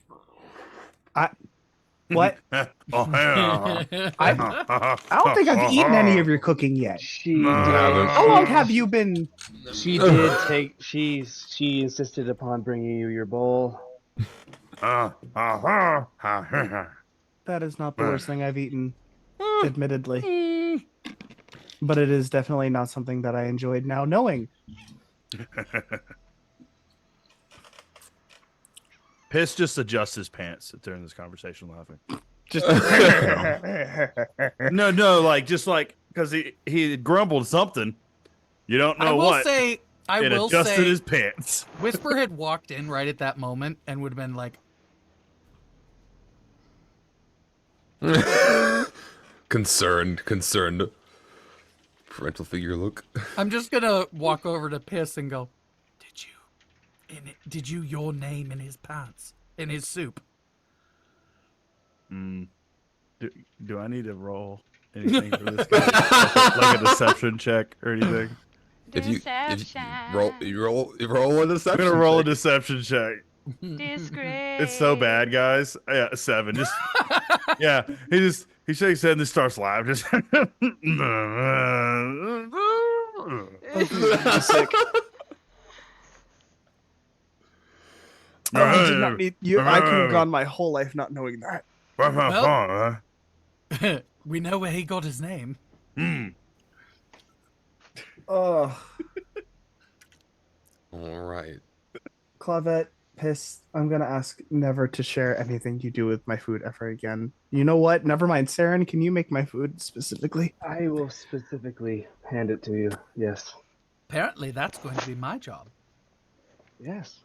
What? Oh, yeah. I don't think I've eaten any of your cooking yet. She How long have you been? She did take. She insisted upon bringing you your bowl. That is not the worst thing I've eaten, admittedly. But it is definitely not something that I enjoyed now knowing. Piss just adjusts his pants during this conversation, laughing. Just No, like just like because he grumbled something. You don't know what. I it will adjusted say, his pants. Whisper had walked in right at that moment and would have been like, concerned parental figure look. I'm just gonna walk over to Piss and go, did you your name in his pants, in his soup? Do I need to roll anything for this guy? like a deception check or anything? If you roll a deception. I'm gonna roll a deception check. Disgrace. It's so bad, guys. Yeah, 7. Just yeah. He shakes his head and just starts laughing. Just sick. Oh, I did not need you. I could have gone my whole life not knowing that. Well, we know where he got his name. Oh, All right. Clavette, Piss, I'm gonna ask never to share anything you do with my food ever again. You know what? Never mind. Saren, can you make my food specifically? I will specifically hand it to you. Yes. Apparently, that's going to be my job. Yes.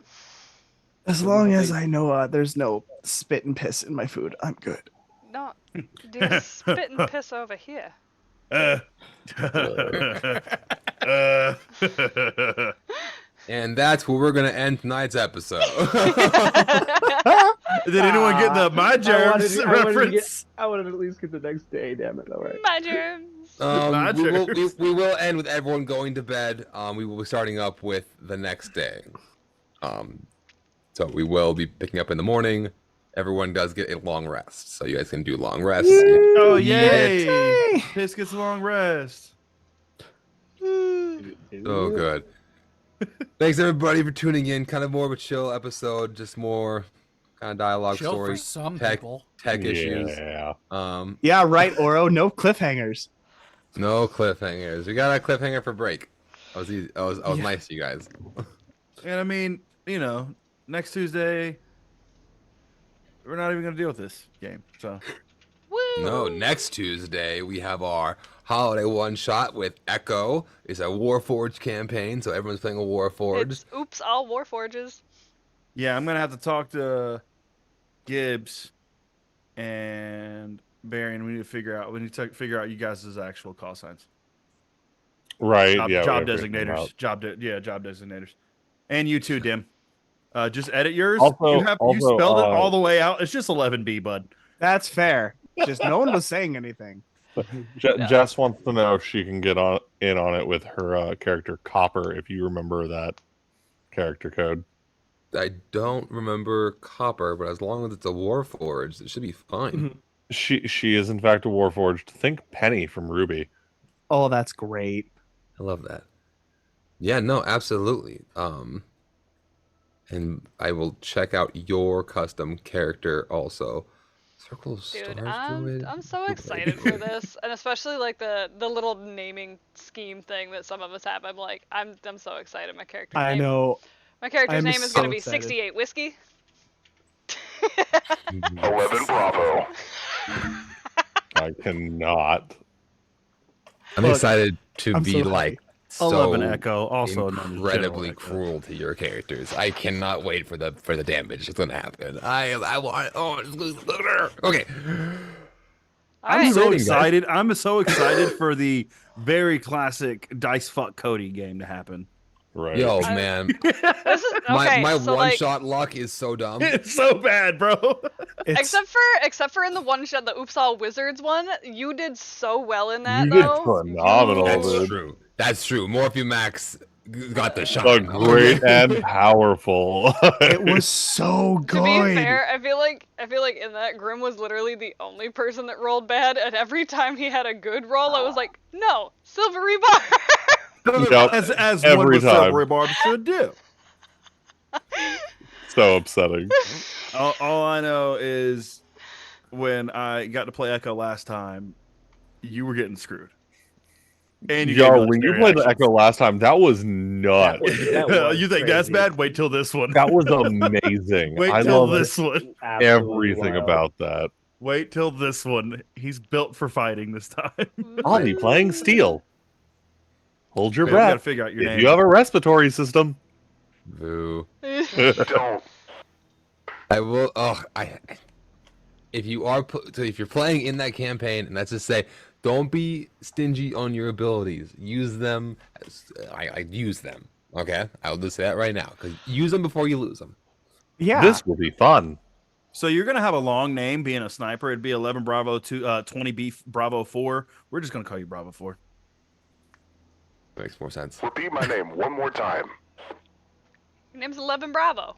As long as I know there's no spit and piss in my food, I'm good. No, there's spit and piss over here. Did And that's where we're gonna end tonight's episode. anyone get the my germs reference? I wanted to at least get the next day. Damn it! All right. My germs. We will end with everyone going to bed. We will be starting up with the next day. So we will be picking up in the morning. Everyone does get a long rest, so you guys can do long rest. Oh yay! Piss gets a long rest. Oh good. Thanks everybody for tuning in. Kind of more of a chill episode, just more kind of dialogue Chill story, for some tech people. issues. Yeah. Yeah, right, Oro. No cliffhangers. No cliffhangers. We got a cliffhanger for break. I was easy. I was nice to you guys. And I mean, next Tuesday, we're not even gonna deal with this game. So Woo. No, next Tuesday we have our holiday one shot with Echo. It's a Warforged campaign, so everyone's playing a Warforged. It's oops, all Warforges. yeah, I'm gonna have to talk to Gibbs and Barry, and we need to figure out you guys' actual call signs. Right. Job, yeah. job we have to figure them designators. out. Job designators. And you too, Dim. Just edit yours. Also- you also, spelled it all the way out. It's just 11B, bud. That's fair. Just no one was saying anything. Jess wants to know if she can get on it with her character Copper. If you remember that character code. I don't remember Copper, but as long as it's a Warforged, it should be fine. She is in fact a Warforged. Think Penny from Ruby. Oh, that's great. I love that. Yeah, no, absolutely. And I will check out your custom character also. Circle of Dude, Stars Druid? I'm so excited for this, and especially like the little naming scheme thing that some of us have. I'm like, I'm so excited. My character's I name. know. My character's I'm name is so gonna be excited. 68 Whiskey. 11 Bravo. I cannot. I'm Look, excited to I'm be so happy. like 11 so Echo, also known as General incredibly Echo. cruel to your characters. I cannot wait for the damage that's gonna happen. I want okay. All I'm right. so rating, guys? excited. I'm so excited for the very classic Dice Fuck Cody game to happen. Right. Yo, man, This is okay. my so one like, shot luck is so dumb. It's so bad, bro. It's except for in the one shot, the Oops All Wizards one, you did so well in that You did though. phenomenal, That's dude. true. That's true. Morphumax got the shot. So great and powerful. it was so good. To be fair, I feel like in that Grim was literally the only person that rolled bad, and every time he had a good roll, I was like, no, silvery bar. Yep, As one every with time. Silvery Barb should do. So upsetting. All I know is when I got to play Echo last time, you were getting screwed. And you Yo, gave when you legendary played the actions. Echo last time, that was nuts. That was You think that's crazy. bad? Wait till this one. That was amazing. Wait I till love this one. Absolutely everything wild. about that. Wait till this one. He's built for fighting this time. I'll be playing Steel. Hold your Okay, we gotta breath. figure out your If name. you have a respiratory system. Boo. Don't. I will. Oh, if you are so if you're playing in that campaign, and let's just say, don't be stingy on your abilities. Use them. I use them. Okay, I'll just say that right now. Because use them before you lose them. Yeah. This will be fun. So you're gonna have a long name being a sniper. It'd be 11 Bravo 2, 20B Bravo 4. We're just gonna call you Bravo 4. Makes more sense. Repeat my name one more time. Your name's 11 Bravo.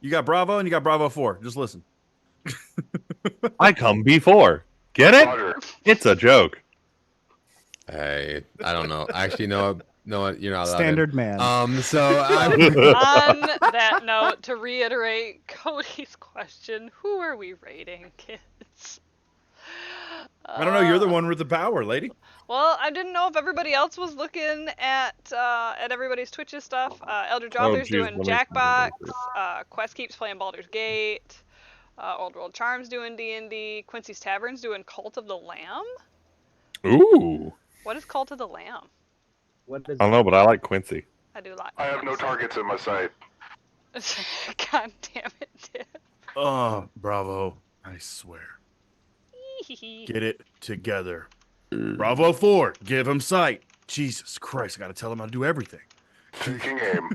You got Bravo and you got Bravo 4. Just listen. I come before. Get it? Roger. It's a joke. I don't know. Actually, no, you're not allowed Standard man. So On that note, to reiterate Cody's question, who are we rating, kids? I don't know. You're the one with the power, lady. Well, I didn't know if everybody else was looking at everybody's Twitch's stuff. Eldridge Author's geez, doing let me- Jackbox. Quest Keeps playing Baldur's Gate. Old World Charms doing D&D. Quincy's Tavern's doing Cult of the Lamb. Ooh. What is Cult of the Lamb? What is I don't know, but I like Quincy. I do like. I have no targets in my sight. God damn it, dude. Oh, Bravo. I swear. Get it together. Bravo 4. Give him sight. Jesus Christ. I gotta tell him how to do everything. Taking aim.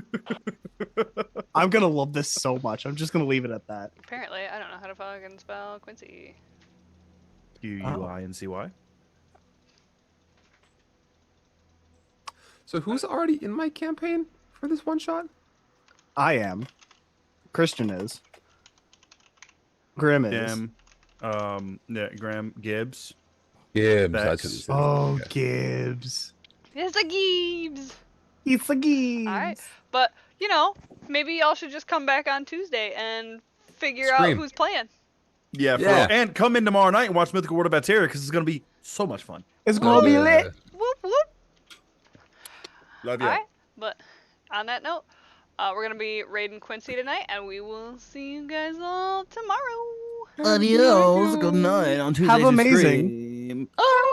I'm gonna love this so much. I'm just gonna leave it at that. Apparently, I don't know how to fucking spell Quincy. Q-U-I-N-C-Y. who's already in my campaign for this one shot? I am. Christian is. Grim is. Graham Gibbs. Gibbs. Bex. That's what he says. Oh, Okay. Gibbs. It's a Gibbs. It's a Gibbs. Alright. But, maybe y'all should just come back on Tuesday and figure out Scream. who's playing. Yeah, for Yeah. real. And come in tomorrow night and watch Mythical World of Bacteria because it's gonna be so much fun. It's gonna be lit. Whoop whoop. Love you. Alright. But on that note, we're gonna be raiding Quincy tonight, and we will see you guys all tomorrow. Adios. Good night on Tuesday. Have amazing. Alright.